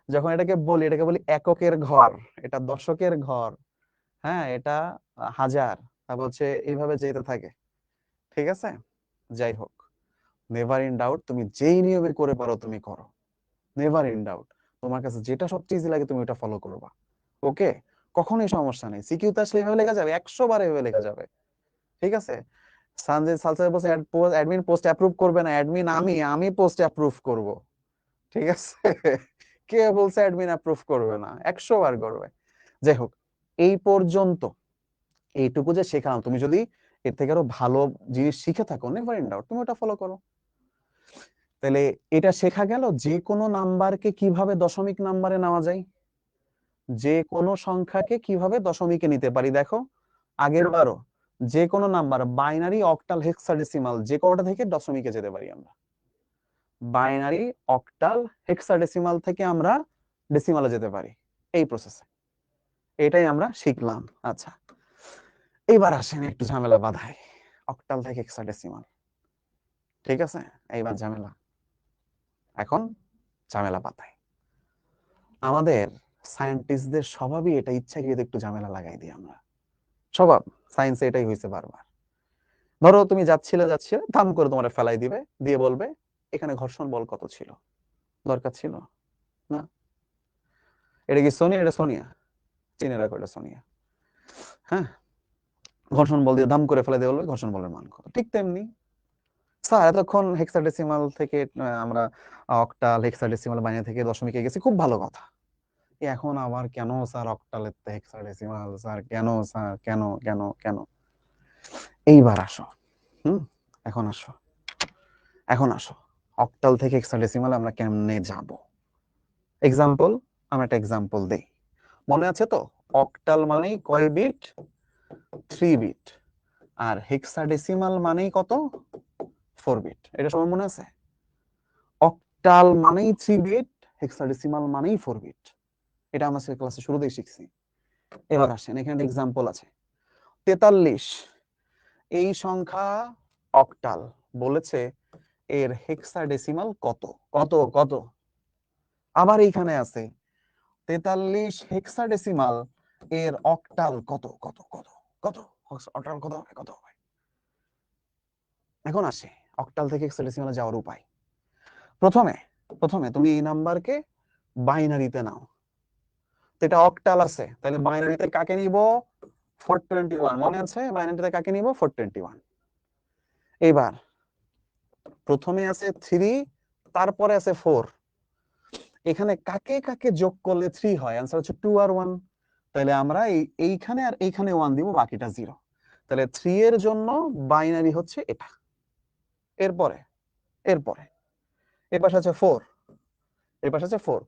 যখন এটাকে বলি, এটাকে বলি এককের ঘর, এটা দশকের ঘর, হ্যাঁ এটা হাজার, তারপর হচ্ছে এইভাবে যেতে থাকে। ঠিক আছে, যাই হোক, নেভার ইন ডাউট, তুমি যেই নিয়মে করে পারো তুমি করো, নেভার ইন ডাউট। তোমার কাছে যেটা সবচেয়ে ইজি লাগে তুমি ওটা ফলো করবা। ওকে, কখনোই সমস্যা নেই। সিকিউতে আসলে এভাবে লেখা যাবে, 100 বার এভাবে লেখা যাবে। ঠিক আছে, সানজিদ সালসার বলছে অ্যাডমিন পোস্ট অ্যাপ্রুভ করবে না। অ্যাডমিন আমি পোস্ট অ্যাপ্রুভ করব। ঠিক আছে, কে বলছে অ্যাডমিন অ্যাপ্রুভ করবে না? 100 বার করবে। যাই হোক, এই পর্যন্ত এইটুকু যে শেখালাম, তুমি যদি এর থেকে আরো ভালো জিনিস শিখে থাকো, নেভার ইন ডাউট তুমি ওটা ফলো করো। তাহলে এটা শেখা গেল যে কোনো নাম্বারকে কিভাবে দশমিক নাম্বারে নেওয়া যায়, যে কোনো সংখ্যাকে কিভাবে দশমিকে নিতে পারি। দেখো আগের বারও যে কোনো নাম্বার বাইনারি, অক্টাল, হেক্সাডেসিমাল যে কোনোটা থেকে দশমিকে যেতে পারি আমরা। বাইনারি, অক্টাল, হেক্সাডেসিমাল থেকে আমরা ডেসিমালে যেতে পারি এই প্রসেসে। এটাই আমরা শিখলাম। আচ্ছা, এবার আসেন একটু ঝামেলা বাধাই, অক্টাল থেকে হেক্সাডেসিমাল। ঠিক আছে, এইবার ঝামেলা, এখন ঝামেলা পাতাই। আমাদের সায়েন্টিস্টদের স্বভাবই এটা, ইচ্ছাকৃত একটু ঝামেলা লাগাই দিই আমরা, স্বভাব, সায়েন্সে এটাই হয়েছে বারবার। ধরো তুমি যাচ্ছিলে ধাম করে তোমার ফেলাই দিবে, দিয়ে বলবে এখানে ঘর্ষণ বল কত ছিল, দরকার ছিল না। এটা কি সোনিয়া? এটা সোনিয়া, চিনে রাখো এটা সোনিয়া। হ্যাঁ, ঘর্ষণ বল দিয়ে দাম করে ফেলে দিয়ে বলবে ঘর্ষণ বলের মান কত। ঠিক তেমনি স্যার এতক্ষণ হেক্সাডেসিমাল থেকে আমরা অক্টাল, হেক্সাডেসিমাল বাইনারি থেকে দশমিকে গেছি, খুব ভালো কথা। এখন আবার কেন স্যার অক্টালের থেকে হেক্সাডেসিমাল, স্যার কেন, স্যার কেন কেন কেন? এইবার আসো, এখন আসো, এখন আসো, অক্টাল থেকে হেক্সাডেসিমাল আমরা কেমনে যাব। এক্সাম্পল, আমরা একটা এক্সাম্পল দেই। মনে আছে তো, অক্টাল মানেই কয় বিট? 3 বিট। আর হেক্সাডেসিমাল মানেই কত? 4 বিট। এটা সবার মনে আছে? অক্টাল মানেই 3 বিট, হেক্সাডেসিমাল মানেই 4 বিট। এটা আমরা ক্লাসে শুরুতেই শিখছি। এবার আসেন, এখানে এক্সাম্পল আছে 43। এই সংখ্যা অক্টাল, বলেছে এর হেক্সাডেসিমাল কত কত কত। আবার এইখানে আছে 43 হেক্সাডেসিমাল, এর অক্টাল কত কত কত কত, অক্টাল কত হবে কত হবে। এখন আসে অক্টাল থেকে হেক্সাডেসিমালে যাওয়ার উপায়। প্রথমে প্রথমে তুমি এই নাম্বারকে বাইনারিতে নাও। তো এটা অক্টাল আছে, তাহলে বাইনারিতে কাকে নিব? 421। মনে আছে বাইনারিতে কাকে নিব? 421। এবার প্রথমে আছে 3, তারপরে আছে 4। এখানে কাকে কাকে যোগ করলে 3 হয়? आंसर হচ্ছে 2 আর 1। তাহলে আমরা এইখানে আর এইখানে 1 দিব, বাকিটা 0। তাহলে 3 এর জন্য বাইনারি হচ্ছে এটা। এরপরে এরপরে এর পাশে আছে 4, এর পাশে আছে 4।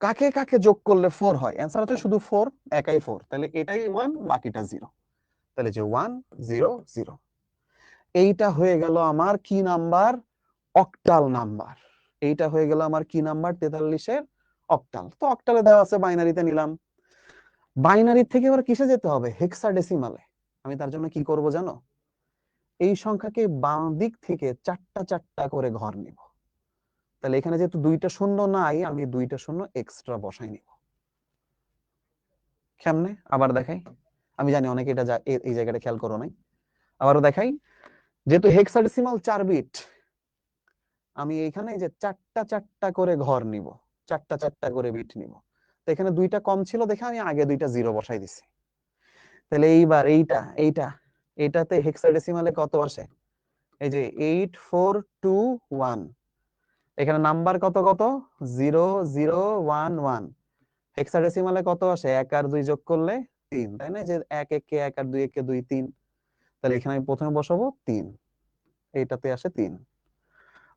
কাকে কাকে যোগ করলে 4 হয়? आंसर হচ্ছে শুধু 4, একাই 4। তাহলে এটাই 1, বাকিটা 0। তাহলে যে 1 0 0, এইটা হয়ে গেল আমার কি নাম্বার? Octal number. এইটা হয়ে গেল আমার কি নাম্বার? 43 এর অক্টাল। তো অক্টালে দেওয়া আছে, বাইনারিতে নিলাম। বাইনারি থেকে এবার কিসে যেতে হবে? হেক্সাডেসিমালে। আমি তার জন্য কি করব জানো? এই সংখ্যাকে বাম দিক থেকে চারটা চারটা করে ঘর নিব। তাহলে এখানে যেহেতু দুইটা শূন্য নাই, আমি দুইটা শূন্য এক্সট্রা বসাই নিব। কেমনে? আবার দেখাই। আমি জানি অনেকে এটা এই জায়গাটা খেয়াল করো নাই, আবারও দেখাই। যেহেতু হেক্সাডেসিমাল 4 বিট, আমি এইখানে যে চারটা চারটা করে ঘর নিব, চারটা চারটা করে বিট নিব। তো এখানে দুইটা কম ছিল দেখে আমি আগে দুইটা জিরো বসাই দিছি। তাহলে এইবার এইটাতে হেক্সাডেসিমালে কত আসে? এই যে 8421। এখানে নাম্বার কত কত? 0011। হেক্সাডেসিমালে কত আসে? 1 আর 2 যোগ করলে 3, তাই না? যে 1 1 কে 1 আর 2 1 কে 2 3। তাহলে এখানে আমি প্রথমে বসাবো 3, এইটাতে আসে 3।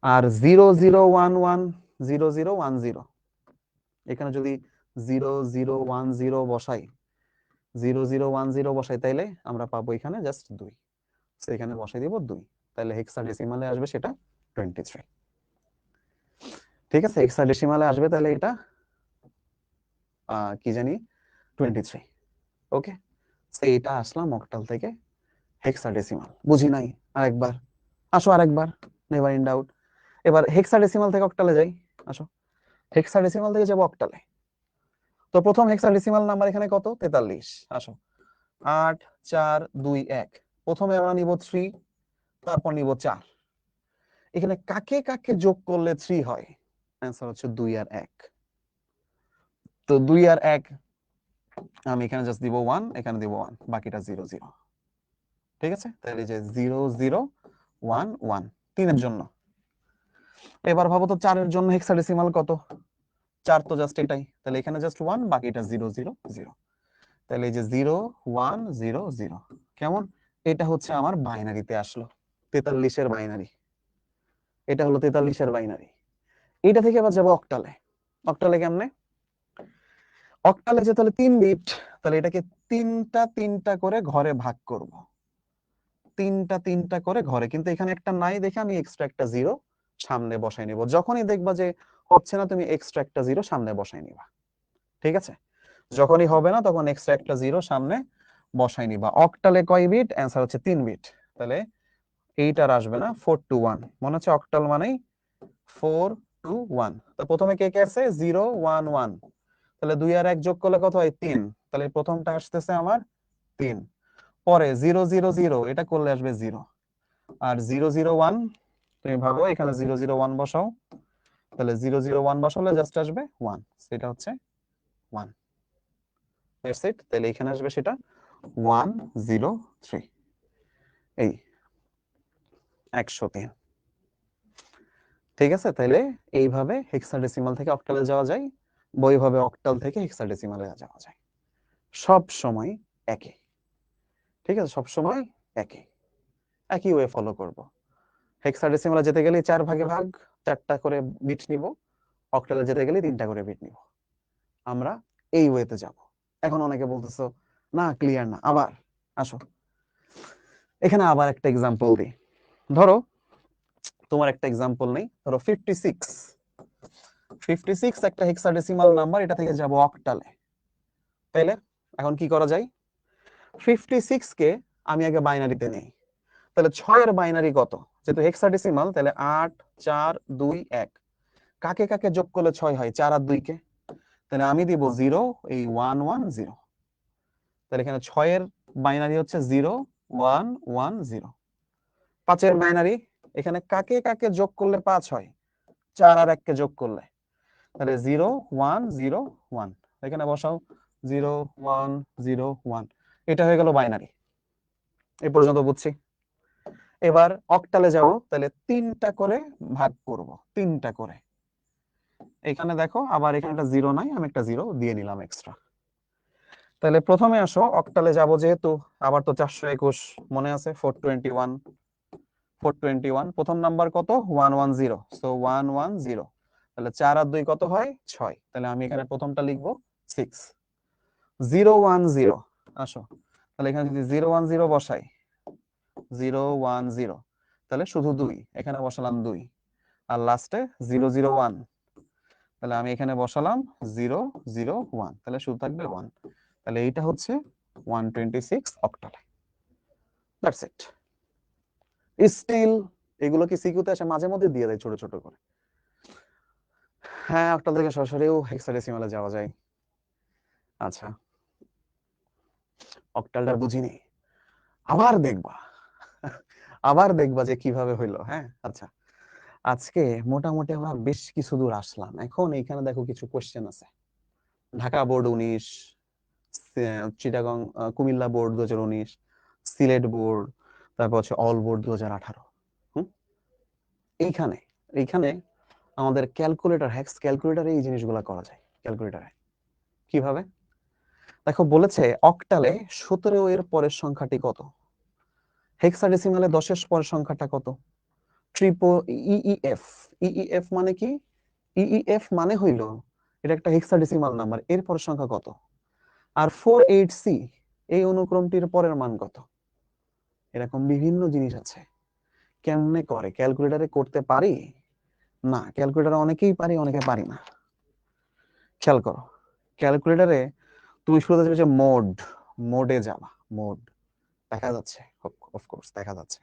আর 0011, 0010, এখানে যদি 0010 বসাই, 0010 বসাই, তাইলে আমরা পাবো এখানে জাস্ট 2। এখানে বসাই দিব 2। তাহলে হেক্সাডেসিমালে আসবে সেটা 23। ঠিক আছে, হেক্সাডেসিমালে আসবে তাহলে এটা কি জানি 23। ওকে, এইটা আসলাম অক্টাল থেকে হেক্সাডেসিমাল। বুঝি নাই, আরেকবার আসো, আরেকবার, নেভার ইন ডাউট। এবার হেক্সাডেসিমাল থেকে অক্টালে যাই। আসো, হেক্সাডেসিমাল থেকে যাব অক্টালে। তো প্রথম হেক্সাডেসিমাল নাম্বার এখানে কত? 43। আসো, 8 4 2 1। প্রথমে আমরা নিব 3, তারপর নিব 4। এখানে কাকে কাকে যোগ করলে 3 হয়? आंसर হচ্ছে 2 আর 1। তো 2 আর 1 আমি এখানে জাস্ট দিব 1, এখানে দিব 1, বাকিটা 0 0। ঠিক আছে, তাহলে যে 0 0 1 1 3 এর জন্য। এবার ভাবো তো 4 এর জন্য হেক্সাডেসিমাল কত? 4 তো জাস্ট এটাই, তাহলে এখানে জাস্ট 1, বাকিটা 0 0 0। তাহলে এই যে 0 1 0 0 কেমন, এটা হচ্ছে আমার বাইনারিতে আসলো 43 এর বাইনারি, এটা হলো 43 এর বাইনারি। এটা থেকে আবার যাবো অক্টালে। অক্টালে কেমনে? অক্টালে যে তাহলে 3 বিট, তাহলে এটাকে তিনটা তিনটা করে ঘরে ভাগ করব, তিনটা তিনটা করে ঘরে, কিন্তু এখানে একটা নাই দেখে আমি এক্সট্রা একটা জিরো সামনে বসাই নিব। যখনই দেখবা যে হচ্ছে না, তুমি এক্সট্রা একটা জিরো সামনে বসাই নিবা, ঠিক আছে? যখনই হবে না তখন এক্সট্রা একটা জিরো সামনে বসাই নিবা। অক্টালে কয় বিট? অ্যান্সার হচ্ছে 3 বিট। তাহলে এইটার আসবে না, 4 to 1। মনে হচ্ছে অক্টাল মানেই 4 to 1। তো প্রথমে কে কে আছে? 0 1 1। তাহলে 2 আর 1 যোগ করলে কত হয়? 3। তাহলে প্রথমটা আসতেছে আমার 3। পরে 0 0 0, এটা করলে আসবে 0। আর 0 0 1, তুমি ভাবো এখানে 0 0 1 বসাও, তাহলে 0 0 1 বসালে জাস্ট আসবে 1, সেটা হচ্ছে 1। That's it. তাহলে এখানে আসবে সেটা 1 0 3, এই 103। ঠিক আছে? তাহলে এইভাবে হেক্সাডেসিমাল থেকে অক্টালে যাওয়া যায়, বইভাবে অক্টাল থেকে হেক্সাডেসিমালে যাওয়া যায়। সব সময় একই, ঠিক আছে? সব সময় একই একই ওয়ে ফলো করব। হেক্সাডেসিমালে যেতে গেলে 4 ভাগে ভাগ, 4টা করে বিট নিব। অক্টালে যেতে গেলে 3টা করে বিট নিব। আমরা এই ওয়েতে যাব। এখন অনেকে বলতেছো না ক্লিয়ার না, আবার আসো এখানে আবার একটা এক্সাম্পল দিই। ধরো তোমার একটা এক্সাম্পল নেই, ধরো 56। 56 একটা হেক্সাডেসিমাল নাম্বার, এটা থেকে যাব অক্টালে। তাইলে এখন কি করা যায়? 56 কে আমি আগে বাইনারিতে নেই। তাহলে 6 এর বাইনারি কত? যেহেতু হেক্সাডেসিমাল, তাহলে 8 4 2 1। কাকে কাকে যোগ করলে 6 হয়? 4 আর 2 কে। তাহলে আমি দিব 0, এই 1 1 0। তাহলে এখানে 6 এর বাইনারি হচ্ছে 0 1 1 0। 5 এর বাইনারি, এখানে কাকে কাকে যোগ করলে 5 হয়? 4 আর 1 কে যোগ করলে। তাহলে 0 1 0 1, এখানে বসাও 0 1 0 1। এটা হয়ে গেল বাইনারি। এই পর্যন্ত বুঝছি। এবার অক্টালে যাব, তাহলে 3টা করে ভাগ করব, 3টা করে। এখানে দেখো আবার এখানে একটা জিরো নাই, আমি একটা জিরো দিয়ে নিলাম এক্সট্রা। তাহলে প্রথমে আসো অক্টালে যাব, যেহেতু আবার তো 421 মনে আছে, 421 421। প্রথম নাম্বার কত? 110, সো 110। তাহলে 4 আর 2 কত হয়? 6। তাহলে আমি এখানে প্রথমটা লিখবো 6 0 1 0। আসো তাহলে এখানে যদি 0 1 0 বসাই, 0 1 0, তাহলে শুধু 2, এখানে বসালাম 2। আর লাস্টে 0 0 1, তাহলে আমি এখানে বসালাম 0 0 1, তাহলে শুধু থাকবে 1। তাহলে এইটা হচ্ছে 126 অক্টালে। That's it. স্টিল এগুলো কি সিকিউতে আসে? মাঝে মধ্যে দিয়ে দেয় ছোট ছোট করে। হ্যাঁ, অক্টাল থেকে সরাসরিও হেক্সাডেসিমালে যাওয়া যায়। আচ্ছা, অক্টালটা বুঝিনি, আবার দেখবা আবার দেখবা যে কিভাবে হইলো। হ্যাঁ, আচ্ছা, আজকে মোটামুটি আমরা বেশ কিছু দূর আসলাম। এখন এইখানে দেখো কিছু কোশ্চেন আছে। Dhaka board 19, Chittagong Comilla board 2019, Sylhet board, তারপর হচ্ছে অল বোর্ড 2018। এইখানে এইখানে আমাদের ক্যালকুলেটর, হ্যাক্স ক্যালকুলেটরে এই জিনিসগুলো করা যায়। ক্যালকুলেটরে কিভাবে? দেখো বলেছে অক্টালে 17 এর পরের সংখ্যাটি কত, হেক্সাডেসিমালে 10 এর পরের সংখ্যাটা কত, ট্রিপো ইইএফ। ইইএফ মানে কি? ইইএফ মানে হইল এটা একটা হেক্সাডেসিমাল নাম্বার, এর পরের সংখ্যা কত। আর 48C এই অনুক্রমটির পরের মান কত। এরকম বিভিন্ন জিনিস আছে। কেমনে করে? ক্যালকুলেটরে করতে পারি না, ক্যালকুলেটরে অনেকেই পারি, অনেকে পারি না। খেয়াল করো, ক্যালকুলেটরে তুমি শুরুতে যাবে যে মোডে যাবা। মোড দেখা যাচ্ছে, অফকোর্স দেখা যাচ্ছে।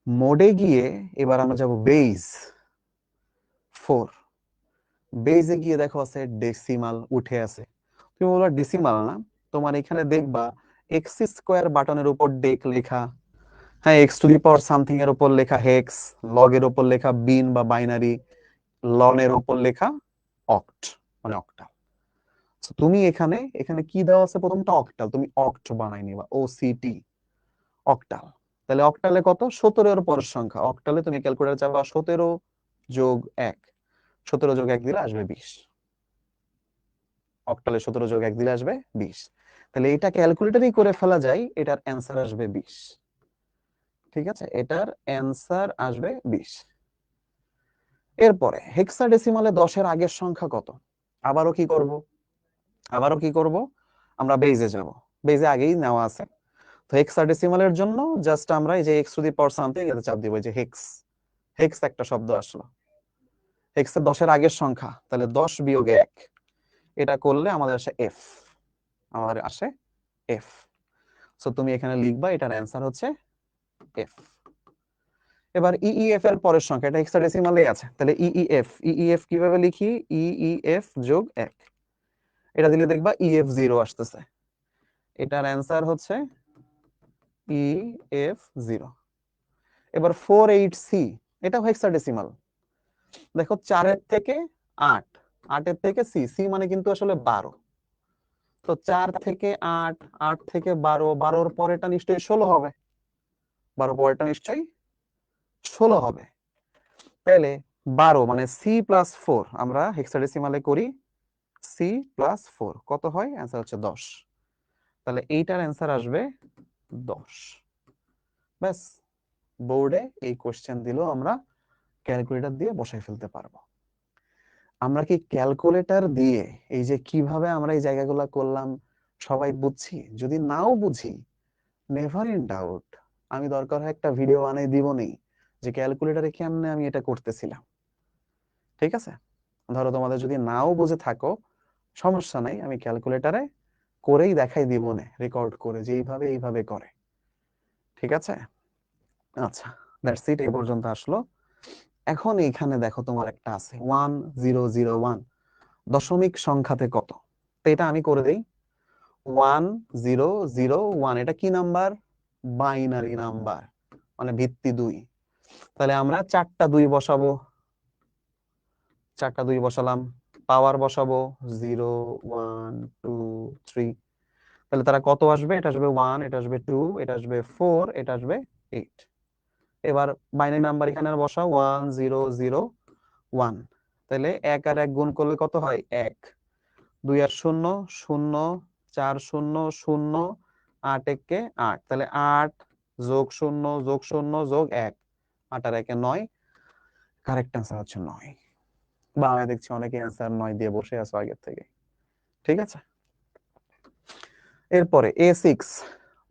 মোডে গিয়ে এবার আমরা যাব বেজ 4। বেজে গিয়ে দেখো আছে ডেসিমাল উঠে আছে। তুমি বলবা ডেসিমাল না, তোমার এখানে দেখবা এক্স স্কোয়ার বাটনের উপর ডেক লেখা, হ্যাঁ, x two the power something এর উপর লেখা হেক্স, লগ এর উপর লেখা বিন বা বাইনারি, লন এর উপর লেখা অক্ট মানে অক্টাল। তুমি এখানে এখানে কি দেওয়া আছে? প্রথমটা অক্টাল, তুমি অক্ট বানাই নিবা, OCT অক্টাল। তাহলে অক্টালে কত? 17 এর পরের সংখ্যা। অক্টালে তুমি ক্যালকুলেটর চাবা 17 যোগ 1, 17 যোগ 1 দিলে আসবে 20। অক্টালে 17 যোগ 1 দিলে আসবে 20। তাহলে এটা ক্যালকুলেটরই করে ফেলা যায়, এটার অ্যান্সার আসবে 20। ঠিক আছে, এটার অ্যান্সার আসবে 20। এরপরে হেক্সাডেসিমালে 10-এর আগের সংখ্যা কত? আবারও কি করব, আমরা বেজে যাব। বেজে আগেই নেওয়া আছে, তো হেক্সাডেসিমালের জন্য জাস্ট আমরা এই যে x two the power something এতে চাপ দিব, এই যে হেক্স, হেক্স একটা শব্দ আসলো, হেক্সের 10-এর আগের সংখ্যা, তাহলে 10 বিয়োগ 1, এটা করলে আমাদের আসে f, আমাদের আসে f। সো তুমি এখানে লিখবা এটার অ্যান্সার হচ্ছে f। এবার ইইএফ এর পরের সংখ্যা, এটা হেক্সাডেসিমালে আছে, তাহলে ইইএফ কিভাবে লিখি? ইইএফ যোগ 1, এটা দিলে দেখবা ইএফ 0 আসতেছে, এটার অ্যান্সার হচ্ছে ইএফ 0। এবার 48C, এটা হেক্সাডেসিমাল। দেখো 4-এর থেকে 8, 8-এর থেকে সি, সি মানে কিন্তু আসলে 12, তো 4 থেকে 8, 8 থেকে 12, 12-র পরেরটা নিশ্চয়ই 16 হবে, 12 পরেরটা নিশ্চয়ই 16 হবে। তাহলে 12 মানে সি প্লাস 4, আমরা হেক্সাডেসিমালে করি সি প্লাস 4, কত হয়? অ্যান্সার হচ্ছে 10। তাহলে এইটার অ্যান্সার আসবে 10। ব্যাস, বোর্ডে এই কোশ্চেন দিলেও আমরা ক্যালকুলেটর দিয়ে বসাই ফেলতে পারবো। আমরা কি ক্যালকুলেটর দিয়ে এই যে কিভাবে আমরা এই জায়গাগুলো করলাম সবাই বুঝছি? যদি নাও বুঝি, নেভার ইন ডাউট, আমি দরকার হয় একটা ভিডিও বানিয়ে দিব নেই যে ক্যালকুলেটরে কেমনে আমি এটা করতেছিলাম। ঠিক আছে, ধরো তোমাদের যদি নাও বুঝে থাকো, সমস্যা নাই, আমি ক্যালকুলেটরে করেই দেখাই দিব নে, রেকর্ড করে যে এইভাবে করে। ঠিক আছে, আচ্ছা, দ্যাটস ইট, এই পর্যন্ত আসলো। এখন এখানে দেখো তোমার একটা আছে 1001, দশমিক সংখ্যাতে কত? তো এটা আমি করে দেই। 1001, এটা কি নাম্বার? বাইনারি নাম্বার, মানে ভিত্তি 2। তাহলে আমরা 4টা 2 বসাবো, 4টা 2 বসালাম, পাওয়ার বসাবো 0 1 2 3, তাহলে তারা কত আসবে? এটা আসবে 1, এটা আসবে 2, এটা আসবে 4, এটা আসবে 8। এবার বাইনারি নাম্বার এখানে বসাও 1 0 0 1, তাহলে 1 আর 1 গুণ করলে কত হয়? 1, 2 আর 0 0, 4 0 0, 8 একে 8, তাহলে 8 যোগ 0 যোগ 0 যোগ 1, 8 আর 1 এ 9, কারেক্ট অ্যান্সার হচ্ছে 9। বা আমি দেখছি অনেকে অ্যান্সার 9 দিয়ে বসে আছে আগের থেকে। ঠিক আছে, এরপরে A6,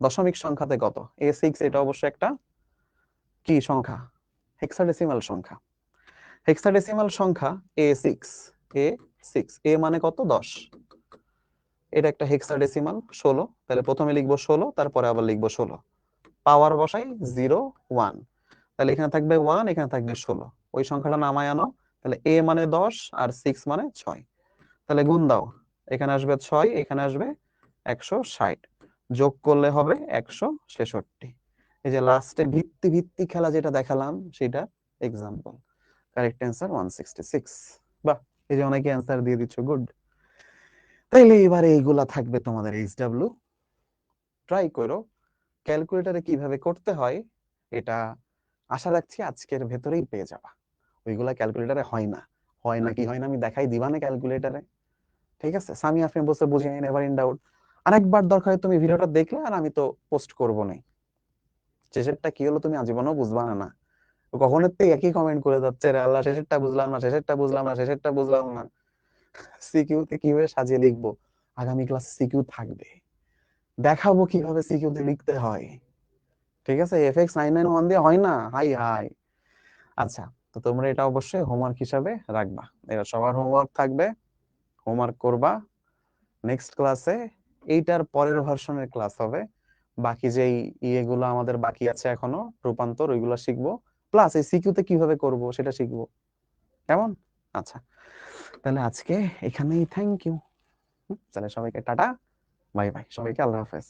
দশমিক সংখ্যাতে কত? A6, এটা অবশ্যই একটা কি সংখ্যা? হেক্সাডেসিমাল সংখ্যা। হেক্সাডেসিমাল সংখ্যা A6, A6, A মানে কত? 10, এটা একটা হেক্সাডেসিমাল 16, তাহলে প্রথমে লিখবো 16, তারপরে আবার লিখবো 16, পাওয়ার বসাই 0 1, তাহলে এখানে থাকবে 1, এখানে থাকবে 16, ওই সংখ্যাটা নামায় আনো, তাহলে A মানে 10 আর 6 মানে 6, তাহলে গুণ দাও, এখানে আসবে 6, এখানে আসবে 160, যোগ করলে হবে 166। এই যে লাস্টে ভিত্তি খেলা যেটা দেখালাম সেটা এক্সাম্পল, কারেক্ট অ্যান্সার 166। বাহ, এই যে অনেকে অ্যান্সার দিয়ে দিচ্ছ, গুড। তাইলে এবারে এইগুলা থাকবে তোমাদের এইচডব্লিউ, ট্রাই করো ক্যালকুলেটরে কিভাবে করতে হয়, এটা আশা রাখছি আজকের ভেতরেই পেয়ে যাবা। ওইগুলা ক্যালকুলেটরে হয় না, হয় না কি হয় না আমি দেখাই দিবা না ক্যালকুলেটরে। ঠিক আছে, সামি আপনি বসে বুঝে নেভার ইন ডাউট। আরেকবার দরকার হয় তুমি ভিডিওটা দেখলে, আর আমি তো পোস্ট করবো না, শেষেরটা কি হলো তুমি আজীবনও বুঝবা না, কখনোর থেকে একই কমেন্ট করে যাচ্ছে, রে আল্লাহ শেষেরটা বুঝলাম না, শেষেরটা বুঝলাম না, শেষেরটা বুঝলাম না। সিকিউ তে কিভাবে সাজিয়ে লিখবো, আগামী ক্লাসে সিকিউ থাকবে, দেখাবো কিভাবে সিকিউ তে লিখতে হয়। ঠিক আছে, FX 991 দিয়ে হয় না, হাই হাই। আচ্ছা, তো তোমরা এটা অবশ্যই হোমওয়ার্ক হিসাবে রাখবা, এটা সবার হোমওয়ার্ক থাকবে, হোমওয়ার্ক করবা। নেক্সট ক্লাসে এইটার পরের ভার্সনের ক্লাস হবে, বাকি যেই ইয়েগুলো আমাদের বাকি আছে এখনো রূপান্তর, ওইগুলো শিখবো, প্লাস এই সিকিউ তে কিভাবে করব সেটা শিখবো, কেমন? আচ্ছা, তাহলে আজকে এখানেই থ্যাংক ইউ, তাহলে সবাইকে টাটা, বাই বাই, সবাইকে আল্লাহ হাফেজ।